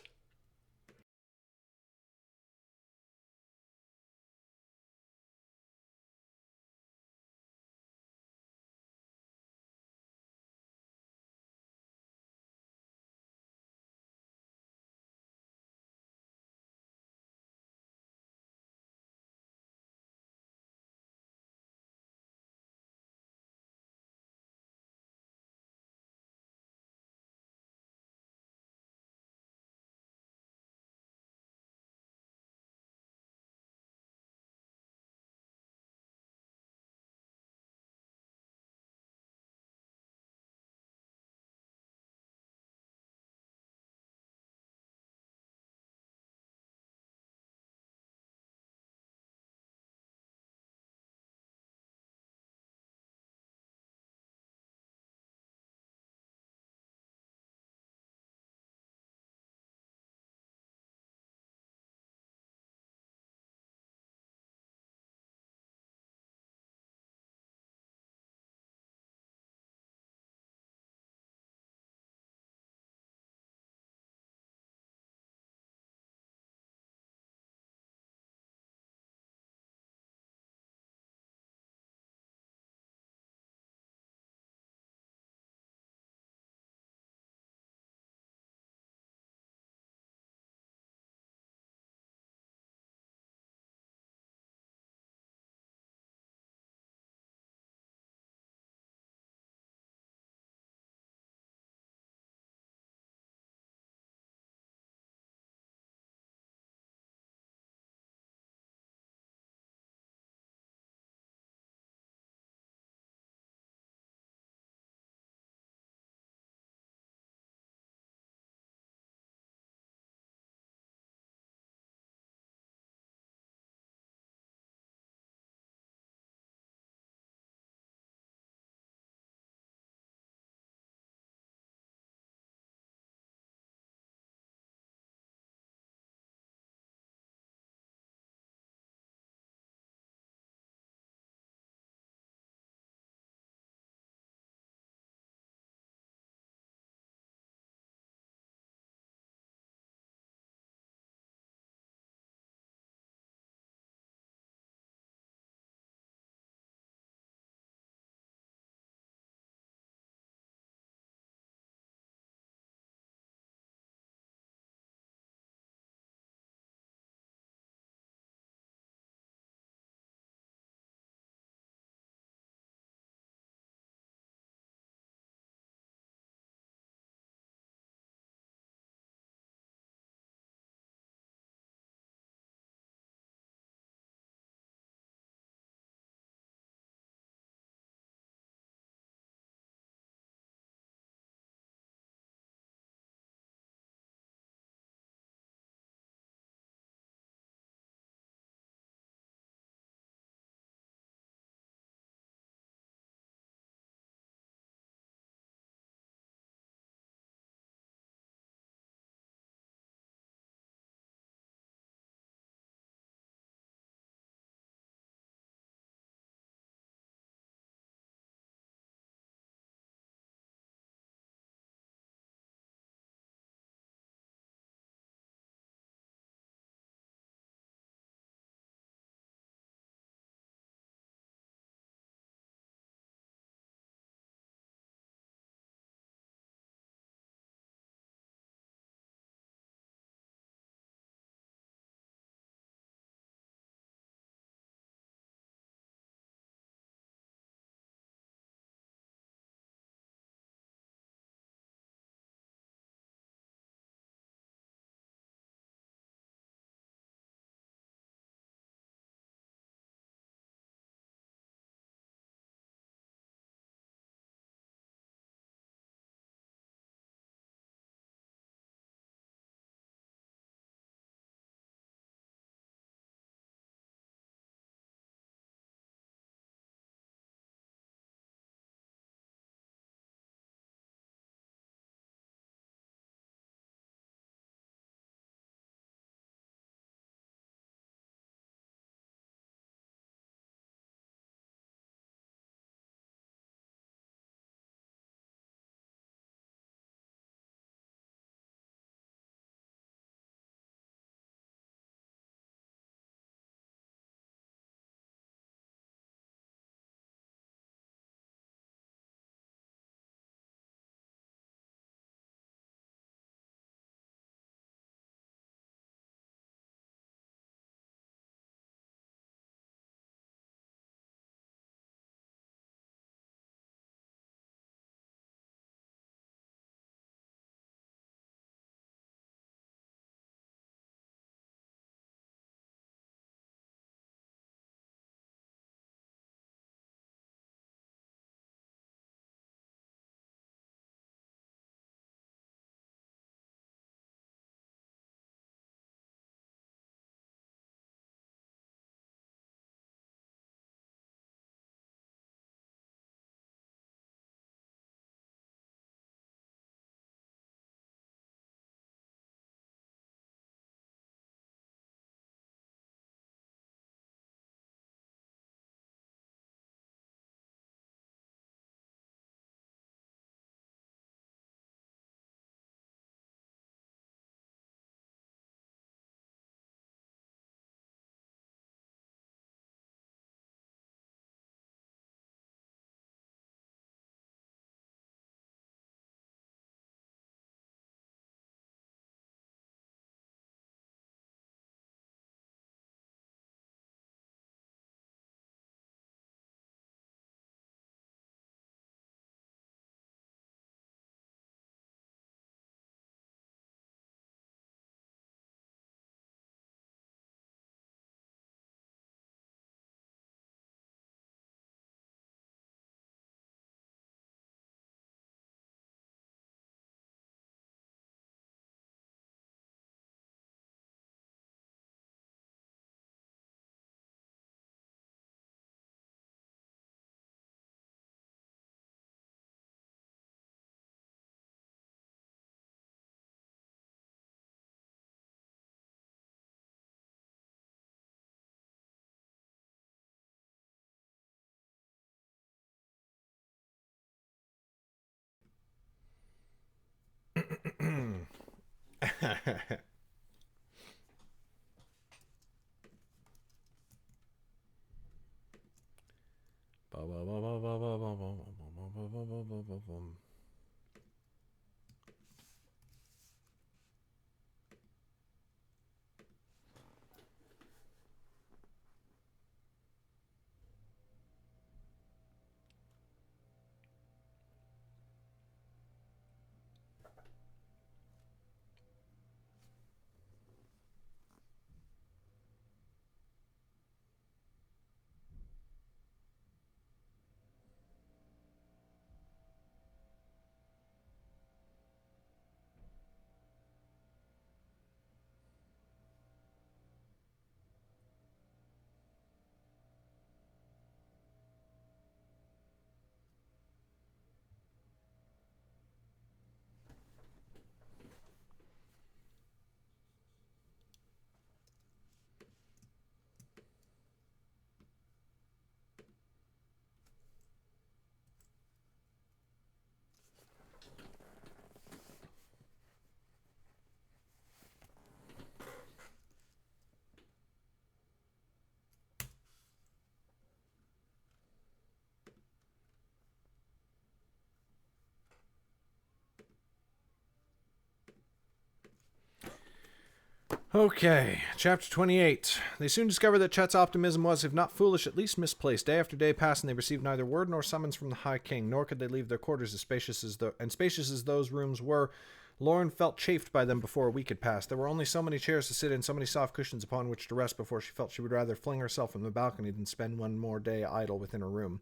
Okay, chapter 28. They soon discovered that Chet's optimism was, if not foolish, at least misplaced. Day after day passed, and they received neither word nor summons from the High King, nor could they leave their quarters as spacious as those rooms were. Lauren felt chafed by them before a week had passed. There were only so many chairs to sit in, so many soft cushions upon which to rest before she felt she would rather fling herself from the balcony than spend one more day idle within her room.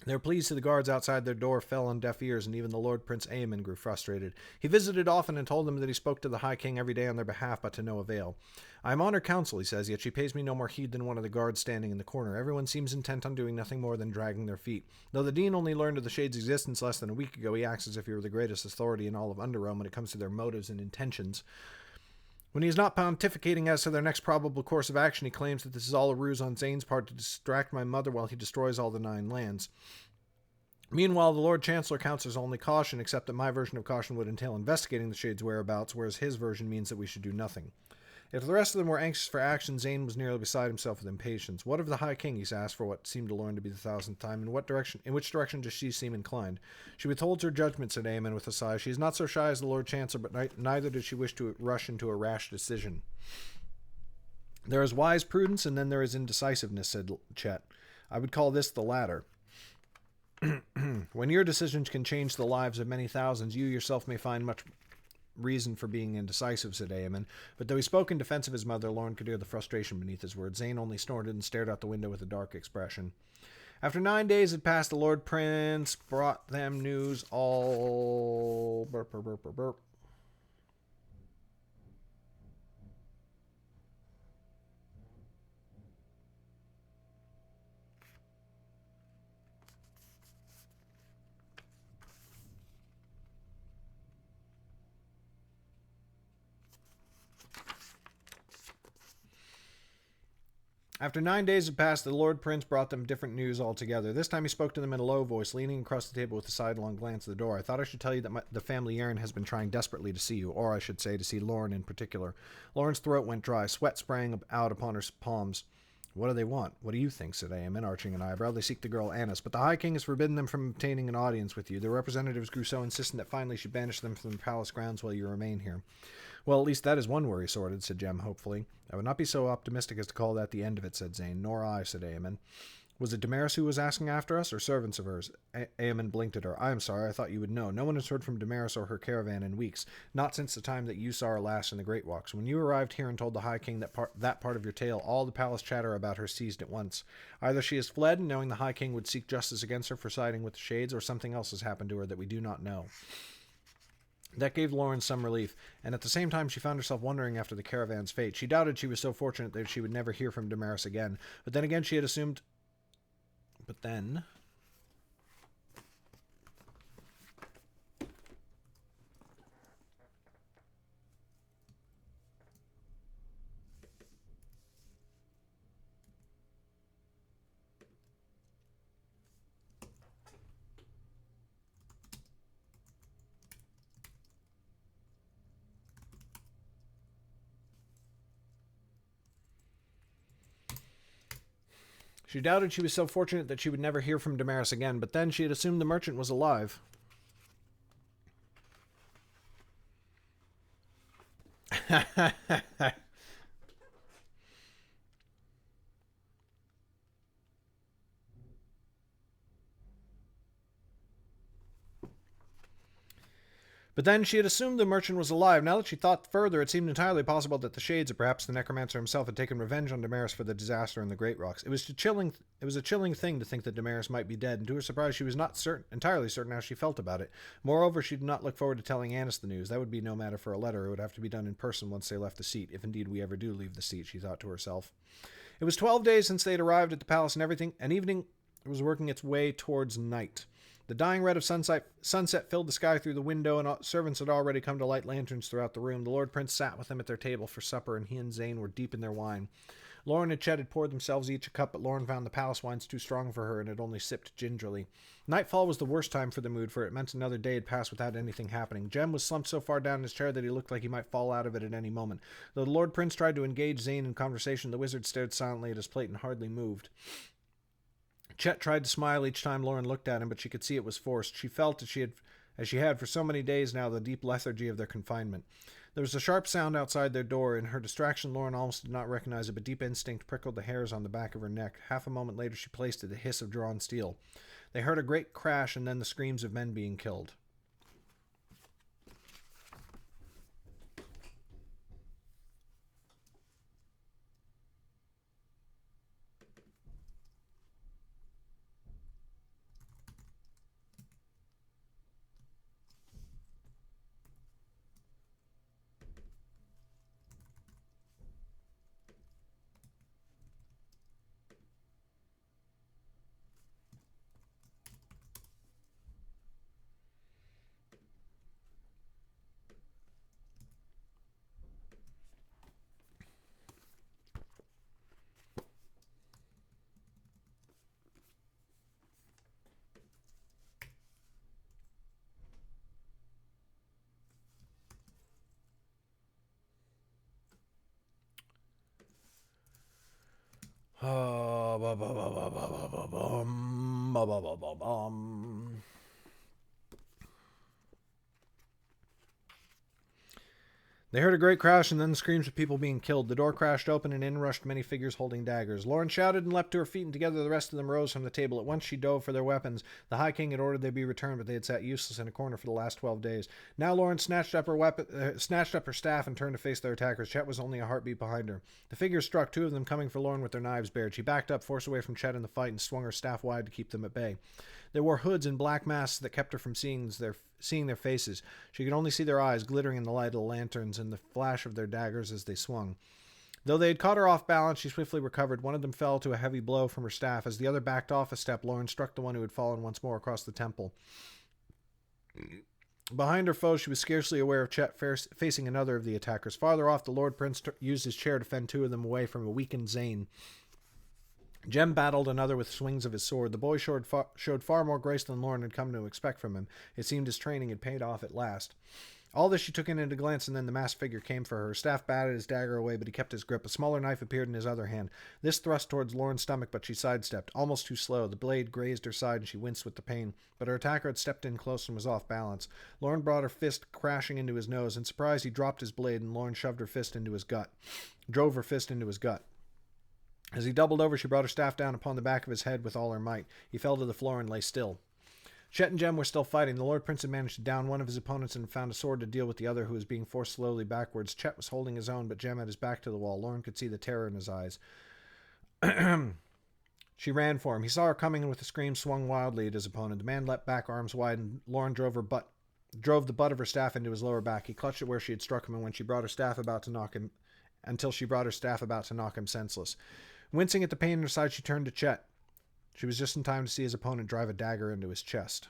Their pleas to the guards outside their door fell on deaf ears, and even the Lord Prince Aemon grew frustrated. He visited often and told them that he spoke to the High King every day on their behalf, but to no avail. I am on her council, he says, yet she pays me no more heed than one of the guards standing in the corner. Everyone seems intent on doing nothing more than dragging their feet. Though the Dean only learned of the Shade's existence less than a week ago, he acts as if he were the greatest authority in all of Underrealm when it comes to their motives and intentions. When he is not pontificating as to their next probable course of action, he claims that this is all a ruse on Zane's part to distract my mother while he destroys all the 9 lands. Meanwhile, the Lord Chancellor counts as only caution, except that my version of caution would entail investigating the Shade's whereabouts, whereas his version means that we should do nothing. If the rest of them were anxious for action, Zane was nearly beside himself with impatience. What of the High King, he's asked for what seemed to Lauren to be the 1,000th time. In which direction does she seem inclined? She withholds her judgment, said Aemon with a sigh. She is not so shy as the Lord Chancellor, but neither does she wish to rush into a rash decision. There is wise prudence, and then there is indecisiveness, said Chet. I would call this the latter. When your decisions can change the lives of many thousands, you yourself may find much reason for being indecisive, said Aemon. But though he spoke in defense of his mother, Lauren could hear the frustration beneath his words. Zane only snorted and stared out the window with a dark expression. After 9 days had passed, the Lord Prince brought them news all... Burp, burp, burp, burp, burp. After 9 days had passed, the Lord Prince brought them different news altogether. This time he spoke to them in a low voice, leaning across the table with a sidelong glance at the door. I thought I should tell you that the family Aaron has been trying desperately to see you, or I should say to see Lauren in particular. Lauren's throat went dry. Sweat sprang out upon her palms. What do they want? What do you think? Said Aemon, arching an eyebrow. They seek the girl Annis, but the High King has forbidden them from obtaining an audience with you. Their representatives grew so insistent that finally she banished them from the palace grounds while you remain here. Well, at least that is one worry sorted, said Jem hopefully. I would not be so optimistic as to call that the end of it, said Zane. Nor I, said Aemon. Was it Damaris who was asking after us, or servants of hers? Aemon blinked at her. I am sorry, I thought you would know. No one has heard from Damaris or her caravan in weeks, not since the time that you saw her last in the Great Walks. When you arrived here and told the High King that part of your tale, all the palace chatter about her ceased at once. Either she has fled, knowing the High King would seek justice against her for siding with the Shades, or something else has happened to her that we do not know. That gave Lauren some relief, and at the same time she found herself wondering after the caravan's fate. She doubted she was so fortunate that she would never hear from Damaris again, but then again she had assumed... But then... She doubted she was so fortunate that she would never hear from Damaris again, but then she had assumed the merchant was alive. But then she had assumed the merchant was alive. Now that she thought further, it seemed entirely possible that the Shades, or perhaps the necromancer himself, had taken revenge on Damaris for the disaster in the Great Rocks. It was a chilling thing to think that Damaris might be dead, and to her surprise she was not entirely certain how she felt about it. Moreover, she did not look forward to telling Annis the news. That would be no matter for a letter. It would have to be done in person once they left the seat, if indeed we ever do leave the seat, she thought to herself. It was 12 days since they had arrived at the palace, and evening was working its way towards night. The dying red of sunset filled the sky through the window, and servants had already come to light lanterns throughout the room. The Lord Prince sat with them at their table for supper, and he and Zane were deep in their wine. Lauren and Chet had poured themselves each a cup, but Lauren found the palace wines too strong for her and had only sipped gingerly. Nightfall was the worst time for the mood, for it meant another day had passed without anything happening. Jem was slumped so far down in his chair that he looked like he might fall out of it at any moment. Though the Lord Prince tried to engage Zane in conversation, the wizard stared silently at his plate and hardly moved. Chet tried to smile each time Lauren looked at him, but she could see it was forced. She felt as she had for so many days now the deep lethargy of their confinement. There was a sharp sound outside their door. In her distraction, Lauren almost did not recognize it, but deep instinct prickled the hairs on the back of her neck. Half a moment later, she placed it, the hiss of drawn steel. They heard a great crash and then the screams of men being killed. They heard a great crash and then the screams of people being killed. The door crashed open and in rushed many figures holding daggers. Lauren shouted and leapt to her feet, and together the rest of them rose from the table. At once she dove for their weapons. The High King had ordered they be returned, but they had sat useless in a corner for the last 12 days. Now Lauren snatched up her staff and turned to face their attackers. Chet was only a heartbeat behind her. The figures struck, two of them coming for Lauren with their knives bared. She backed up, forced away from Chet in the fight, and swung her staff wide to keep them at bay. They wore hoods and black masks that kept her from seeing their faces. She could only see their eyes glittering in the light of the lanterns and the flash of their daggers as they swung. Though they had caught her off balance, she swiftly recovered. One of them fell to a heavy blow from her staff. As the other backed off a step, Lauren struck the one who had fallen once more across the temple. Behind her foe, she was scarcely aware of Chet facing another of the attackers. Farther off, the Lord Prince used his chair to fend two of them away from a weakened Zane. Jem battled another with swings of his sword. The boy showed far more grace than Lauren had come to expect from him. It seemed his training had paid off at last. All this she took in at a glance, and then the masked figure came for her. Her staff batted his dagger away, but he kept his grip. A smaller knife appeared in his other hand. This thrust towards Lauren's stomach, but she sidestepped, almost too slow. The blade grazed her side, and she winced with the pain. But her attacker had stepped in close and was off balance. Lauren brought her fist crashing into his nose. In surprise, he dropped his blade, and Lauren drove her fist into his gut. As he doubled over, she brought her staff down upon the back of his head with all her might. He fell to the floor and lay still. Chet and Jem were still fighting. The Lord Prince had managed to down one of his opponents and found a sword to deal with the other, who was being forced slowly backwards. Chet was holding his own, but Jem had his back to the wall. Lauren could see the terror in his eyes. She ran for him. He saw her coming and with a scream swung wildly at his opponent. The man leapt back, arms wide, and Lauren drove the butt of her staff into his lower back. He clutched it where she had struck him, and when she brought her staff about to knock him senseless. Wincing at the pain in her side, she turned to Chet. She was just in time to see his opponent drive a dagger into his chest.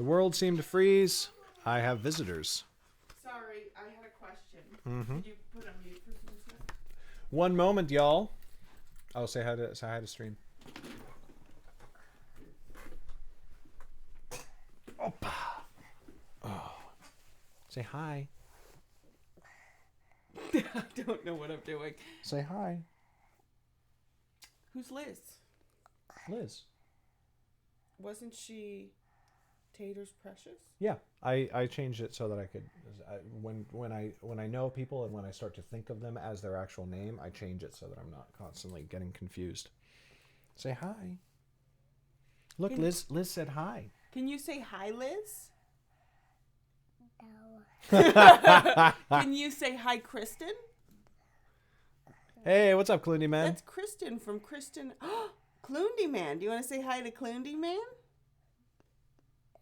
The world seemed to freeze. I have visitors. Sorry, I had a question. Mm-hmm. Could you put on mute for some second? One moment, y'all. I'll say hi to stream. Opa. Oh. Say hi. I don't know what I'm doing. Say hi. Who's Liz? Liz. Wasn't she Tater's Precious? Yeah, I changed it so that I could when I know people and when I start to think of them as their actual name, I change it so that I'm not constantly getting confused. Say hi. Look, Liz said hi. Can you say hi, Liz? No. Can you say hi, Kristen? Hey, what's up, Clooney Man? That's Kristen from Kristen. Clooney Man. Do you want to say hi to Clooney Man?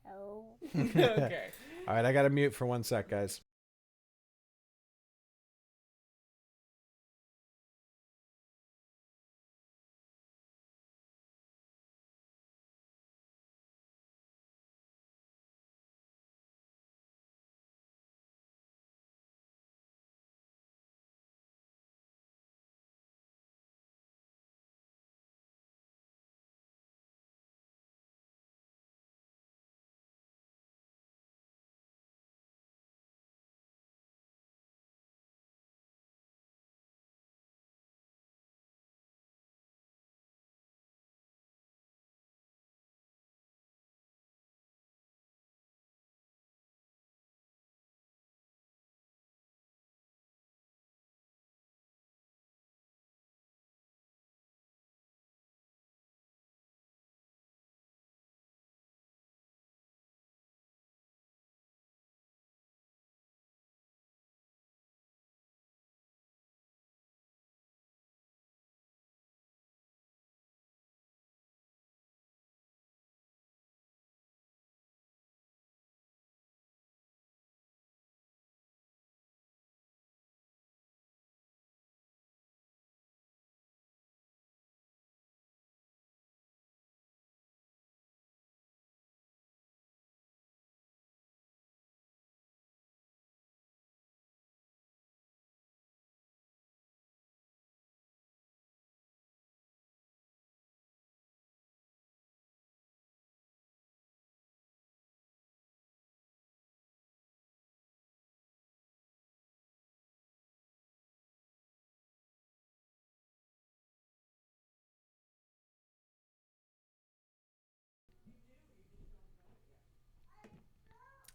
No. Okay. All right, I got to mute for 1 sec, guys.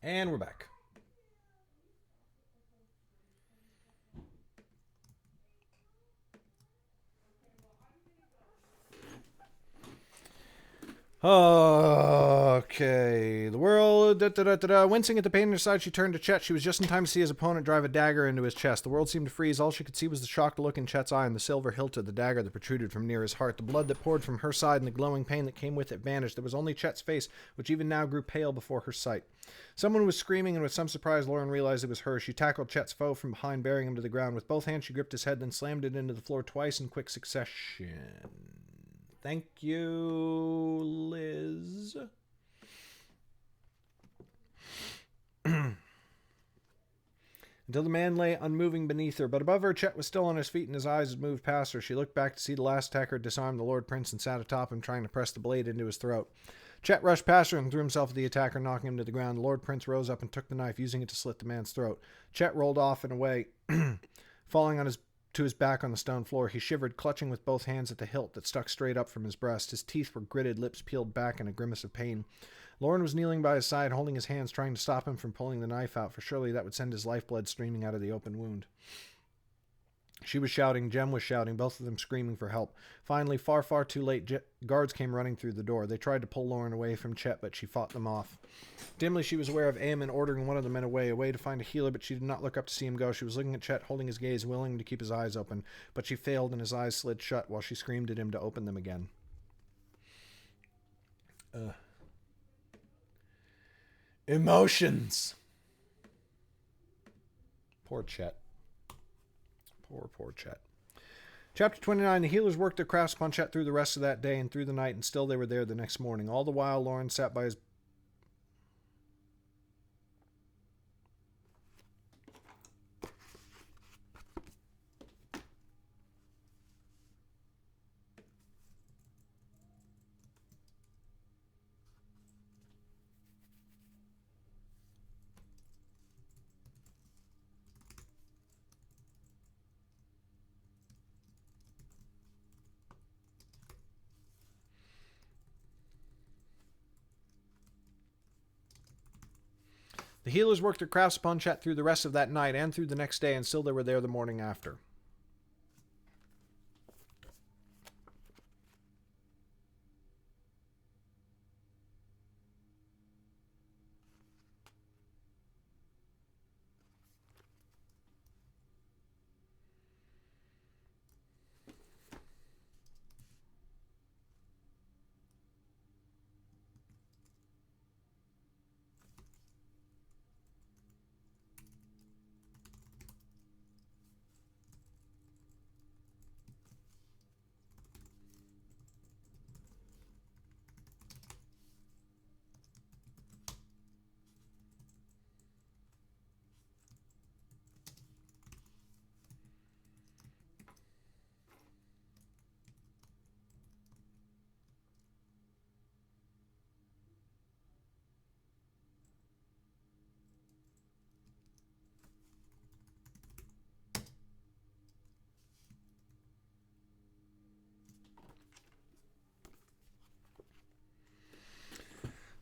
And we're back. Okay. The world. Wincing at the pain in her side, she turned to Chet. She was just in time to see his opponent drive a dagger into his chest. The world seemed to freeze. All she could see was the shocked look in Chet's eye and the silver hilt of the dagger that protruded from near his heart. The blood that poured from her side and the glowing pain that came with it vanished. There was only Chet's face, which even now grew pale before her sight. Someone was screaming, and with some surprise, Lauren realized it was her. She tackled Chet's foe from behind, bearing him to the ground. With both hands, she gripped his head, then slammed it into the floor twice in quick succession. Thank you, Liz. Until the man lay unmoving beneath her. But above her, Chet was still on his feet, and his eyes had moved past her. She looked back to see the last attacker disarm the Lord Prince and sat atop him, trying to press the blade into his throat. Chet rushed past her and threw himself at the attacker, knocking him to the ground. The Lord Prince rose up and took the knife, using it to slit the man's throat. Chet rolled off and away, falling to his back on the stone floor. He shivered, clutching with both hands at the hilt that stuck straight up from his breast. His teeth were gritted, lips peeled back in a grimace of pain. Lauren was kneeling by his side, holding his hands, trying to stop him from pulling the knife out, for surely that would send his lifeblood streaming out of the open wound. She was shouting, Jem was shouting, both of them screaming for help. Finally, far, far too late, guards came running through the door. They tried to pull Lauren away from Chet, but she fought them off. Dimly, she was aware of Eamon ordering one of the men away to find a healer, but she did not look up to see him go. She was looking at Chet, holding his gaze, willing to keep his eyes open, but she failed, and his eyes slid shut while she screamed at him to open them again. Emotions! Poor Chet. Poor Chet. Chapter 29. The healers worked their crafts upon Chet through the rest of that day and through the night, and still they were there the next morning. All the while, Lauren sat by his... The healers worked their crafts upon Chet through the rest of that night and through the next day, and still they were there the morning after.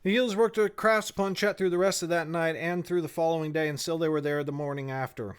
The healers worked their crafts upon Chet through the rest of that night and through the following day, and still they were there the morning after.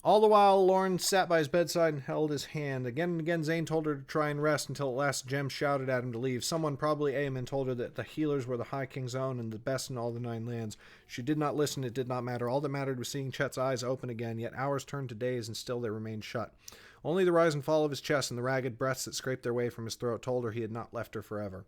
All the while, Lauren sat by his bedside and held his hand. Again and again, Zane told her to try and rest until at last Jem shouted at him to leave. Someone, probably Eamon, told her that the healers were the High King's own and the best in all the 9 lands. She did not listen. It did not matter. All that mattered was seeing Chet's eyes open again, yet hours turned to days and still they remained shut. Only the rise and fall of his chest and the ragged breaths that scraped their way from his throat told her he had not left her forever.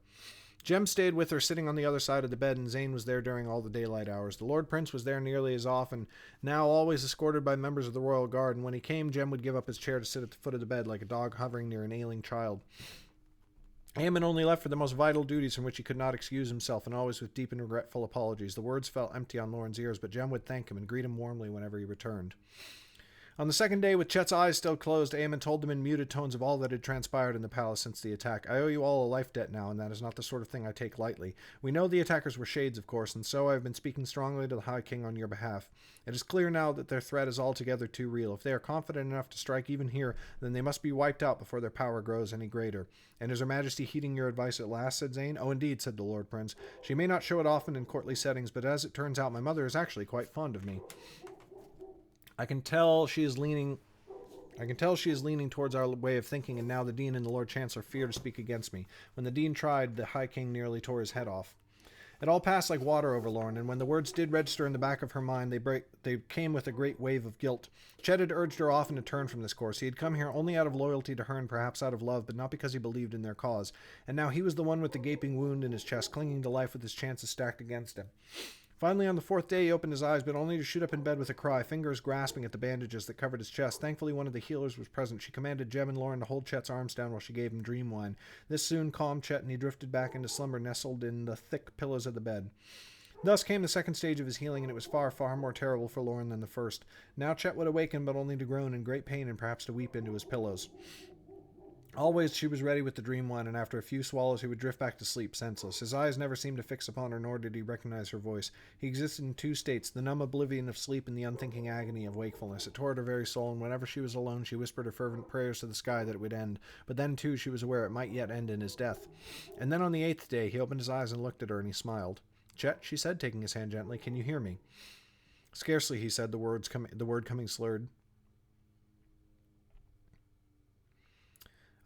Jem stayed with her, sitting on the other side of the bed, and Zane was there during all the daylight hours. The Lord Prince was there nearly as often, now always escorted by members of the Royal Guard, and when he came, Jem would give up his chair to sit at the foot of the bed like a dog hovering near an ailing child. Eamon only left for the most vital duties from which he could not excuse himself, and always with deep and regretful apologies. The words fell empty on Lauren's ears, but Jem would thank him and greet him warmly whenever he returned. On the second day, with Chet's eyes still closed, Eamon told them in muted tones of all that had transpired in the palace since the attack. I owe you all a life debt now, and that is not the sort of thing I take lightly. We know the attackers were shades, of course, and so I have been speaking strongly to the High King on your behalf. It is clear now that their threat is altogether too real. If they are confident enough to strike even here, then they must be wiped out before their power grows any greater. And is Her Majesty heeding your advice at last? Said Zane. Oh, indeed, said the Lord Prince. She may not show it often in courtly settings, but as it turns out, my mother is actually quite fond of me. I can tell she is leaning towards our way of thinking, and now the Dean and the Lord Chancellor fear to speak against me. When the Dean tried, the High King nearly tore his head off. It all passed like water over Lauren, and when the words did register in the back of her mind, they came with a great wave of guilt. Chet had urged her often to turn from this course. He had come here only out of loyalty to her and perhaps out of love, but not because he believed in their cause. And now he was the one with the gaping wound in his chest, clinging to life with his chances stacked against him. Finally, on the 4th day, he opened his eyes, but only to shoot up in bed with a cry, fingers grasping at the bandages that covered his chest. Thankfully, one of the healers was present. She commanded Jem and Lauren to hold Chet's arms down while she gave him dream wine. This soon calmed Chet, and he drifted back into slumber, nestled in the thick pillows of the bed. Thus came the second stage of his healing, and it was far, far more terrible for Lauren than the first. Now Chet would awaken, but only to groan in great pain and perhaps to weep into his pillows. Always she was ready with the dream wine, and after a few swallows he would drift back to sleep, senseless. His eyes never seemed to fix upon her, nor did he recognize her voice. He existed in 2 states, the numb oblivion of sleep and the unthinking agony of wakefulness. It tore at her very soul, and whenever she was alone she whispered her fervent prayers to the sky that it would end. But then, too, she was aware it might yet end in his death. And then on the 8th day he opened his eyes and looked at her, and he smiled. "Chet," she said, taking his hand gently, "can you hear me?" "Scarcely," he said, the word coming slurred.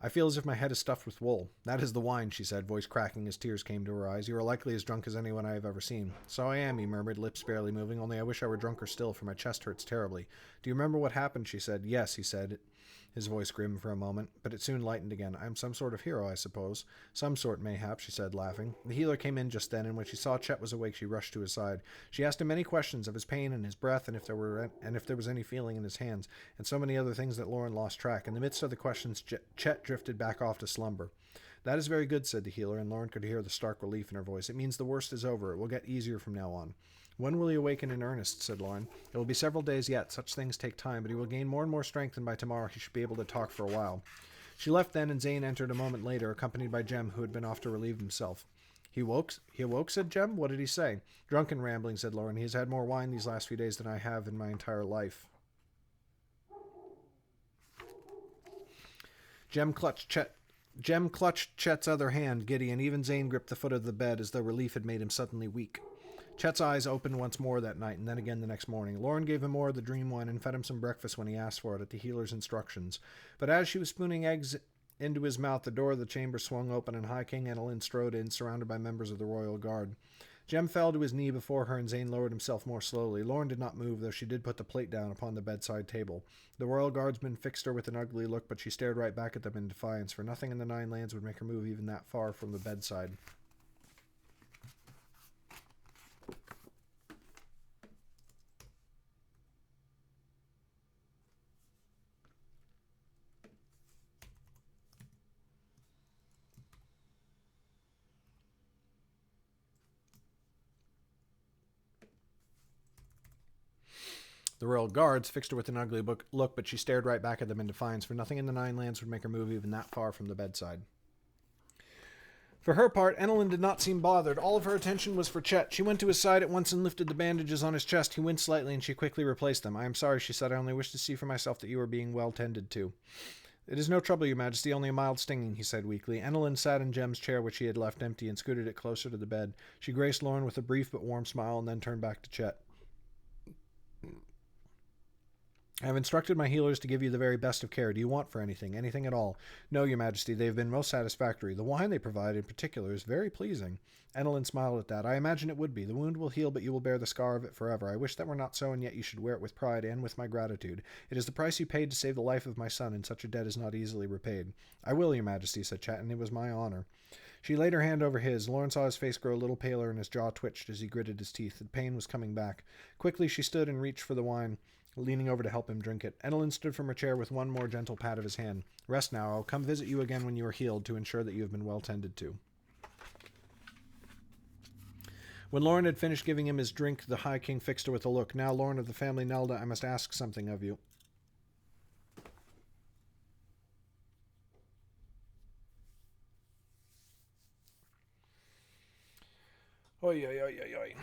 "I feel as if my head is stuffed with wool." "That is the wine," she said, voice cracking as tears came to her eyes. "You are likely as drunk as anyone I have ever seen." "So I am," he murmured, lips barely moving, "only I wish I were drunker still, for my chest hurts terribly." "Do you remember what happened?" she said. "Yes," he said, his voice grim for a moment, but it soon lightened again. "I am some sort of hero, I suppose." "Some sort, mayhap," she said, laughing. The healer came in just then, and when she saw Chet was awake, she rushed to his side. She asked him many questions of his pain and his breath, and if there was any feeling in his hands, and so many other things that Lauren lost track. In the midst of the questions, Chet drifted back off to slumber. "That is very good," said the healer, and Lauren could hear the stark relief in her voice. "It means the worst is over. It will get easier from now on." "When will he awaken in earnest?" said Lauren. "It will be several days yet. Such things take time, but he will gain more and more strength, and by tomorrow he should be able to talk for a while." She left then, and Zane entered a moment later, accompanied by Jem, who had been off to relieve himself. He awoke, said Jem. "What did he say?" "Drunk and rambling," said Lauren. "He has had more wine these last few days than I have in my entire life." Jem clutched Chet's other hand, giddy, and even Zane gripped the foot of the bed as though relief had made him suddenly weak. Chet's eyes opened once more that night, and then again the next morning. Lauren gave him more of the dream wine and fed him some breakfast when he asked for it at the healer's instructions. But as she was spooning eggs into his mouth, the door of the chamber swung open, and High King Enelin strode in, surrounded by members of the royal guard. Jem fell to his knee before her, and Zane lowered himself more slowly. Lauren did not move, though she did put the plate down upon the bedside table. The royal guardsman fixed her with an ugly look, but she stared right back at them in defiance, for nothing in the Nine Lands would make her move even that far from the bedside. The royal guards fixed her with an ugly look, but she stared right back at them in defiance, for nothing in the Nine Lands would make her move even that far from the bedside. For her part, Enelin did not seem bothered. All of her attention was for Chet. She went to his side at once and lifted the bandages on his chest. He winced slightly, and she quickly replaced them. "I am sorry," she said. "I only wish to see for myself that you are being well tended to." "It is no trouble, your majesty, only a mild stinging," he said weakly. Enelin sat in Jem's chair, which he had left empty, and scooted it closer to the bed. She graced Lauren with a brief but warm smile, and then turned back to Chet. "I have instructed my healers to give you the very best of care. Do you want for anything? Anything at all?" "No, your majesty. They have been most satisfactory. The wine they provide, in particular, is very pleasing." Enelin smiled at that. "I imagine it would be. The wound will heal, but you will bear the scar of it forever. I wish that were not so, and yet you should wear it with pride and with my gratitude. It is the price you paid to save the life of my son, and such a debt is not easily repaid." "I will, your majesty," said Chet, "and it was my honor." She laid her hand over his. Lauren saw his face grow a little paler, and his jaw twitched as he gritted his teeth. The pain was coming back. Quickly she stood and reached for the wine, leaning over to help him drink it. Enelin stood from her chair with one more gentle pat of his hand. "Rest now. I will come visit you again when you are healed to ensure that you have been well tended to." When Lauren had finished giving him his drink, the High King fixed her with a look. "Now, Lauren of the family Nelda, I must ask something of you." Oi, oi, oi, oi, oi.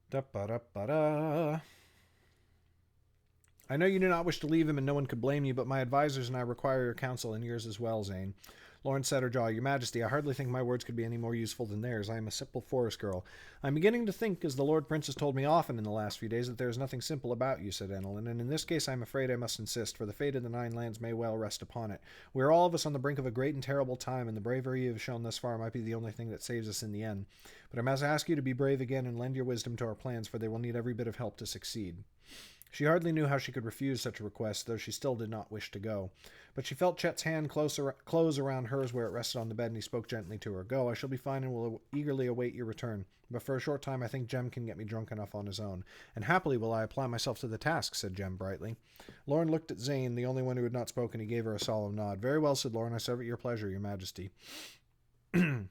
Da-ba-da-ba-da. "I know you do not wish to leave him, and no one could blame you, but my advisors and I require your counsel, and yours as well, Zane." Lauren set her jaw. "Your majesty, I hardly think my words could be any more useful than theirs. I am a simple forest girl." "I am beginning to think, as the Lord Prince has told me often in the last few days, that there is nothing simple about you," said Enelin, "and in this case I am afraid I must insist, for the fate of the Nine Lands may well rest upon it. We are all of us on the brink of a great and terrible time, and the bravery you have shown thus far might be the only thing that saves us in the end. But I must ask you to be brave again and lend your wisdom to our plans, for they will need every bit of help to succeed." She hardly knew how she could refuse such a request, though she still did not wish to go. But she felt Chet's hand close around hers where it rested on the bed, and he spoke gently to her. "Go, I shall be fine and will eagerly await your return. But for a short time I think Jem can get me drunk enough on his own." "And happily will I apply myself to the task," said Jem brightly. Lauren looked at Zane, the only one who had not spoken. He gave her a solemn nod. "Very well," said Lauren. "I serve at your pleasure, your majesty."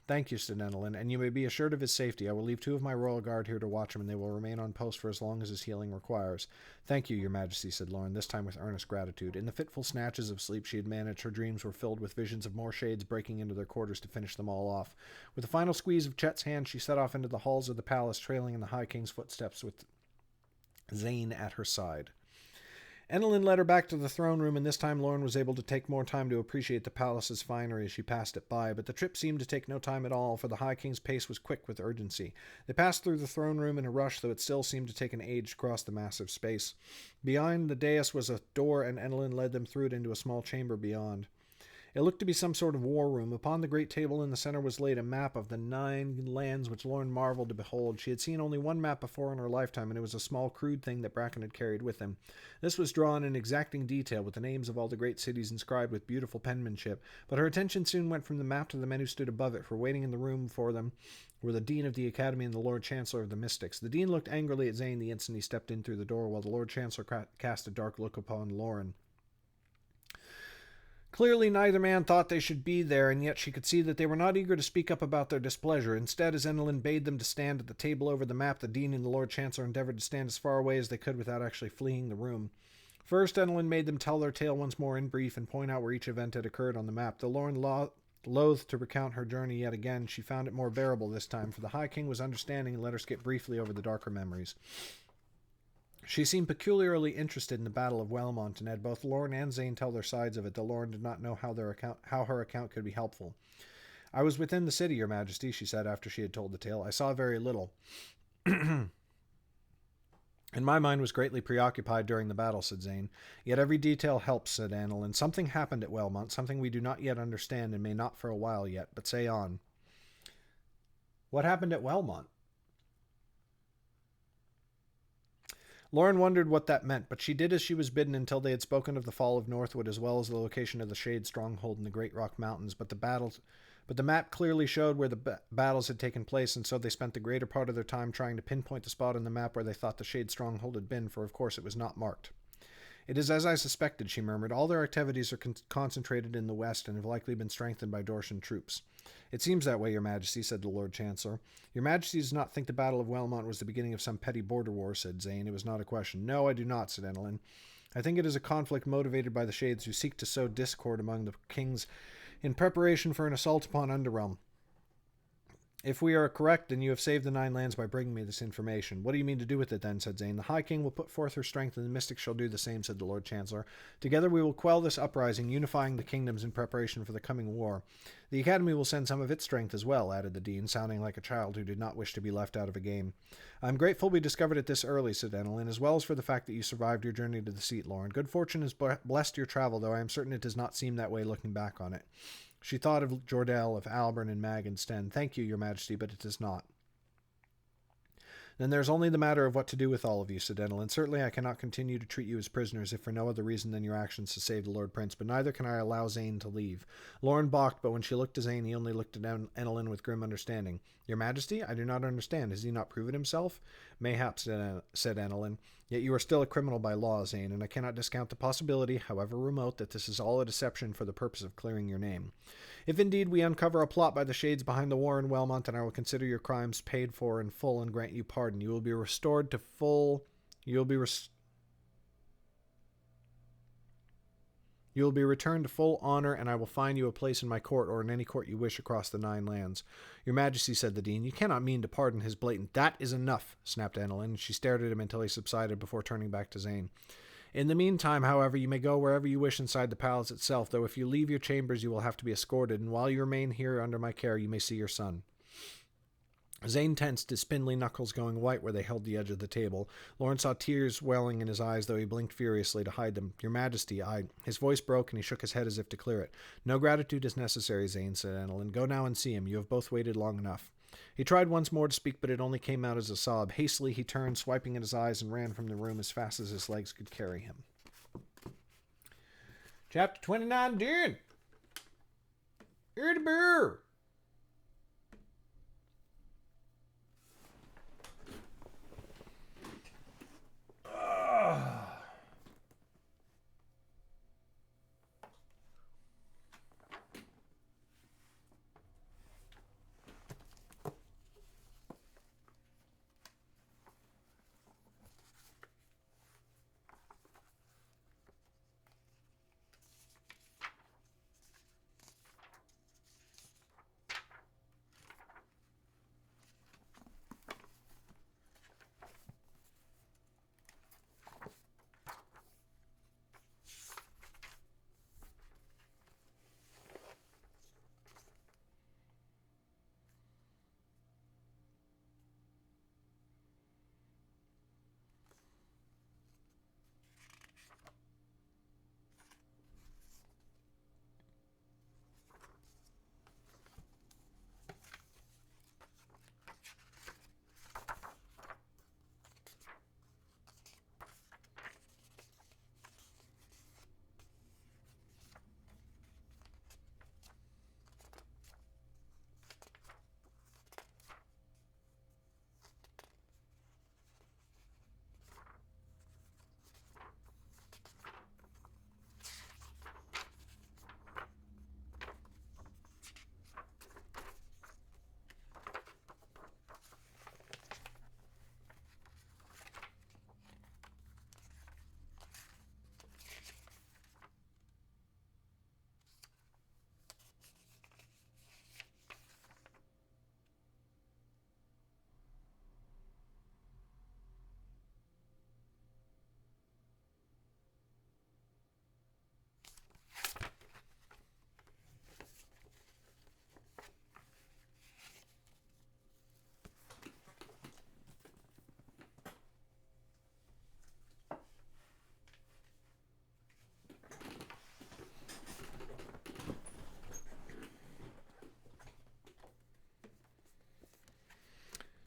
"Thank you," said Enelin, "and you may be assured of his safety. I will leave 2 of my royal guard here to watch him, and they will remain on post for as long as his healing requires." "Thank you, your majesty," said Lauren, this time with earnest gratitude. In the fitful snatches of sleep she had managed, her dreams were filled with visions of more shades breaking into their quarters to finish them all off. With a final squeeze of Chet's hand, she set off into the halls of the palace, trailing in the High King's footsteps with Zane at her side. Enelin led her back to the throne room, and this time Lauren was able to take more time to appreciate the palace's finery as she passed it by, but the trip seemed to take no time at all, for the High King's pace was quick with urgency. They passed through the throne room in a rush, though it still seemed to take an age to cross the massive space. Behind the dais was a door, and Enelin led them through it into a small chamber beyond. It looked to be some sort of war room. Upon the great table in the center was laid a map of the 9 lands which Lauren marveled to behold. She had seen only one map before in her lifetime, and it was a small crude thing that Bracken had carried with him. This was drawn in exacting detail, with the names of all the great cities inscribed with beautiful penmanship, but her attention soon went from the map to the men who stood above it, for waiting in the room for them were the Dean of the Academy and the Lord Chancellor of the Mystics. The Dean looked angrily at Zane the instant he stepped in through the door, while the Lord Chancellor cast a dark look upon Lauren. Clearly neither man thought they should be there, and yet she could see that they were not eager to speak up about their displeasure. Instead, as Enelin bade them to stand at the table over the map, the Dean and the Lord Chancellor endeavored to stand as far away as they could without actually fleeing the room. First, Enelin made them tell their tale once more in brief and point out where each event had occurred on the map. Though Lauren loathed to recount her journey yet again, she found it more bearable this time, for the High King was understanding and let her skip briefly over the darker memories. She seemed peculiarly interested in the Battle of Wellmont, and had both Lorne and Zane tell their sides of it, though Lorne did not know how her account could be helpful. "I was within the city, Your Majesty," she said after she had told the tale. "I saw very little. And my mind was greatly preoccupied during the battle," said Zane. "Yet every detail helps," said Annalyn. "Something happened at Wellmont, something we do not yet understand, and may not for a while yet. But say on." "What happened at Wellmont?" Lauren wondered what that meant, but she did as she was bidden until they had spoken of the fall of Northwood, as well as the location of the Shade stronghold in the Great Rock Mountains. But the map clearly showed where the battles had taken place, and so they spent the greater part of their time trying to pinpoint the spot on the map where they thought the Shade stronghold had been, for of course it was not marked. "It is as I suspected," she murmured. "All their activities are concentrated in the west, and have likely been strengthened by Dortian troops." "It seems that way, Your Majesty," said the Lord Chancellor. "Your Majesty does not think the Battle of Wellmont was the beginning of some petty border war," said Zane. "It was not a question." "No, I do not," said Annalyn. "I think it is a conflict motivated by the Shades, who seek to sow discord among the kings in preparation for an assault upon Underrealm. If we are correct, then you have saved the Nine Lands by bringing me this information." "What do you mean to do with it, then?" said Zane. "The High King will put forth her strength, and the mystics shall do the same," said the Lord Chancellor. "Together we will quell this uprising, unifying the kingdoms in preparation for the coming war. The Academy will send some of its strength as well," added the Dean, sounding like a child who did not wish to be left out of a game. "I am grateful we discovered it this early," said Annalyn, "as well as for the fact that you survived your journey to the seat, Lauren. Good fortune has blessed your travel, though I am certain it does not seem that way looking back on it." She thought of Jordell, of Albern, and Mag and Sten. "Thank you, Your Majesty, but it does not." "Then there's only the matter of what to do with all of you," said Annalyn. "Certainly I cannot continue to treat you as prisoners, if for no other reason than your actions to save the Lord Prince, but neither can I allow Zane to leave." Lauren balked, but when she looked to Zane, he only looked at Annalyn with grim understanding. "Your Majesty, I do not understand. Has he not proven himself?" "Mayhap," said Annalyn. "Yet you are still a criminal by law, Zane, and I cannot discount the possibility, however remote, that this is all a deception for the purpose of clearing your name. If indeed we uncover a plot by the Shades behind the war in Wellmont, then I will consider your crimes paid for in full and grant you pardon. You will be restored to full... You will be returned to full honor, and I will find you a place in my court or in any court you wish across the Nine Lands." "Your Majesty," said the Dean, "you cannot mean to pardon his blatant—" "That is enough," snapped Annalyn, and she stared at him until he subsided before turning back to Zane. "In the meantime, however, you may go wherever you wish inside the palace itself, though if you leave your chambers you will have to be escorted, and while you remain here under my care you may see your son." Zane tensed, his spindly knuckles going white where they held the edge of the table. Lauren saw tears welling in his eyes, though he blinked furiously to hide them. "Your Majesty, I—" His voice broke, and he shook his head as if to clear it. "No gratitude is necessary, Zane," said Annalyn. "Go now and see him. You have both waited long enough." He tried once more to speak, but it only came out as a sob. Hastily he turned, swiping at his eyes, and ran from the room as fast as his legs could carry him. Chapter 29 done. Here the beer.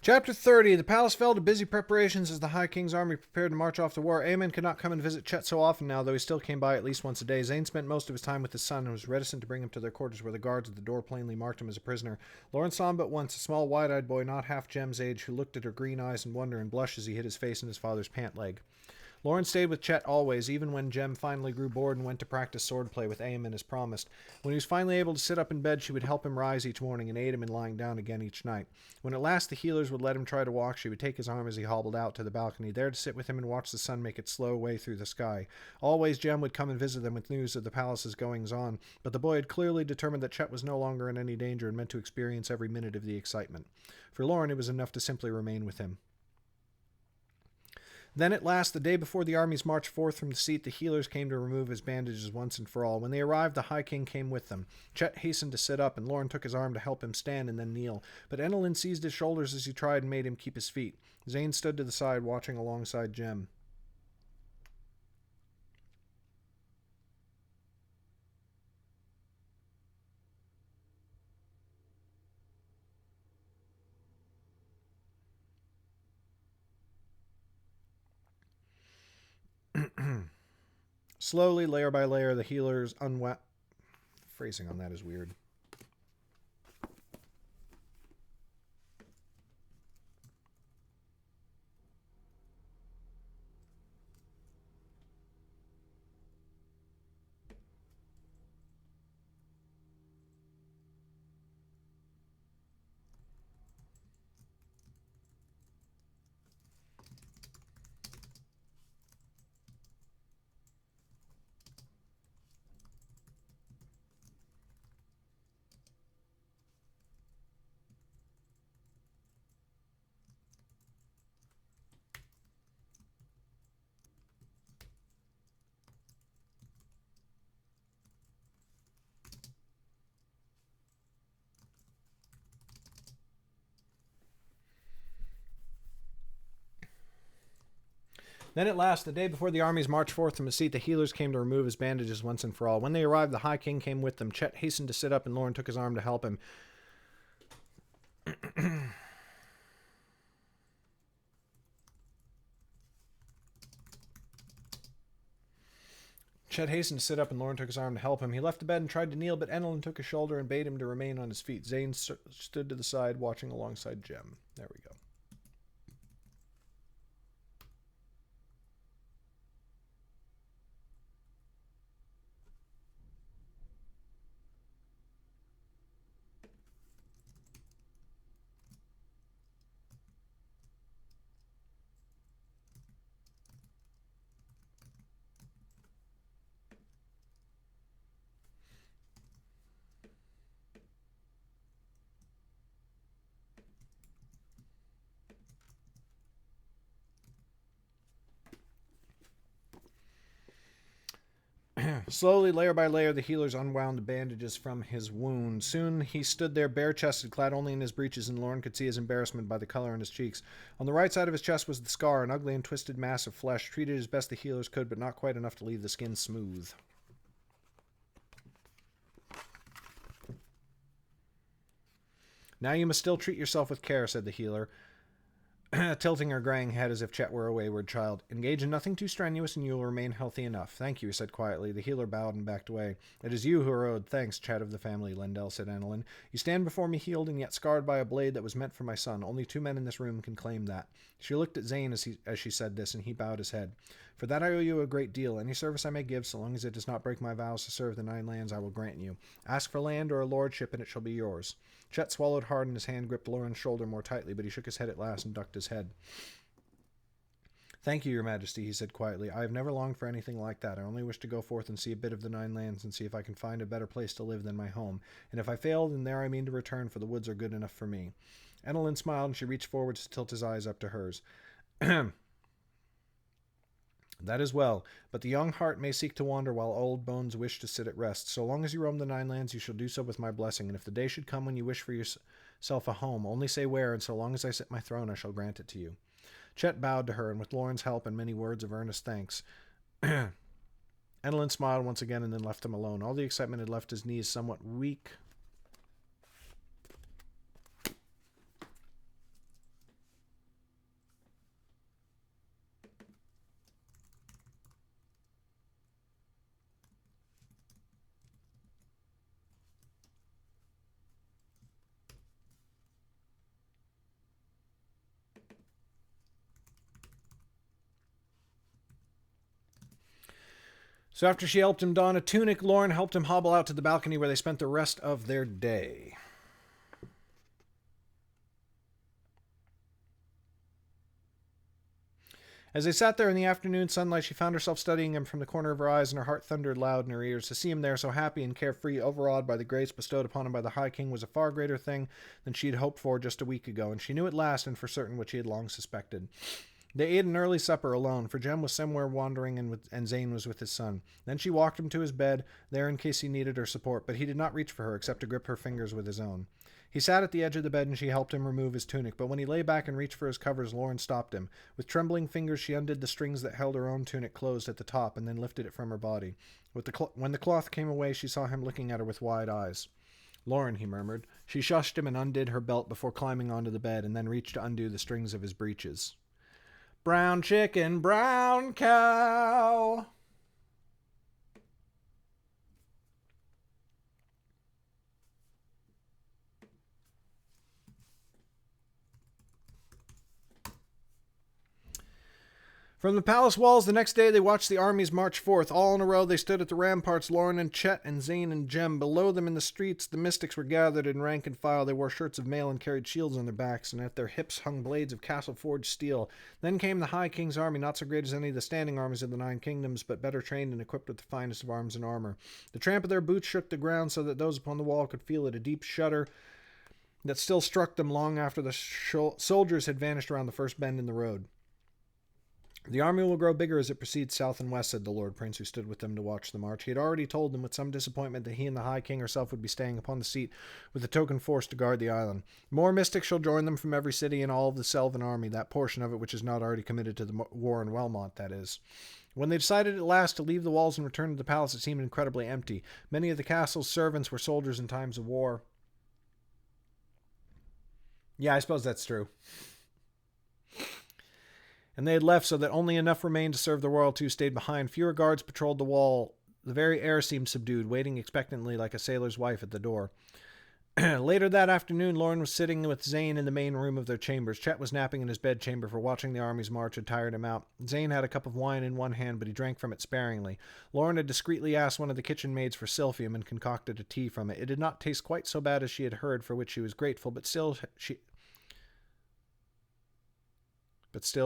Chapter 30. The palace fell to busy preparations as the High King's army prepared to march off to war. Aemon could not come and visit Chet so often now, though he still came by at least once a day. Zane spent most of his time with his son and was reticent to bring him to their quarters where the guards at the door plainly marked him as a prisoner. Lauren saw him but once, a small wide-eyed boy not half Jem's age who looked at her green eyes in wonder and blushed as he hid his face in his father's pant leg. Lauren stayed with Chet always, even when Jem finally grew bored and went to practice swordplay with Aemon as promised. When he was finally able to sit up in bed, she would help him rise each morning and aid him in lying down again each night. When at last the healers would let him try to walk, she would take his arm as he hobbled out to the balcony, there to sit with him and watch the sun make its slow way through the sky. Always Jem would come and visit them with news of the palace's goings-on, but the boy had clearly determined that Chet was no longer in any danger and meant to experience every minute of the excitement. For Lauren, it was enough to simply remain with him. Then at last, the day before the armies marched forth from the seat, the healers came to remove his bandages once and for all. When they arrived, the High King came with them. Chet hastened to sit up, and Lauren took his arm to help him stand and then kneel. But Enelin seized his shoulders as he tried and made him keep his feet. Zane stood to the side, watching alongside Jem. Slowly, layer by layer, the healers unwound... Phrasing on that is weird. Then at last, the day before the armies marched forth from his seat, the healers came to remove his bandages once and for all. When they arrived, the High King came with them. Chet hastened to sit up, and Lauren took his arm to help him. Chet hastened to sit up, and Lauren took his arm to help him. He left the bed and tried to kneel, but Enelin took his shoulder and bade him to remain on his feet. Zane stood to the side, watching alongside Jem. There we go. Slowly, layer by layer, the healers unwound the bandages from his wound. Soon he stood there bare-chested, clad only in his breeches, and Lauren could see his embarrassment by the color in his cheeks. On the right side of his chest was the scar, an ugly and twisted mass of flesh, treated as best the healers could, but not quite enough to leave the skin smooth. "Now you must still treat yourself with care," said the healer, tilting her graying head as if Chet were a wayward child. "Engage in nothing too strenuous, and you will remain healthy enough." "Thank you," he said quietly. The healer bowed and backed away. "It is you who are owed thanks, Chet of the family," Lendell said Enelin. "You stand before me healed and yet scarred by a blade that was meant for my son. Only 2 men in this room can claim that." She looked at Zane as she said this, and he bowed his head. "For that I owe you a great deal. Any service I may give, so long as it does not break my vows to serve the 9 lands, I will grant you. Ask for land or a lordship, and it shall be yours." Chet swallowed hard, and his hand gripped Lauren's shoulder more tightly, but he shook his head at last and ducked his head. "Thank you, Your Majesty," he said quietly. "I have never longed for anything like that. I only wish to go forth and see a bit of the 9 lands and see if I can find a better place to live than my home. And if I fail, then there I mean to return, for the woods are good enough for me." Enelin smiled, and she reached forward to tilt his eyes up to hers. "That is well, but the young heart may seek to wander while old bones wish to sit at rest. So long as you roam the 9 lands, you shall do so with my blessing, and if the day should come when you wish for yourself a home, only say where, and so long as I sit my throne, I shall grant it to you." Chet bowed to her, and with Lauren's help and many words of earnest thanks, Enelin smiled once again and then left him alone. All the excitement had left his knees somewhat weak. So after she helped him don a tunic, Lauren helped him hobble out to the balcony where they spent the rest of their day. As they sat there in the afternoon sunlight, she found herself studying him from the corner of her eyes, and her heart thundered loud in her ears. To see him there so happy and carefree, overawed by the grace bestowed upon him by the High King, was a far greater thing than she had hoped for just a week ago, and she knew at last and for certain what she had long suspected. They ate an early supper alone, for Jem was somewhere wandering and Zane was with his son. Then she walked him to his bed, there in case he needed her support, but he did not reach for her except to grip her fingers with his own. He sat at the edge of the bed and she helped him remove his tunic, but when he lay back and reached for his covers, Lauren stopped him. With trembling fingers she undid the strings that held her own tunic closed at the top and then lifted it from her body. When the cloth came away, she saw him looking at her with wide eyes. "Lauren," he murmured. She shushed him and undid her belt before climbing onto the bed and then reached to undo the strings of his breeches. "Brown chicken, brown cow." From the palace walls the next day they watched the armies march forth. All in a row they stood at the ramparts, Lauren and Chet and Zane and Jem. Below them in the streets the mystics were gathered in rank and file. They wore shirts of mail and carried shields on their backs, and at their hips hung blades of castle-forged steel. Then came the High King's army, not so great as any of the standing armies of the 9 kingdoms, but better trained and equipped with the finest of arms and armor. The tramp of their boots shook the ground so that those upon the wall could feel it, a deep shudder that still struck them long after the soldiers had vanished around the first bend in the road. "The army will grow bigger as it proceeds south and west," said the Lord Prince, who stood with them to watch the march. He had already told them with some disappointment that he and the High King herself would be staying upon the seat with a token force to guard the island. "More mystics shall join them from every city and all of the Selvan army, that portion of it which is not already committed to the war in Welmont, that is." When they decided at last to leave the walls and return to the palace, it seemed incredibly empty. Many of the castle's servants were soldiers in times of war. Yeah, I suppose that's true. And they had left so that only enough remained to serve the royalty who stayed behind. Fewer guards patrolled the wall. The very air seemed subdued, waiting expectantly like a sailor's wife at the door. Later that afternoon, Lauren was sitting with Zane in the main room of their chambers. Chet was napping in his bedchamber, for watching the army's march had tired him out. Zane had a cup of wine in one hand, but he drank from it sparingly. Lauren had discreetly asked one of the kitchen maids for silphium and concocted a tea from it. It did not taste quite so bad as she had heard, for which she was grateful, but still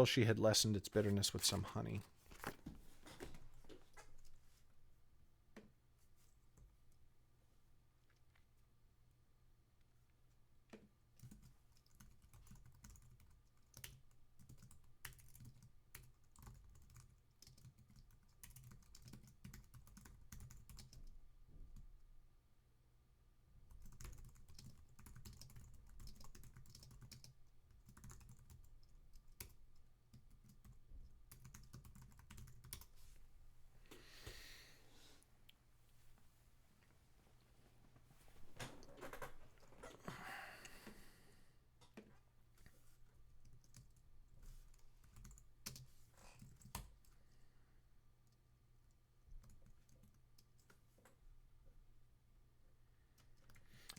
she had lessened its bitterness with some honey.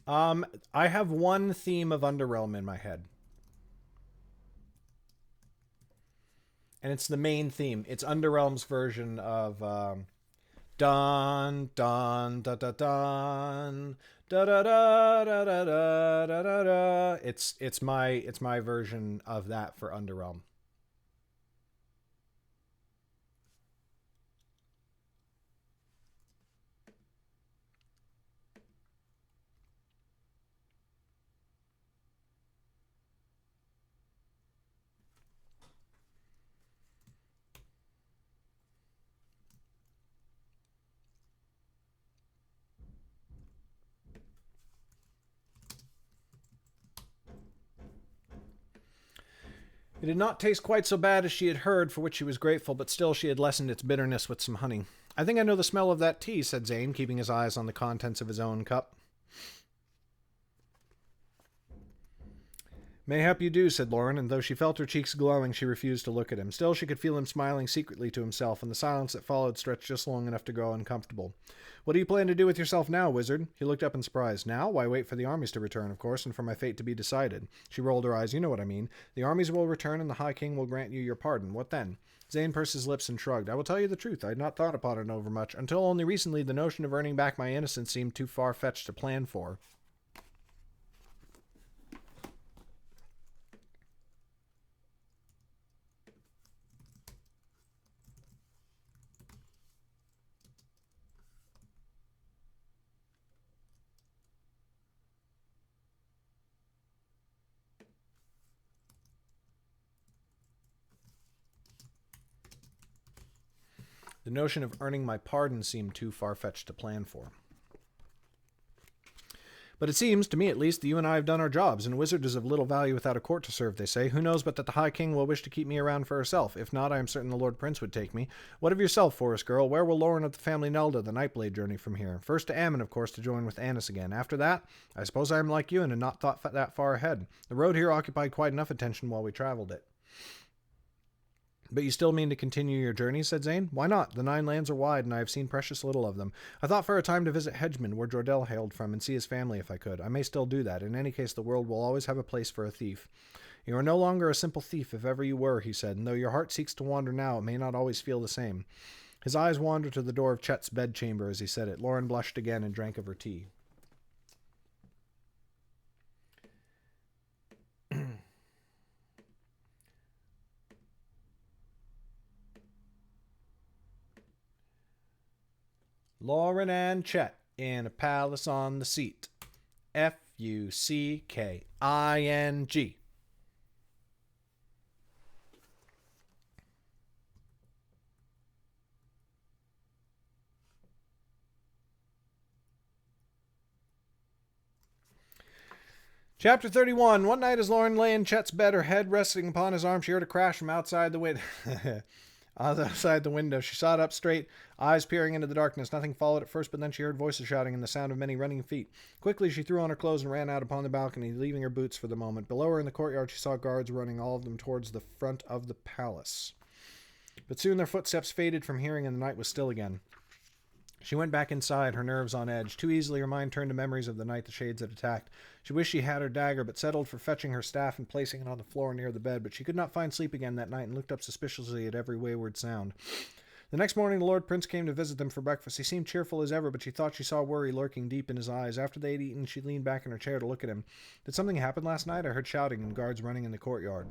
I have one theme of Underrealm in my head. And it's the main theme. It's Underrealm's version of dun dun da da dun da da da da da da da da da. It's my version of that for Underrealm. It did not taste quite so bad as she had heard, for which she was grateful, but still she had lessened its bitterness with some honey. "I think I know the smell of that tea," said Zane, keeping his eyes on the contents of his own cup. Mayhap you do, said Lauren, and though she felt her cheeks glowing, she refused to look at him. Still, she could feel him smiling secretly to himself, and the silence that followed stretched just long enough to grow uncomfortable. What do you plan to do with yourself now, wizard? He looked up in surprise. Now? Why, wait for the armies to return, of course, and for my fate to be decided. She rolled her eyes. You know what I mean. The armies will return, and the High King will grant you your pardon. What then? Zane pursed his lips and shrugged. I will tell you the truth. I had not thought upon it overmuch. Until only recently, the notion of earning back my innocence seemed too far-fetched to plan for. The notion of earning my pardon seemed too far-fetched to plan for. But it seems, to me at least, that you and I have done our jobs, and a wizard is of little value without a court to serve, they say. Who knows but that the High King will wish to keep me around for herself? If not, I am certain the Lord Prince would take me. What of yourself, Forest Girl? Where will Lauren of the family Nelda the Nightblade journey from here? First to Ammon, of course, to join with Annis again. After that, I suppose I am like you and had not thought that far ahead. The road here occupied quite enough attention while we traveled it. But you still mean to continue your journey, said Zane. Why not? The 9 lands are wide, and I have seen precious little of them. I thought for a time to visit Hedgeman, where Jordell hailed from, and see his family if I could. I may still do that. In any case, the world will always have a place for a thief. You are no longer a simple thief, if ever you were, he said, and though your heart seeks to wander now, it may not always feel the same. His eyes wandered to the door of Chet's bedchamber as he said it. Lauren blushed again and drank of her tea. Lauren and Chet in a palace on the seat. Fucking. Chapter 31. One night as Lauren lay in Chet's bed, her head resting upon his arm, she heard a crash from outside the window. Outside the window, she sat up straight, eyes peering into the darkness. Nothing followed at first, but then she heard voices shouting and the sound of many running feet. Quickly, she threw on her clothes and ran out upon the balcony, leaving her boots for the moment. Below her in the courtyard, she saw guards running, all of them towards the front of the palace. But soon their footsteps faded from hearing, and the night was still again. She went back inside, her nerves on edge. Too easily her mind turned to memories of the night the shades had attacked. She wished she had her dagger, but settled for fetching her staff and placing it on the floor near the bed. But she could not find sleep again that night and looked up suspiciously at every wayward sound. The next morning the Lord Prince came to visit them for breakfast. He seemed cheerful as ever, but she thought she saw worry lurking deep in his eyes. After they had eaten, she leaned back in her chair to look at him. Did something happen last night? I heard shouting and guards running in the courtyard.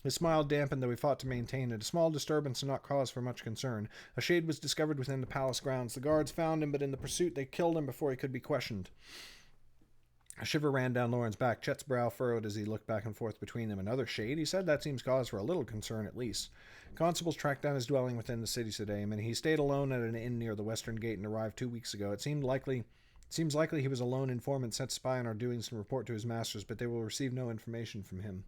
His smile dampened, though he fought to maintain it. A small disturbance and not cause for much concern. A shade was discovered within the palace grounds. The guards found him, but in the pursuit they killed him before he could be questioned. A shiver ran down Lauren's back. Chet's brow furrowed as he looked back and forth between them. Another shade, he said. That seems cause for a little concern, at least. Constables tracked down his dwelling within the city today, and he stayed alone at an inn near the western gate and arrived 2 weeks ago. It seems likely he was a lone informant sent to spy on our doings and report to his masters, but they will receive no information from him.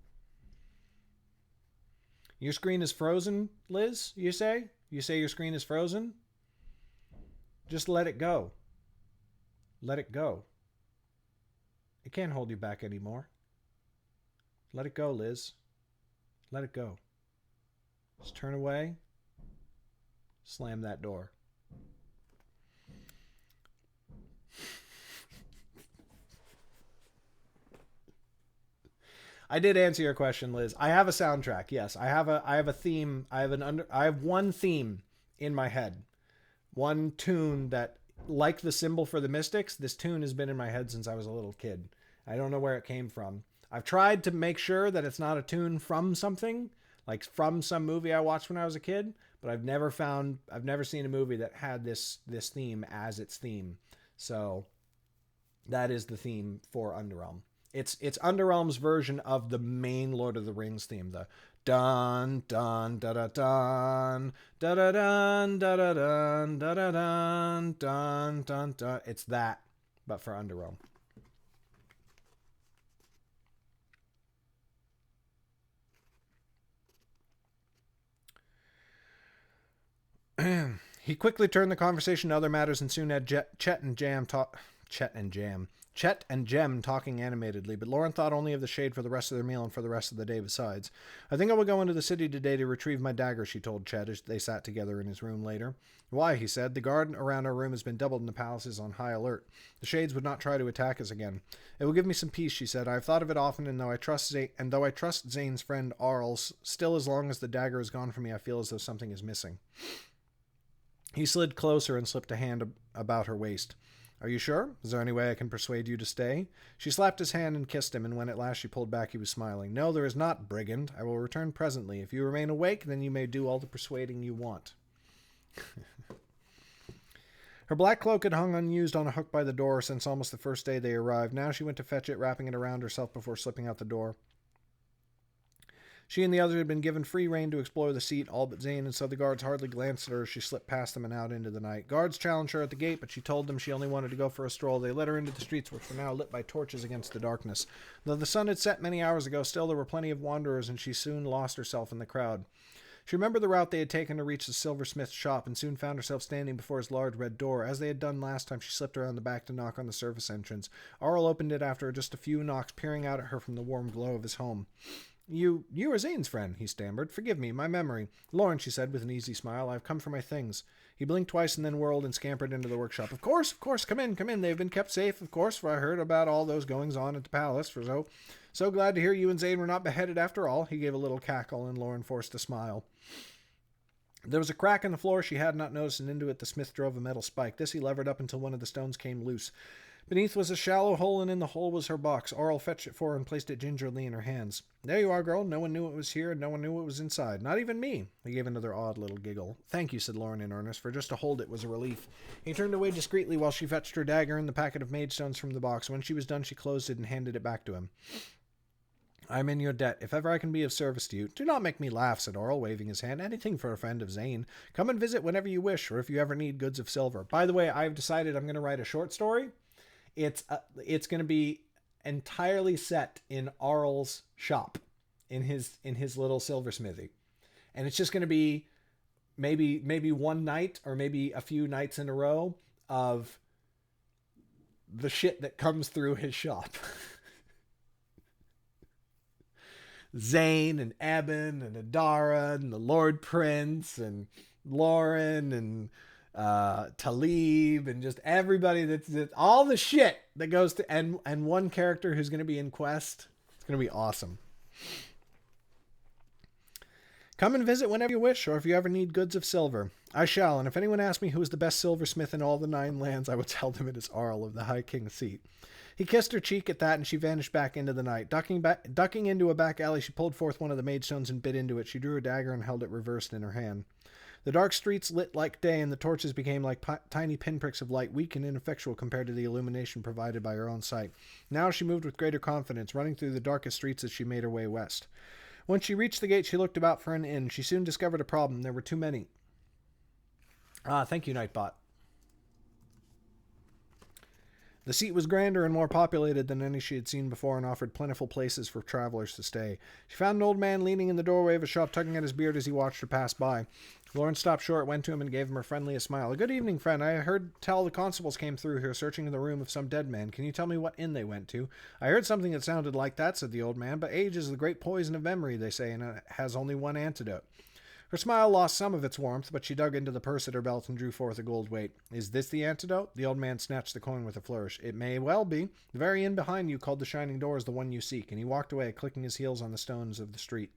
Your screen is frozen, Liz, you say? You say your screen is frozen? Just let it go. Let it go. It can't hold you back anymore. Let it go, Liz. Let it go. Just turn away. Slam that door. I did answer your question, Liz. I have a soundtrack. Yes, I have a theme. I have one theme in my head. One tune that, like the symbol for the Mystics, this tune has been in my head since I was a little kid. I don't know where it came from. I've tried to make sure that it's not a tune from something, like from some movie I watched when I was a kid, but I've never seen a movie that had this theme as its theme. So that is the theme for Underrealm. It's Underrealm's version of the main Lord of the Rings theme, the dun dun da da dun da da dun da da dun da da dun dun dun dun. It's that, but for Underrealm. He quickly turned the conversation to other matters and soon had Chet and Jam Chet and Jem talking animatedly, but Lauren thought only of the shade for the rest of their meal and for the rest of the day besides. I think I will go into the city today to retrieve my dagger, she told Chet as they sat together in his room later. Why, he said. The guard around our room has been doubled and the palace is on high alert. The shades would not try to attack us again. It will give me some peace, she said. I have thought of it often, and though I trust Zane's friend Arles, still as long as the dagger is gone from me, I feel as though something is missing. He slid closer and slipped a hand about her waist. Are you sure? Is there any way I can persuade you to stay? She slapped his hand and kissed him, and when at last she pulled back, he was smiling. No, there is not, brigand. I will return presently. If you remain awake, then you may do all the persuading you want. Her black cloak had hung unused on a hook by the door since almost the first day they arrived. Now she went to fetch it, wrapping it around herself before slipping out the door. She and the others had been given free rein to explore the seat, all but Zane, and so the guards hardly glanced at her as she slipped past them and out into the night. Guards challenged her at the gate, but she told them she only wanted to go for a stroll. They led her into the streets, which were now lit by torches against the darkness. Though the sun had set many hours ago, still there were plenty of wanderers, and she soon lost herself in the crowd. She remembered the route they had taken to reach the silversmith's shop, and soon found herself standing before his large red door. As they had done last time, she slipped around the back to knock on the service entrance. Arl opened it after just a few knocks, peering out at her from the warm glow of his home. You are Zane's friend, he stammered. Forgive me, my memory. Lauren, she said with an easy smile, I've come for my things. He blinked twice and then whirled and scampered into the workshop. Of course, come in. They've been kept safe, of course, for I heard about all those goings-on at the palace, so glad to hear you and Zane were not beheaded after all. He gave a little cackle, and Lauren forced a smile. There was a crack in the floor she had not noticed, and into it the smith drove a metal spike. This he levered up until one of the stones came loose. Beneath was a shallow hole, and in the hole was her box. Arl fetched it for her and placed it gingerly in her hands. There you are, girl. No one knew it was here, and no one knew it was inside. Not even me. He gave another odd little giggle. Thank you, said Lauren in earnest, for just to hold it was a relief. He turned away discreetly while she fetched her dagger and the packet of maidstones from the box. When she was done, she closed it and handed it back to him. I am in your debt. If ever I can be of service to you. Do not make me laugh, said Arl, waving his hand. Anything for a friend of Zane. Come and visit whenever you wish, or if you ever need goods of silver. By the way, I've decided I'm going to write a short story. It's going to be entirely set in Arl's shop, in his little silversmithy, and it's just going to be maybe one night or maybe a few nights in a row of the shit that comes through his shop. Zane and Eben and Adara and the Lord Prince and Lauren and Talib and just everybody that's all the shit that goes to and one character who's going to be in Quest. It's going to be awesome. Come and visit whenever you wish, or if you ever need goods of silver. I shall, and if anyone asks me who is the best silversmith in all the 9 lands, I will tell them it is Arl of the High King's seat. He kissed her cheek at that, and she vanished back into the night. Ducking into a back alley, she pulled forth one of the maidstones and bit into it. She drew a dagger and held it reversed in her hand. The dark streets lit like day, and the torches became like tiny pinpricks of light, weak and ineffectual compared to the illumination provided by her own sight. Now she moved with greater confidence, running through the darkest streets as she made her way west. When she reached the gate, she looked about for an inn. She soon discovered a problem. There were too many. Thank you, Nightbot. The seat was grander and more populated than any she had seen before and offered plentiful places for travelers to stay. She found an old man leaning in the doorway of a shop, tugging at his beard as he watched her pass by. Lauren stopped short, went to him, and gave him her friendliest smile. Good evening, friend. I heard tell the constables came through here searching in the room of some dead man. Can you tell me what inn they went to? I heard something that sounded like that, said the old man, but age is the great poison of memory, they say, and it has only one antidote. Her smile lost some of its warmth, but she dug into the purse at her belt and drew forth a gold weight. Is this the antidote? The old man snatched the coin with a flourish. It may well be. The very inn behind you, called the Shining Door, is the one you seek, and he walked away, clicking his heels on the stones of the street.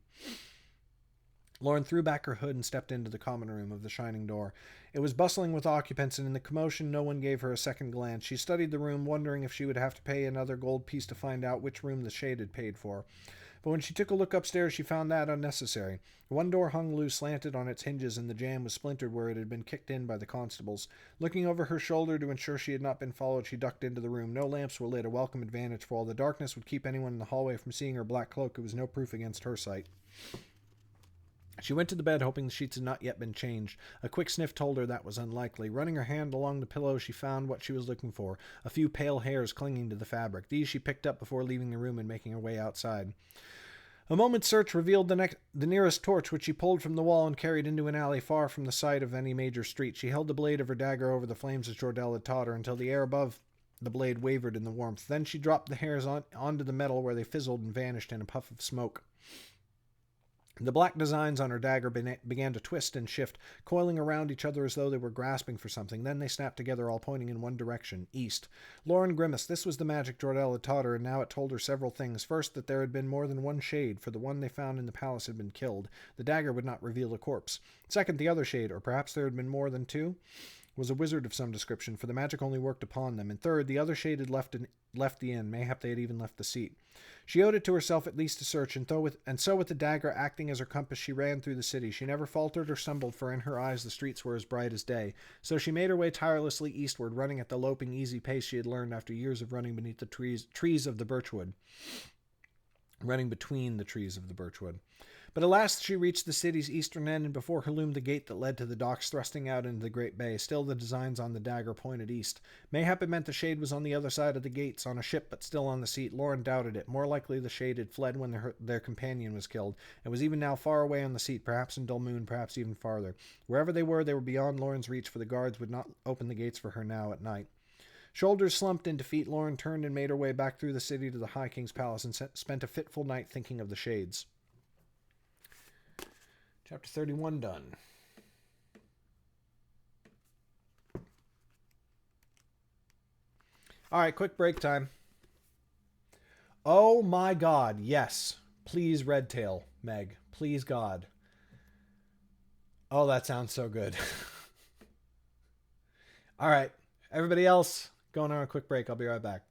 Lauren threw back her hood and stepped into the common room of the Shining Door. It was bustling with occupants, and in the commotion no one gave her a second glance. She studied the room, wondering if she would have to pay another gold piece to find out which room the shade had paid for. But when she took a look upstairs, she found that unnecessary. One door hung loose, slanted on its hinges, and the jamb was splintered where it had been kicked in by the constables. Looking over her shoulder to ensure she had not been followed, she ducked into the room. No lamps were lit, a welcome advantage, for while the darkness would keep anyone in the hallway from seeing her black cloak, it was no proof against her sight. She went to the bed, hoping the sheets had not yet been changed. A quick sniff told her that was unlikely. Running her hand along the pillow, she found what she was looking for, a few pale hairs clinging to the fabric. These she picked up before leaving the room and making her way outside. A moment's search revealed the nearest torch, which she pulled from the wall and carried into an alley far from the sight of any major street. She held the blade of her dagger over the flames as Jordell had taught her until the air above The blade wavered in the warmth. Then she dropped the hairs onto the metal where they fizzled and vanished in a puff of smoke. The black designs on her dagger began to twist and shift, coiling around each other as though they were grasping for something. Then they snapped together, all pointing in one direction, east. Lauren grimaced. This was the magic Jordell had taught her, and now it told her several things. First, that there had been more than one shade, for the one they found in the palace had been killed. The dagger would not reveal a corpse. Second, the other shade, or perhaps there had been more than two, was a wizard of some description, for the magic only worked upon them. And third, the other shade had left the inn. Mayhap they had even left the seat. She owed it to herself at least to search, and so with the dagger acting as her compass, she ran through the city. She never faltered or stumbled, for in her eyes the streets were as bright as day. So she made her way tirelessly eastward, running at the loping, easy pace she had learned after years of running beneath the trees of the birchwood. Running between the trees of the birchwood. But at last she reached the city's eastern end, and before her loomed the gate that led to the docks thrusting out into the great bay. Still the designs on the dagger pointed east. Mayhap it meant the shade was on the other side of the gates, on a ship, but still on the seat. Lauren doubted it. More likely the shade had fled when their companion was killed, and was even now far away on the seat, perhaps in Dull Moon, perhaps even farther. Wherever they were beyond Lauren's reach, for the guards would not open the gates for her now at night. Shoulders slumped in defeat, Lauren turned and made her way back through the city to the High King's palace, and spent a fitful night thinking of the shades. Chapter 31 done. All right, quick break time. Oh my God, yes. Please, Redtail, Meg. Please, God. Oh, that sounds so good. All right, everybody else, going on a quick break. I'll be right back.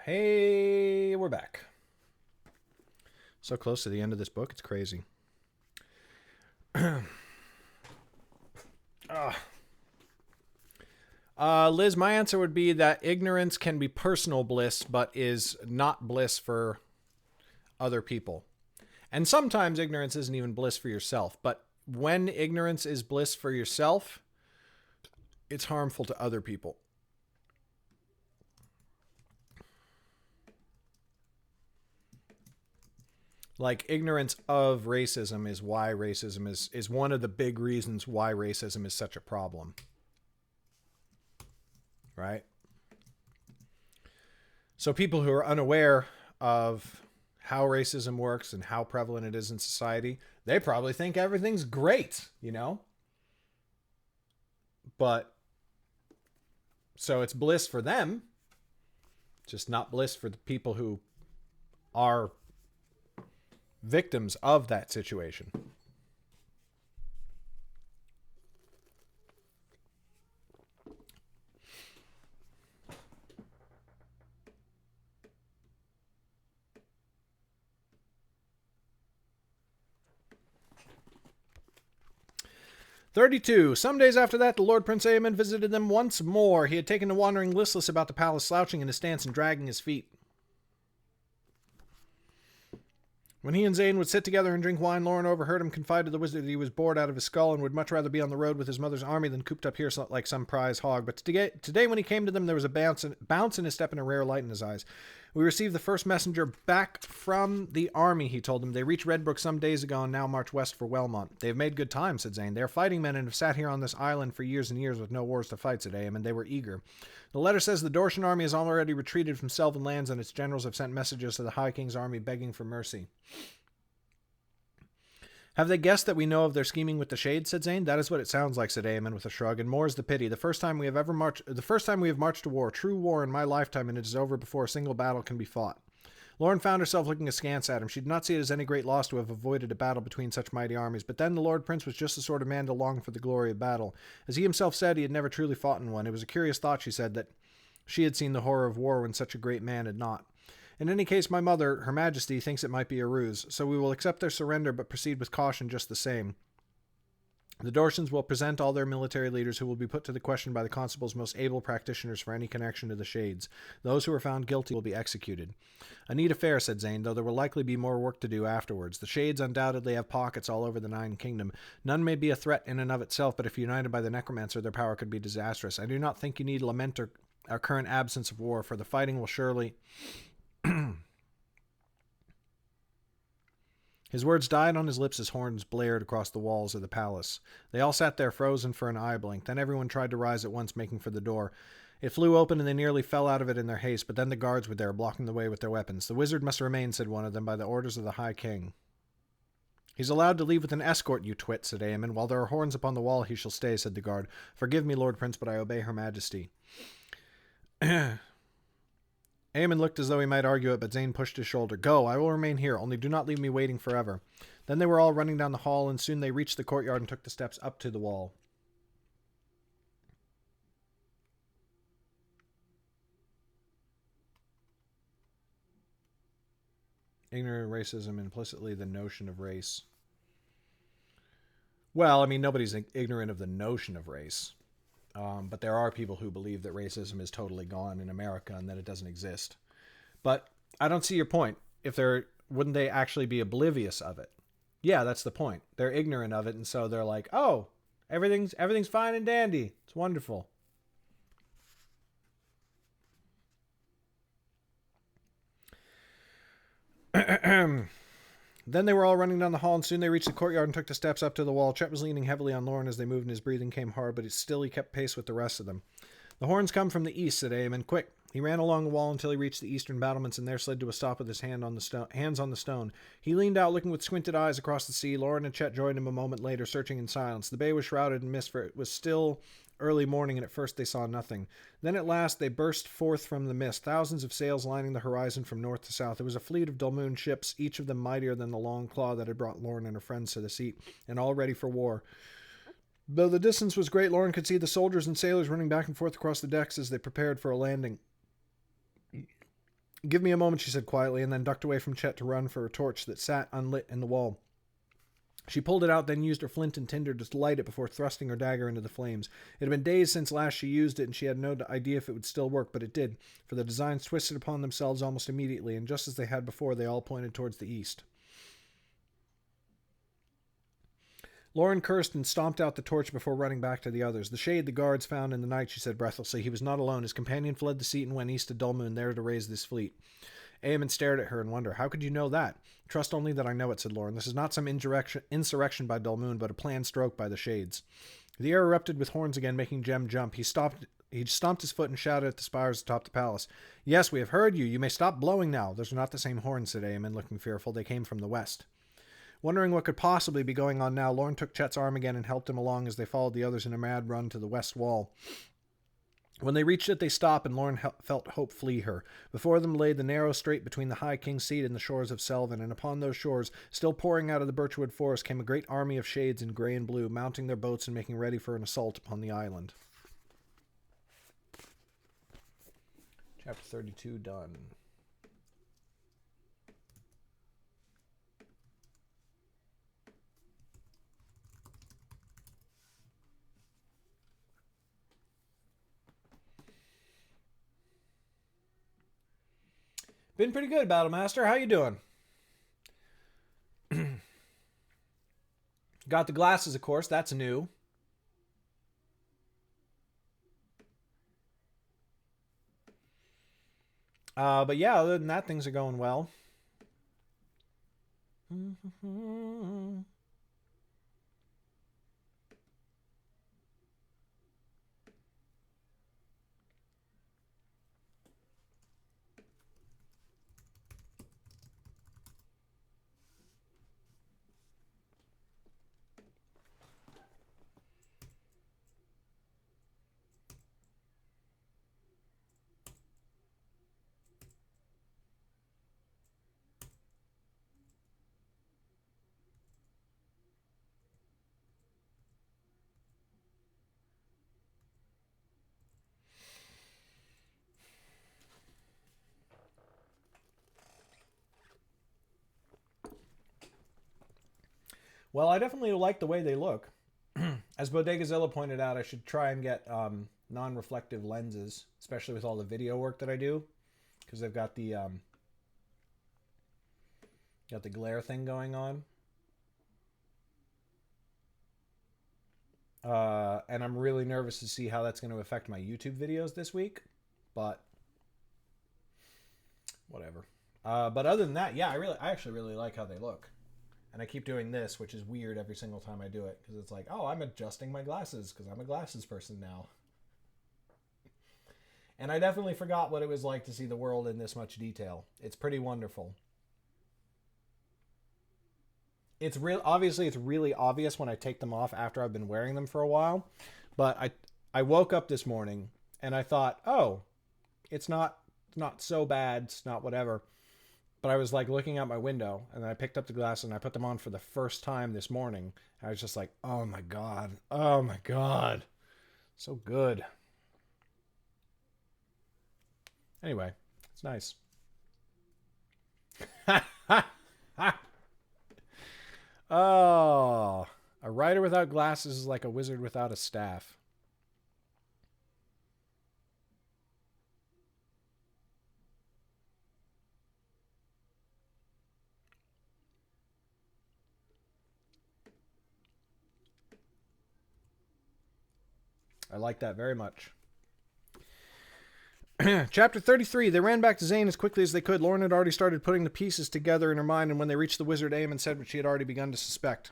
Hey, we're back. So close to the end of this book, it's crazy. Liz, my answer would be that ignorance can be personal bliss, but is not bliss for other people. And sometimes ignorance isn't even bliss for yourself. But when ignorance is bliss for yourself, it's harmful to other people. Like, ignorance of racism is why racism is one of the big reasons why racism is such a problem. Right? So people who are unaware of how racism works and how prevalent it is in society, they probably think everything's great, you know? But, so it's bliss for them, just not bliss for the people who are victims of that situation. "32. Some days after that, the Lord Prince Aemon visited them once more. He had taken to wandering listless about the palace, slouching in his stance and dragging his feet. When he and Zane would sit together and drink wine, Lauren overheard him confide to the wizard that he was bored out of his skull and would much rather be on the road with his mother's army than cooped up here like some prize hog. But today when he came to them, there was a bounce in his step and a rare light in his eyes. We received the first messenger back from the army, he told them. They reached Redbrook some days ago and now march west for Wellmont. They have made good time, said Zane. They are fighting men and have sat here on this island for years and years with no wars to fight, said Aemon, and they were eager. The letter says the Dortian army has already retreated from Sylvan lands and its generals have sent messages to the High King's army begging for mercy. Have they guessed that we know of their scheming with the Shades, said Zane. That is what it sounds like, said Aemon with a shrug, and more is the pity. The first time we have marched to war, true war in my lifetime, and it is over before a single battle can be fought. Lauren found herself looking askance at him. She did not see it as any great loss to have avoided a battle between such mighty armies, but then the Lord Prince was just the sort of man to long for the glory of battle. As he himself said, he had never truly fought in one. It was a curious thought, she said, that she had seen the horror of war when such a great man had not. In any case, my mother, Her Majesty, thinks it might be a ruse, so we will accept their surrender but proceed with caution just the same. The Dortians will present all their military leaders who will be put to the question by the constable's most able practitioners for any connection to the Shades. Those who are found guilty will be executed. A neat affair, said Zane, though there will likely be more work to do afterwards. The Shades undoubtedly have pockets all over the Nine Kingdom. None may be a threat in and of itself, but if united by the Necromancer, their power could be disastrous. I do not think you need lament our current absence of war, for the fighting will surely... His words died on his lips as horns blared across the walls of the palace. They all sat there frozen for an eye blink. Then everyone tried to rise at once, making for the door. It flew open and they nearly fell out of it in their haste, but then the guards were there, blocking the way with their weapons. The wizard must remain, said one of them, by the orders of the High King. He's allowed to leave with an escort, you twit, said Aemon. While there are horns upon the wall, he shall stay, said the guard. Forgive me, Lord Prince, but I obey Her Majesty. Aemon looked as though he might argue it, but Zane pushed his shoulder. Go, I will remain here, only do not leave me waiting forever. Then they were all running down the hall, and soon they reached the courtyard and took the steps up to the wall. Ignorant of racism, implicitly the notion of race. Well, I mean, nobody's ignorant of the notion of race. But there are people who believe that racism is totally gone in America and that it doesn't exist. But I don't see your point. Wouldn't they actually be oblivious of it? Yeah, that's the point. They're ignorant of it, and so they're like, oh, everything's fine and dandy. It's wonderful. Then they were all running down the hall, and soon they reached the courtyard and took the steps up to the wall. Chet was leaning heavily on Lauren as they moved, and his breathing came hard, but still he kept pace with the rest of them. The horns come from the east, said Aemon. Quick! He ran along the wall until he reached the eastern battlements, and there slid to a stop with his hands on the stone. He leaned out, looking with squinted eyes across the sea. Lauren and Chet joined him a moment later, searching in silence. The bay was shrouded in mist, for it was still early morning, and at first they saw nothing. Then at last they burst forth from the mist, thousands of sails lining the horizon from north to south. It was a fleet of Dulmoon ships, each of them mightier than the long claw that had brought Lauren and her friends to the seat, and all ready for war. Though the distance was great, Lauren could see the soldiers and sailors running back and forth across the decks as they prepared for a landing. Give me a moment, she said quietly, and then ducked away from Chet to run for a torch that sat unlit in the wall. She pulled it out, then used her flint and tinder to light it before thrusting her dagger into the flames. It had been days since last she used it, and she had no idea if it would still work, but it did, for the designs twisted upon themselves almost immediately, and just as they had before, they all pointed towards the east. Lauren cursed and stomped out the torch before running back to the others. The shade the guards found in the night, she said breathlessly. He was not alone. His companion fled the seat and went east to Dulmoon, there to raise this fleet. Aemon stared at her in wonder. How could you know that? Trust only that I know it, said Lauren. This is not some insurrection by Dulmoon, but a planned stroke by the shades. The air erupted with horns again, making Jem jump. He stomped his foot and shouted at the spires atop the palace. Yes, we have heard you. You may stop blowing now. Those are not the same horns, said Aemon, looking fearful. They came from the west. Wondering what could possibly be going on now, Lauren took Chet's arm again and helped him along as they followed the others in a mad run to the west wall. When they reached it, they stopped, and Lauren felt hope flee her. Before them lay the narrow strait between the High King's Seat and the shores of Selvin, and upon those shores, still pouring out of the birchwood forest, came a great army of shades in grey and blue, mounting their boats and making ready for an assault upon the island. Chapter 32 done. Been pretty good, Battlemaster. How you doing? Got the glasses, of course. That's new. But yeah, other than that, things are going well. Well, I definitely like the way they look. As Bodegazilla pointed out, I should try and get non-reflective lenses, especially with all the video work that I do, because they've got the glare thing going on. And I'm really nervous to see how that's going to affect my YouTube videos this week, but whatever. But other than that, yeah, I actually really like how they look. And I keep doing this, which is weird every single time I do it, because it's like, oh, I'm adjusting my glasses because I'm a glasses person now. And I definitely forgot what it was like to see the world in this much detail. It's pretty wonderful. It's obviously it's really obvious when I take them off after I've been wearing them for a while. But I woke up this morning and I thought, oh, it's not so bad, it's not whatever. But I was like looking out my window, and then I picked up the glasses and I put them on for the first time this morning. I was just like, oh my god, so good. Anyway, it's nice. Oh, a writer without glasses is like a wizard without a staff. I like that very much. Chapter 33. They ran back to Zane as quickly as they could. Lauren had already started putting the pieces together in her mind, and when they reached the wizard, Aemon said what she had already begun to suspect.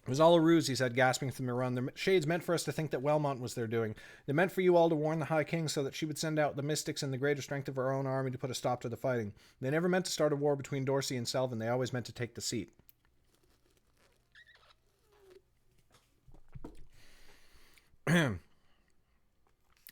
It was all a ruse, he said, gasping from the run. The shades meant for us to think that Wellmont was their doing. They meant for you all to warn the High King so that she would send out the mystics and the greater strength of her own army to put a stop to the fighting. They never meant to start a war between Dorsey and Selvin. They always meant to take the seat.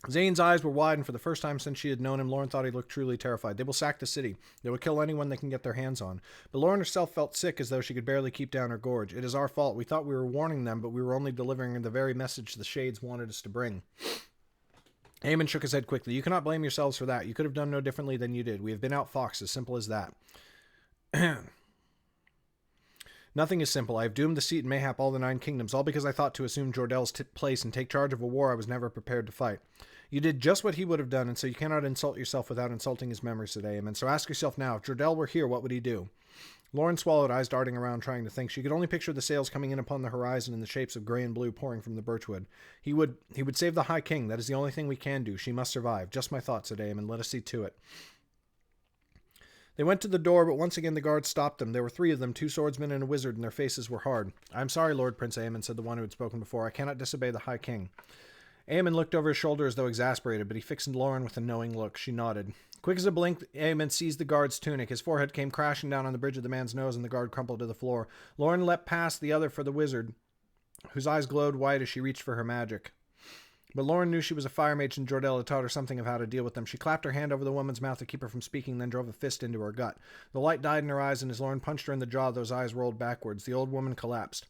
Zane's eyes were wide, and for the first time since she had known him, Lauren thought he looked truly terrified. They will sack the city. They will kill anyone they can get their hands on. But Lauren herself felt sick, as though she could barely keep down her gorge. It is our fault. We thought we were warning them, but we were only delivering the very message the Shades wanted us to bring. Aemon shook his head quickly. You cannot blame yourselves for that. You could have done no differently than you did. We have been outfoxed, as simple as that. Nothing is simple. I have doomed the seat and mayhap all the 9 kingdoms, all because I thought to assume Jordel's place and take charge of a war I was never prepared to fight. You did just what he would have done, and so you cannot insult yourself without insulting his memory, said Aemon. So ask yourself now, if Jordel were here, what would he do? Lauren swallowed, eyes darting around, trying to think. She could only picture the sails coming in upon the horizon in the shapes of gray and blue pouring from the birchwood. He would save the High King. That is the only thing we can do. She must survive. Just my thought, said Aemon. Let us see to it. They went to the door, but once again the guards stopped them. There were 3 of them, 2 swordsmen and a wizard, and their faces were hard. I am sorry, Lord Prince Aemon, said the one who had spoken before. I cannot disobey the High King. Aemon looked over his shoulder as though exasperated, but he fixed Lauren with a knowing look. She nodded. Quick as a blink, Aemon seized the guard's tunic. His forehead came crashing down on the bridge of the man's nose, and the guard crumpled to the floor. Lauren leapt past the other for the wizard, whose eyes glowed white as she reached for her magic. But Lauren knew she was a fire mage, and Jordel had taught her something of how to deal with them. She clapped her hand over the woman's mouth to keep her from speaking, then drove a fist into her gut. The light died in her eyes, and as Lauren punched her in the jaw, those eyes rolled backwards. The old woman collapsed.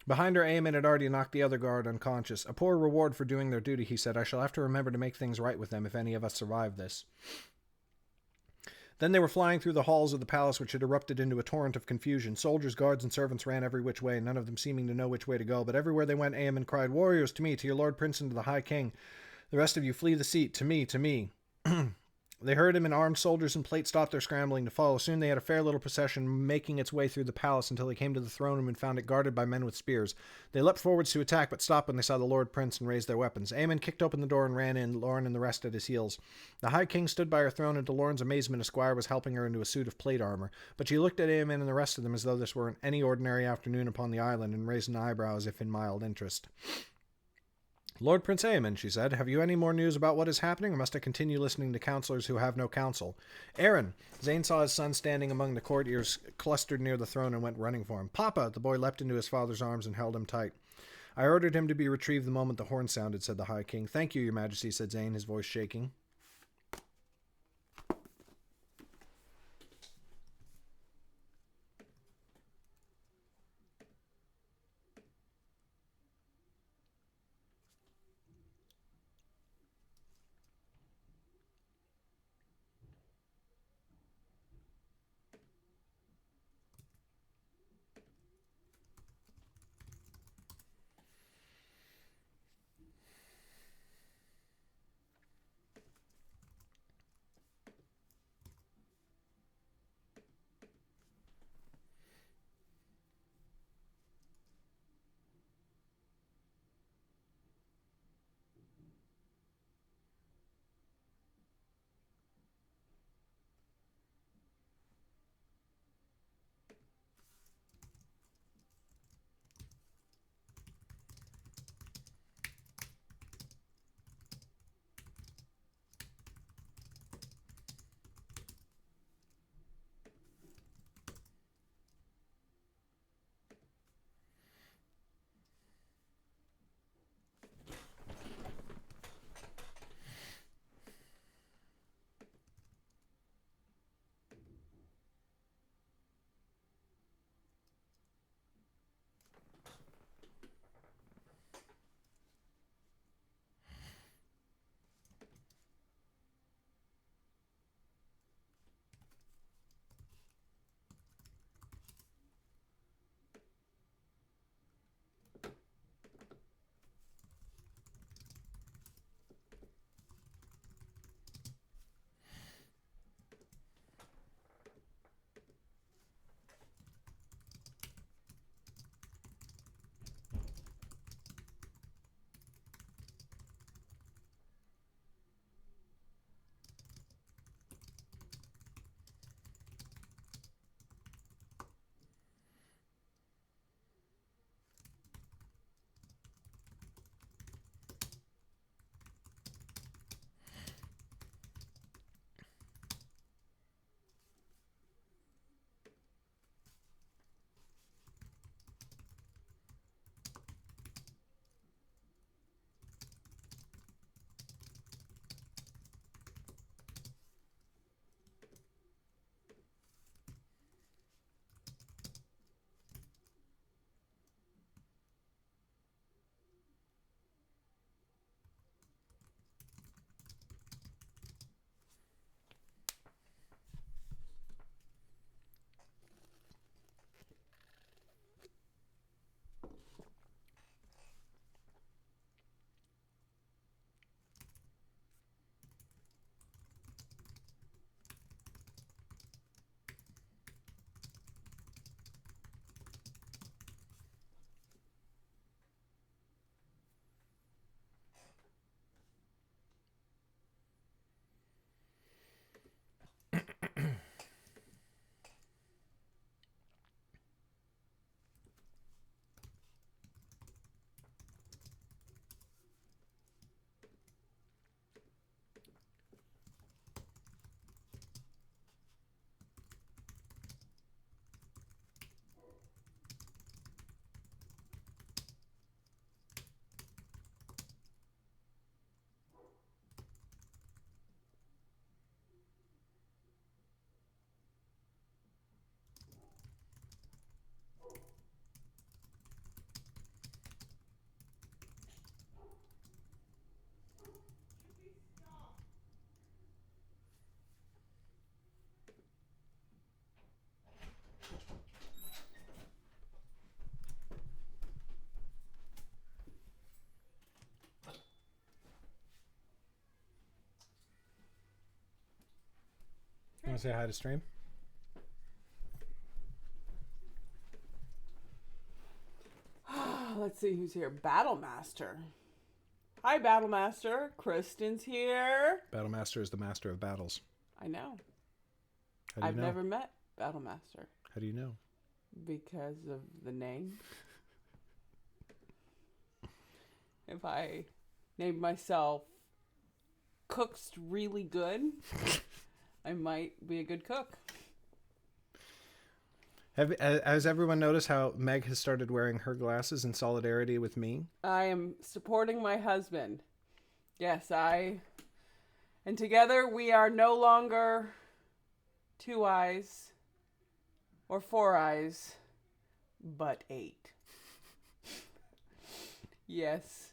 Behind her, Aemon had already knocked the other guard unconscious. A poor reward for doing their duty, he said. I shall have to remember to make things right with them if any of us survive this. Then they were flying through the halls of the palace, which had erupted into a torrent of confusion. Soldiers, guards, and servants ran every which way, none of them seeming to know which way to go. But everywhere they went, Aemon cried, Warriors, to me, to your Lord Prince, and to the High King. The rest of you flee the seat, to me, to me. They heard him, and armed soldiers and plate stopped their scrambling to follow. Soon they had a fair little procession making its way through the palace until they came to the throne room and found it guarded by men with spears. They leapt forwards to attack, but stopped when they saw the Lord Prince and raised their weapons. Aemon kicked open the door and ran in, Lauren and the rest at his heels. The High King stood by her throne, and to Lauren's amazement a squire was helping her into a suit of plate armor. But she looked at Aemon and the rest of them as though this were any ordinary afternoon upon the island, and raised an eyebrow as if in mild interest. Lord Prince Aemon, she said, have you any more news about what is happening, or must I continue listening to counselors who have no counsel? Aaron! Zane saw his son standing among the courtiers clustered near the throne and went running for him. Papa! The boy leapt into his father's arms and held him tight. I ordered him to be retrieved the moment the horn sounded, said the High King. Thank you, your majesty, said Zane, his voice shaking. Want to say hi to stream? Let's see who's here. Battlemaster. Hi, Battlemaster. Kristen's here. Battlemaster is the master of battles. I know. How do you I've know? never met Battlemaster How do you know? because of the name. If I named myself Cooks Really Good, I might be a good cook. Has everyone noticed how Meg has started wearing her glasses in solidarity with me? I am supporting my husband. Yes, and together we are no longer 2 eyes or 4 eyes, but 8. Yes,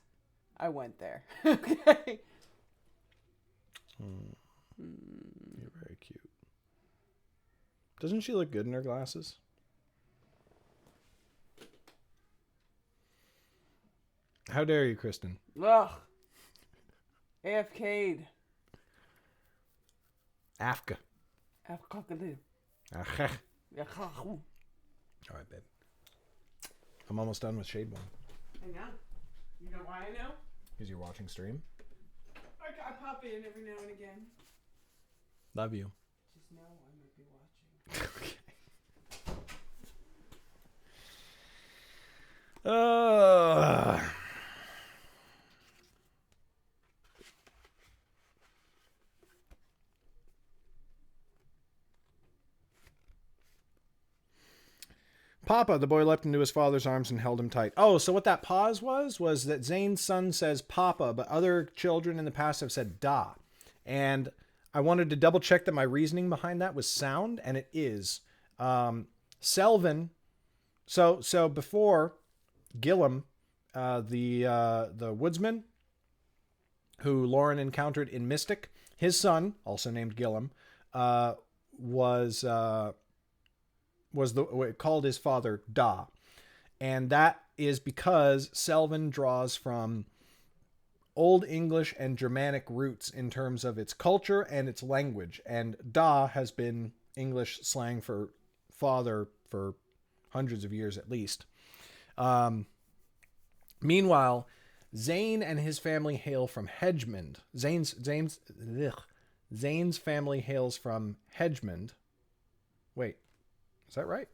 I went there. Okay. You're very cute. Doesn't she look good in her glasses? How dare you, Kristen? Ugh. AFK'd. Afka. AFK'd. All right, babe. I'm almost done with Shadeborn. I know. You know why I know? Because you're watching stream. I pop in every now and again. Love you. Just know I might be watching. Okay. Papa, the boy leapt into his father's arms and held him tight. Oh, so what that pause was that Zane's son says Papa, but other children in the past have said Da. And I wanted to double check that my reasoning behind that was sound, and it is. Selvin, so before Gillum, the woodsman who Lauren encountered in Mystic, his son, also named Gillum, was called his father Da, and that is because Selvin draws from Old English and Germanic roots in terms of its culture and its language, and Da has been English slang for father for hundreds of years at least. Meanwhile, Zane and his family hail from Hedgemond. Zane's family hails from Hedgemond. Wait. Is that right?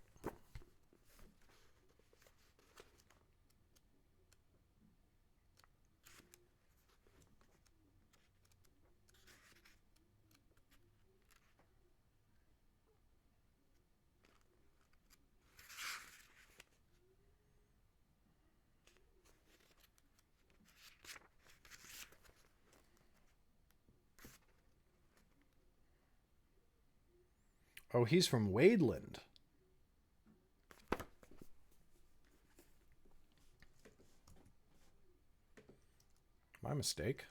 Oh, he's from Wadeland. My mistake.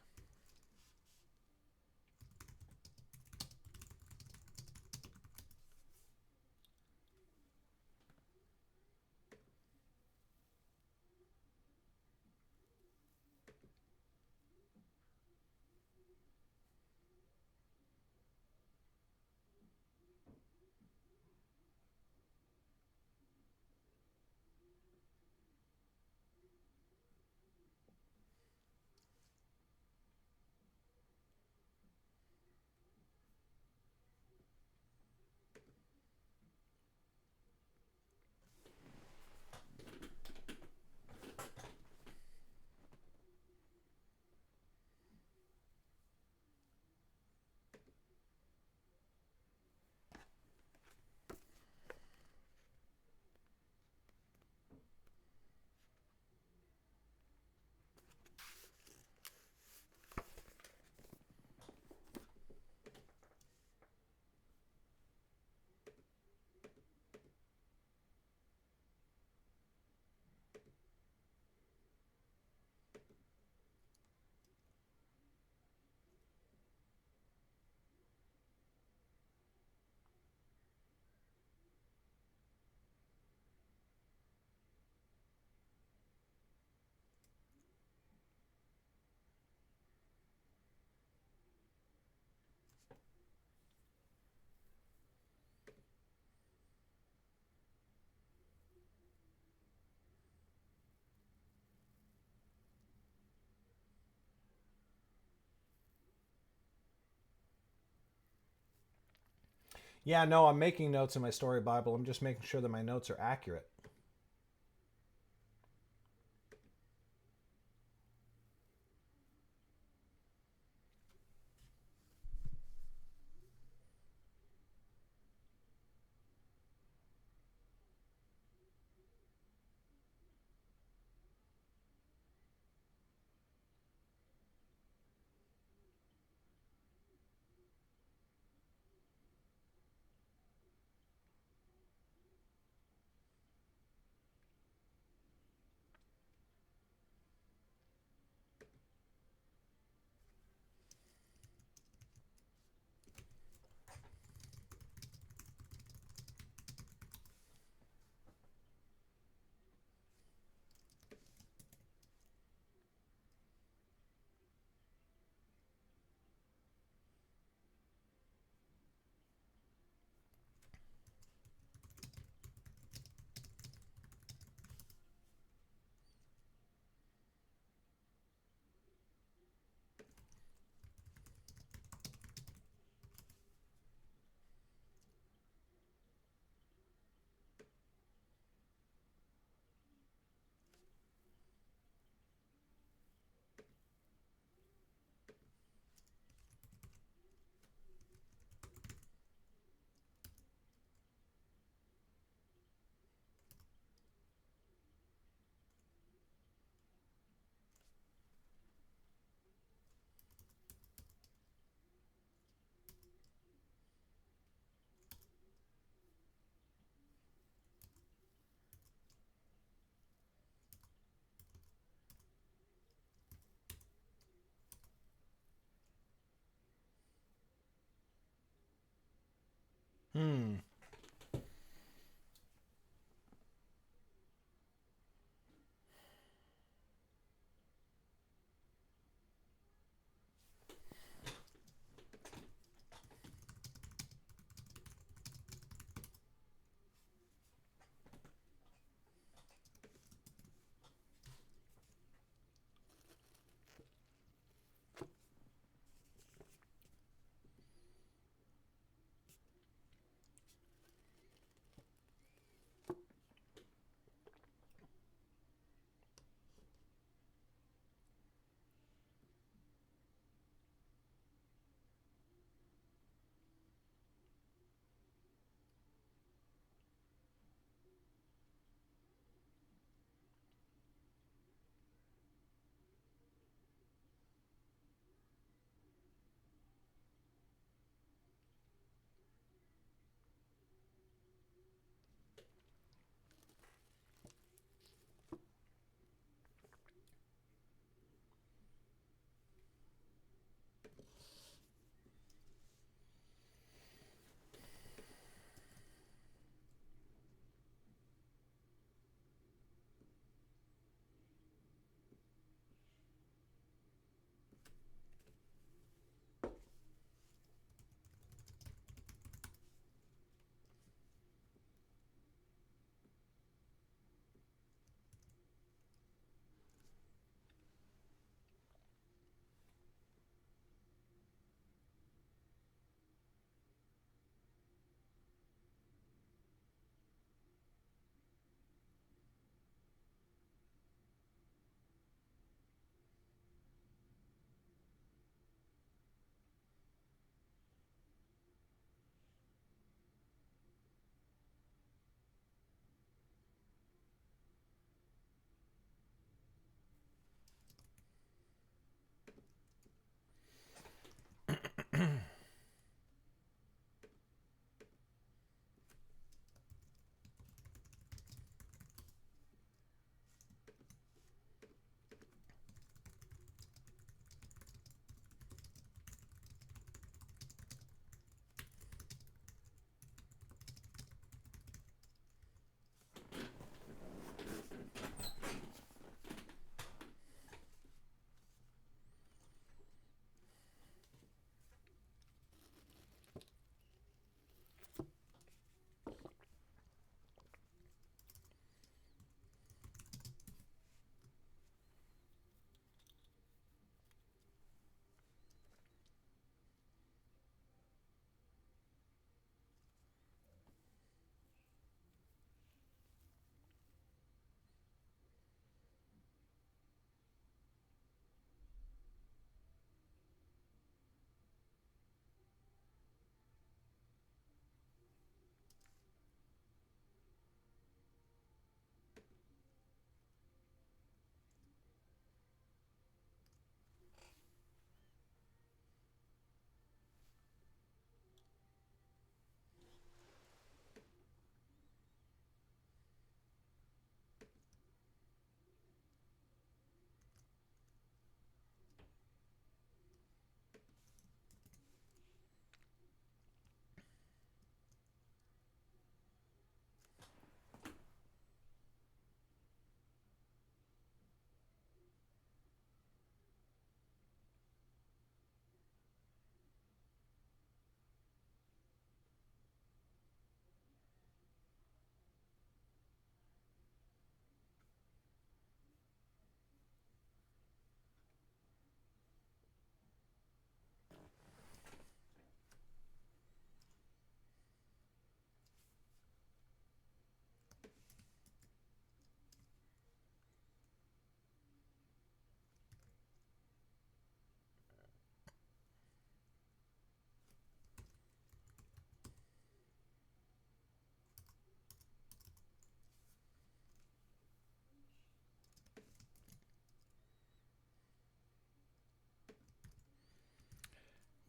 Yeah, no, I'm making notes in my story Bible. I'm just making sure that my notes are accurate.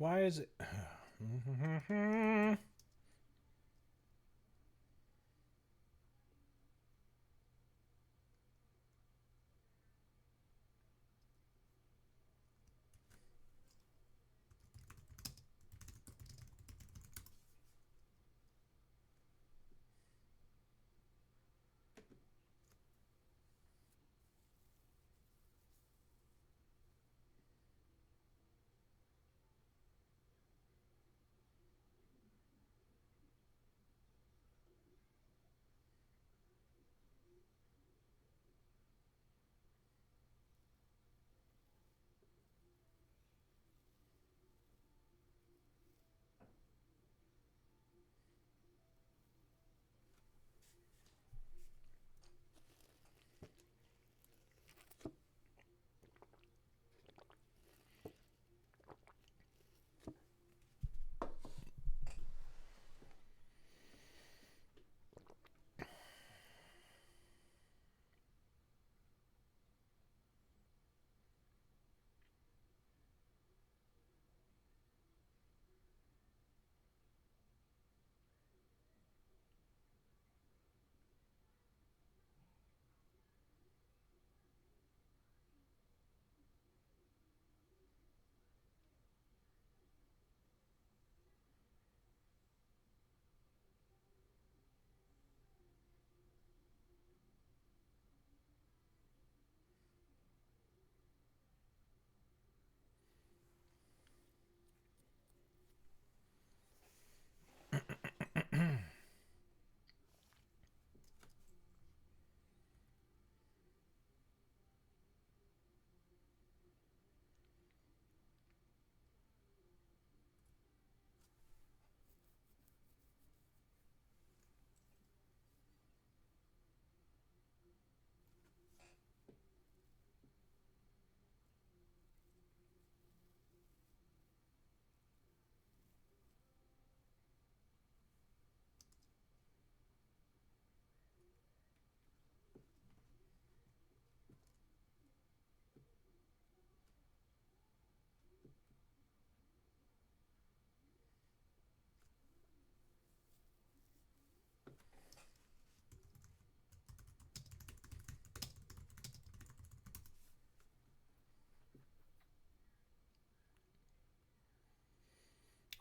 Why is it?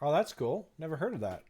Oh, that's cool. Never heard of that.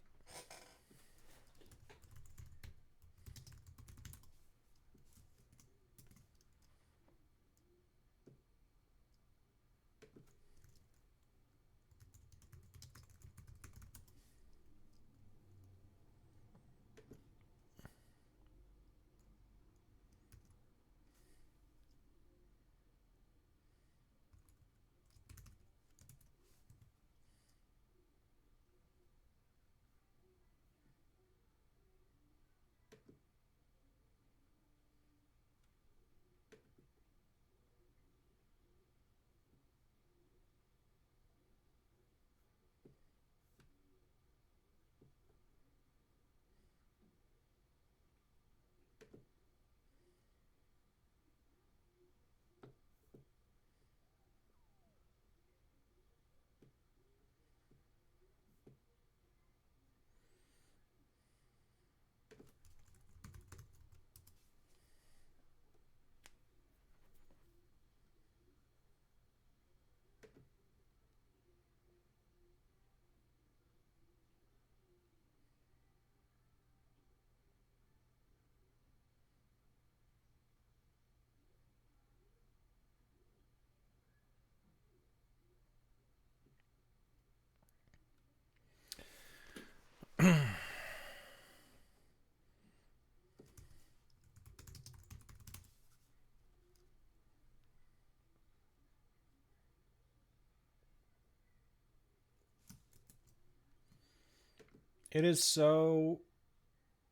It is so.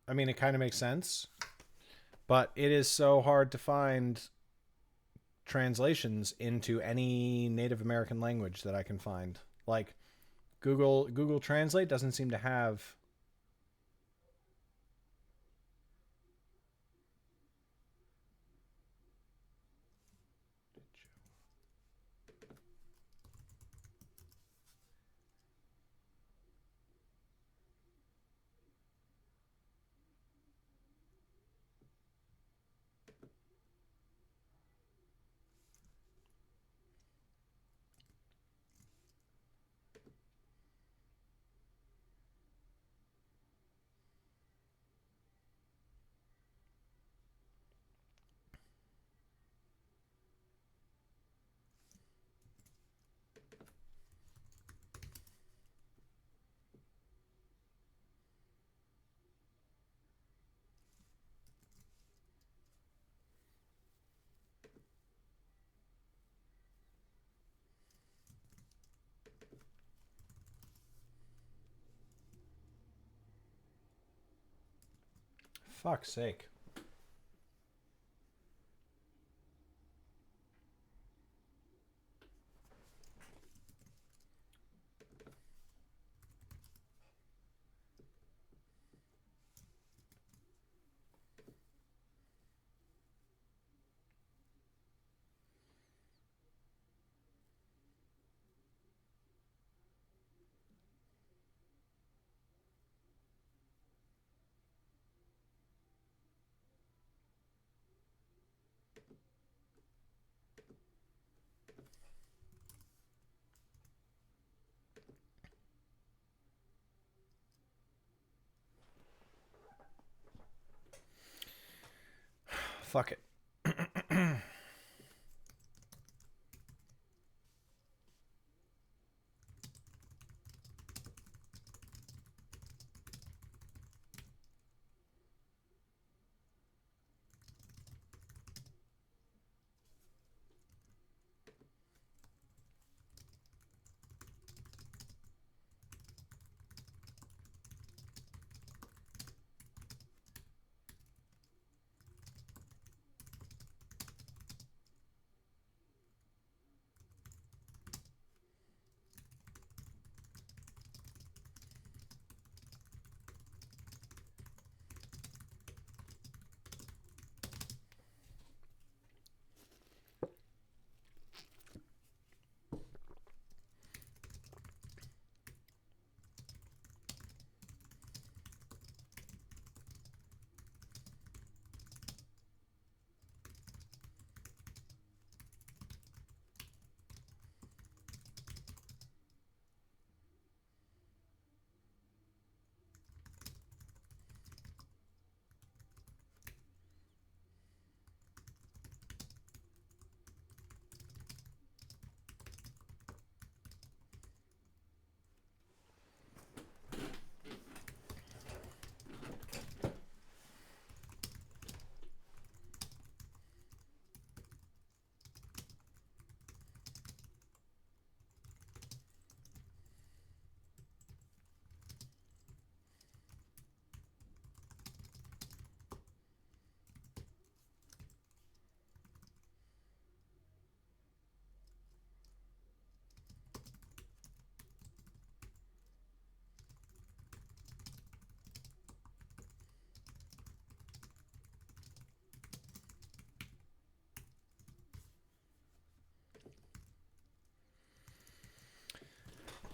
I mean, it kind of makes sense, but it is so hard to find translations into any Native American language that I can find. Like Google Translate doesn't seem to have. Fuck's sake. Fuck it.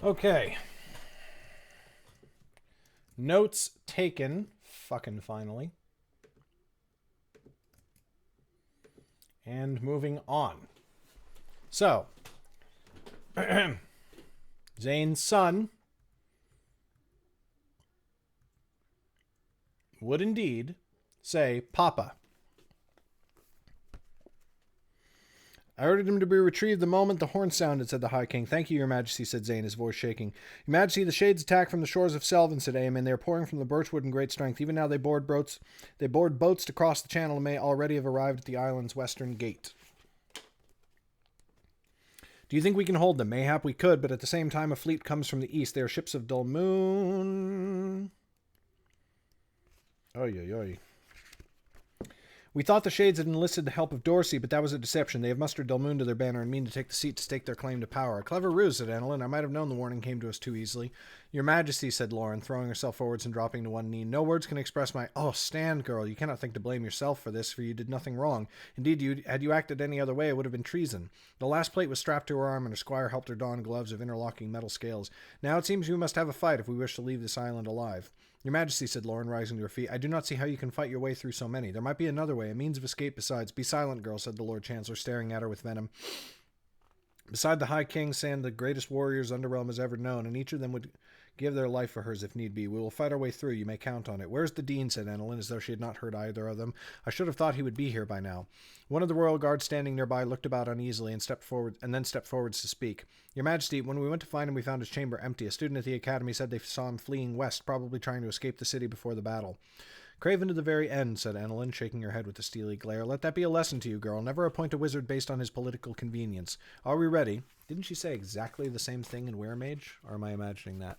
Okay. Notes taken. Fucking finally. And moving on. So, Zane's son would indeed say, Papa. I ordered him to be retrieved the moment the horn sounded, said the High King. Thank you, Your Majesty, said Zane, his voice shaking. Your Majesty, the shades attack from the shores of Selvin, said Aemon. They are pouring from the birchwood in great strength. Even now they board boats to cross the channel and may already have arrived at the island's western gate. Do you think we can hold them? Mayhap we could, but at the same time a fleet comes from the east. They are ships of Dull Moon. Oy, oy, oy. We thought the Shades had enlisted the help of Dorsey, but that was a deception. They have mustered Delmoon to their banner and mean to take the seat to stake their claim to power. A clever ruse, said Annalyn. I might have known the warning came to us too easily. Your Majesty, said Lauren, throwing herself forwards and dropping to one knee. No words can express my... Oh, stand, girl. You cannot think to blame yourself for this, for you did nothing wrong. Indeed, had you acted any other way, it would have been treason. The last plate was strapped to her arm, and her squire helped her don gloves of interlocking metal scales. Now it seems we must have a fight if we wish to leave this island alive. Your Majesty, said Lauren, rising to her feet, I do not see how you can fight your way through so many. There might be another way, a means of escape besides. Be silent, girl, said the Lord Chancellor, staring at her with venom. Beside the High King stand the greatest warriors Underrealm has ever known, and each of them would give their life for hers if need be. We will fight our way through, you may count on it. Where's the Dean, said Annalyn, as though she had not heard either of them. I should have thought he would be here by now. One of the royal guards standing nearby looked about uneasily and then stepped forwards to speak. Your Majesty, when we went to find him, we found his chamber empty. A student at the academy said they saw him fleeing west, probably trying to escape the city before the battle. Craven to the very end, said Annalyn, shaking her head with a steely glare. Let that be a lesson to you, girl. Never appoint a wizard based on his political convenience. Are we ready? Didn't she say exactly the same thing in Weremage? Or am I imagining that?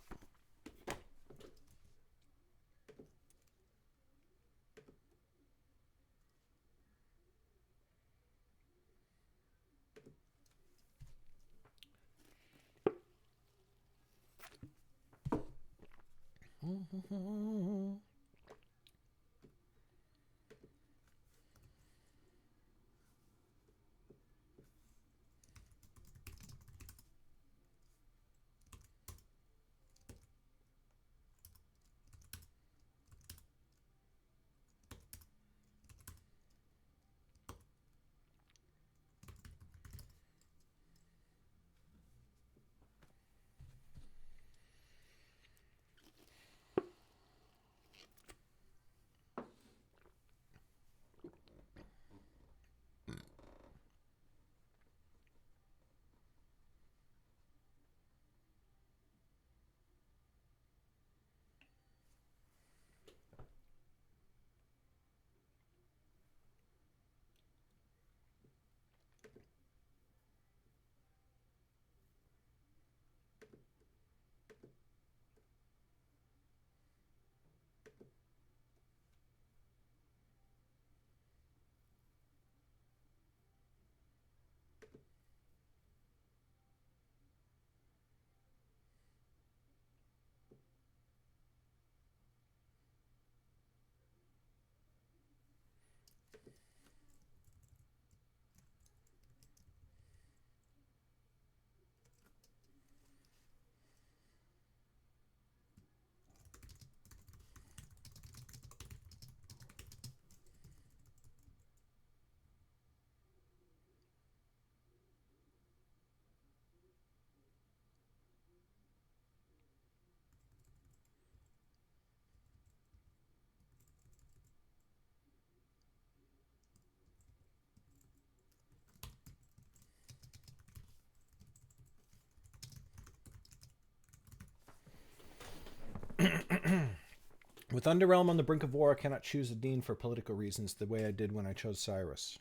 With Underrealm on the brink of war, I cannot choose a dean for political reasons the way I did when I chose Cyrus.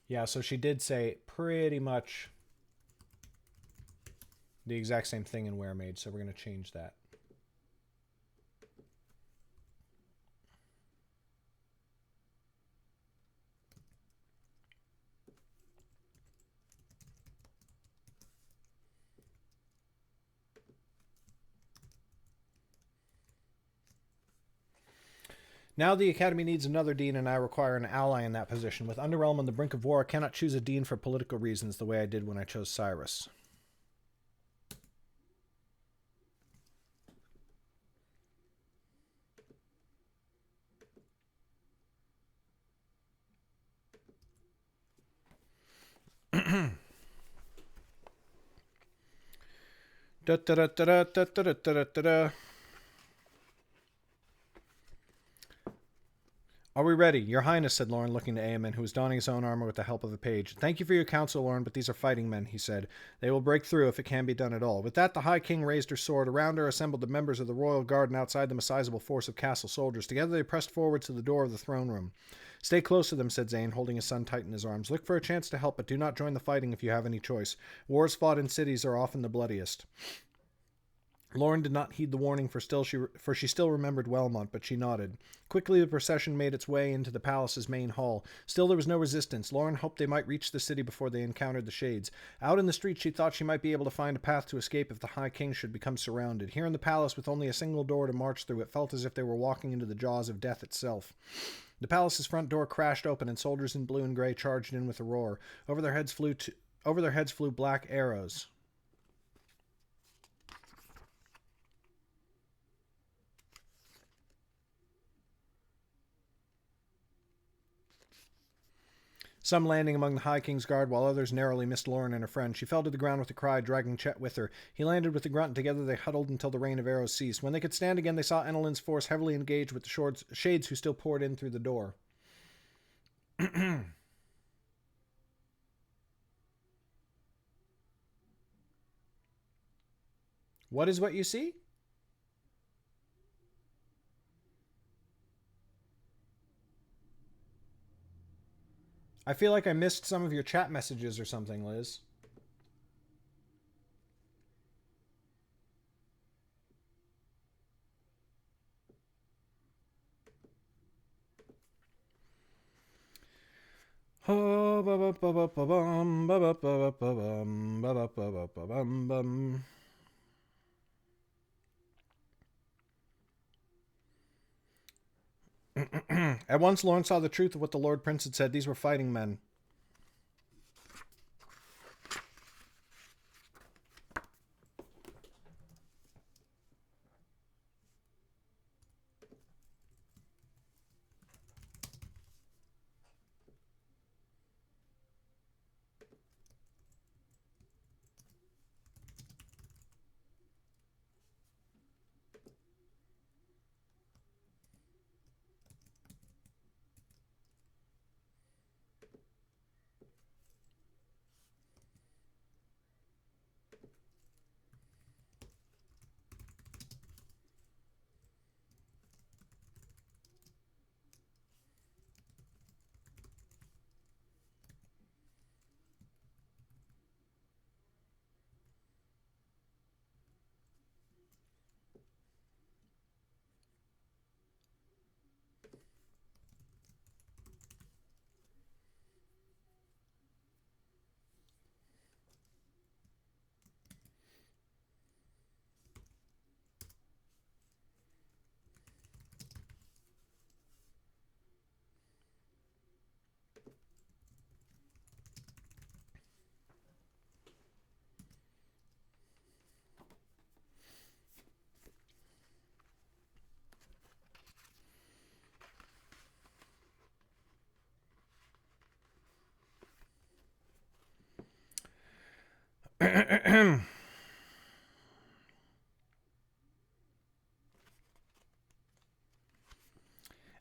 Yeah, so she did say pretty much the exact same thing in Weremaid, so we're going to change that. Now the Academy needs another dean, and I require an ally in that position. With Underrealm on the brink of war, I cannot choose a dean for political reasons the way I did when I chose Cyrus. Da da da da da da da da da da. Are we ready? Your Highness, said Lorne, looking to Eamon, who was donning his own armor with the help of a page. Thank you for your counsel, Lorne, but these are fighting men, he said. They will break through if it can be done at all. With that, the High King raised her sword. Around her assembled the members of the royal guard, and outside them a sizable force of castle soldiers. Together they pressed forward to the door of the throne room. Stay close to them, said Zane, holding his son tight in his arms. Look for a chance to help, but do not join the fighting if you have any choice. Wars fought in cities are often the bloodiest. Lorne did not heed the warning, for she still remembered Welmont, but she nodded. Quickly the procession made its way into the palace's main hall. Still there was no resistance. Lorne hoped they might reach the city before they encountered the Shades. Out in the street she thought she might be able to find a path to escape if the High King should become surrounded. Here in the palace, with only a single door to march through, it felt as if they were walking into the jaws of death itself. The palace's front door crashed open, and soldiers in blue and gray charged in with a roar. Over their heads flew black arrows. Some landing among the High King's guard, while others narrowly missed Lauren and her friend. She fell to the ground with a cry, dragging Chet with her. He landed with a grunt, and together they huddled until the rain of arrows ceased. When they could stand again, they saw Ennelin's force heavily engaged with the Shades who still poured in through the door. What is what you see? I feel like I missed some of your chat messages or something, Liz. Oh, ba ba ba ba ba bum, ba ba ba ba ba bum, ba ba ba ba ba bum bum. At once Lorne saw the truth of what the Lord Prince had said. These were fighting men.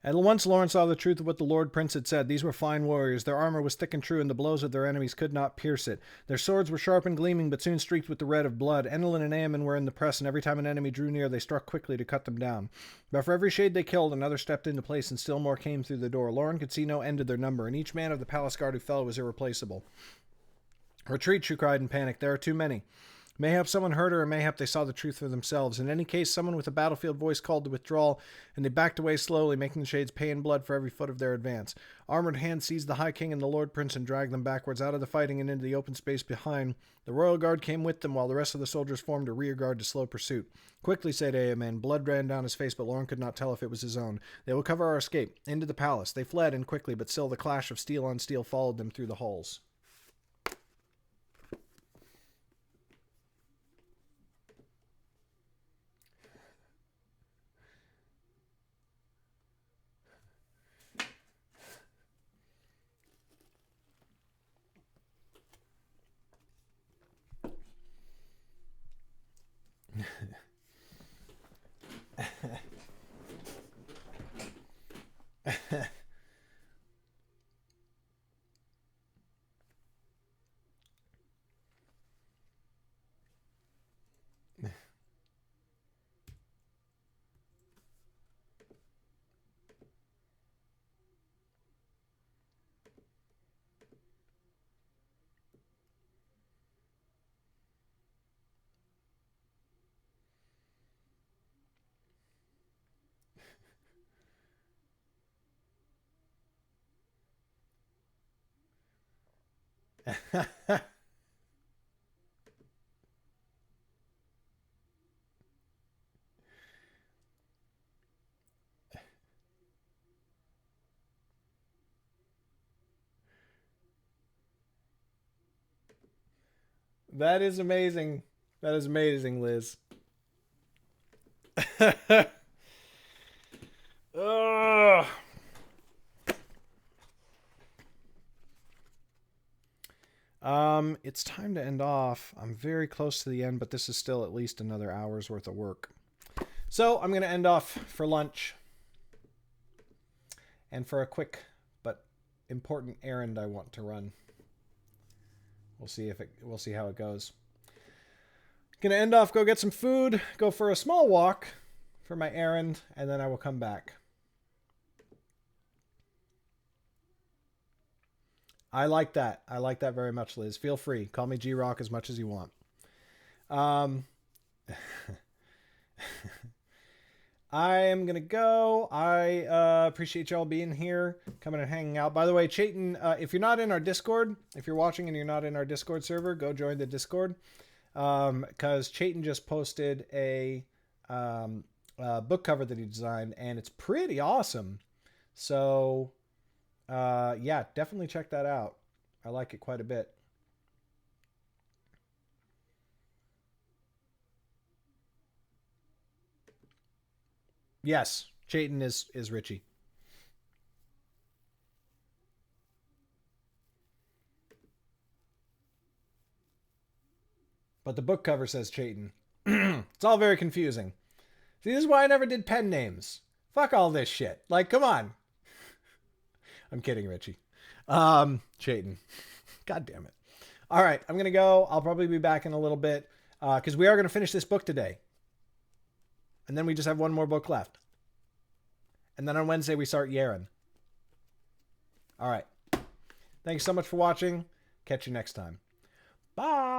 At once Lorne saw the truth of what the Lord Prince had said. These were fine warriors. Their armor was thick and true, and the blows of their enemies could not pierce it. Their swords were sharp and gleaming, but soon streaked with the red of blood. Enelin and Eamon were in the press, and every time an enemy drew near, they struck quickly to cut them down. But for every shade they killed, another stepped into place, and still more came through the door. Lorne could see no end to their number, and each man of the palace guard who fell was irreplaceable. "Retreat," she cried in panic. "There are too many." Mayhap someone heard her, or mayhap they saw the truth for themselves. In any case, someone with a battlefield voice called to withdrawal, and they backed away slowly, making the shades pay in blood for every foot of their advance. Armored hands seized the High King and the Lord Prince and dragged them backwards out of the fighting and into the open space behind. The royal guard came with them, while the rest of the soldiers formed a rear guard to slow pursuit. "Quickly," said Eamon. Blood ran down his face, but Lorne could not tell if it was his own. "They will cover our escape." Into the palace. They fled, and quickly, but still the clash of steel on steel followed them through the halls. That is amazing. That is amazing, Liz. Ugh. It's time to end off. I'm very close to the end, but this is still at least another hour's worth of work. So I'm going to end off for lunch and for a quick but important errand I want to run. We'll see how it goes. Gonna end off, go get some food, go for a small walk for my errand, and then I will come back. I like that. I like that very much, Liz. Feel free. Call me G-Rock as much as you want. I am going to go. I appreciate y'all being here, coming and hanging out. By the way, Chayton, if you're not in our Discord, if you're watching and you're not in our Discord server, go join the Discord. Because Chayton just posted a book cover that he designed, and it's pretty awesome. So, yeah, definitely check that out. I like it quite a bit. Yes, Chayton is Richie. But the book cover says Chayton. It's all very confusing. See, this is why I never did pen names. Fuck all this shit. Like, come on. I'm kidding, Richie. Chayton. God damn it. All right, I'm going to go. I'll probably be back in a little bit because we are going to finish this book today. And then we just have one more book left. And then on Wednesday, we start Yaren. All right. Thanks so much for watching. Catch you next time. Bye.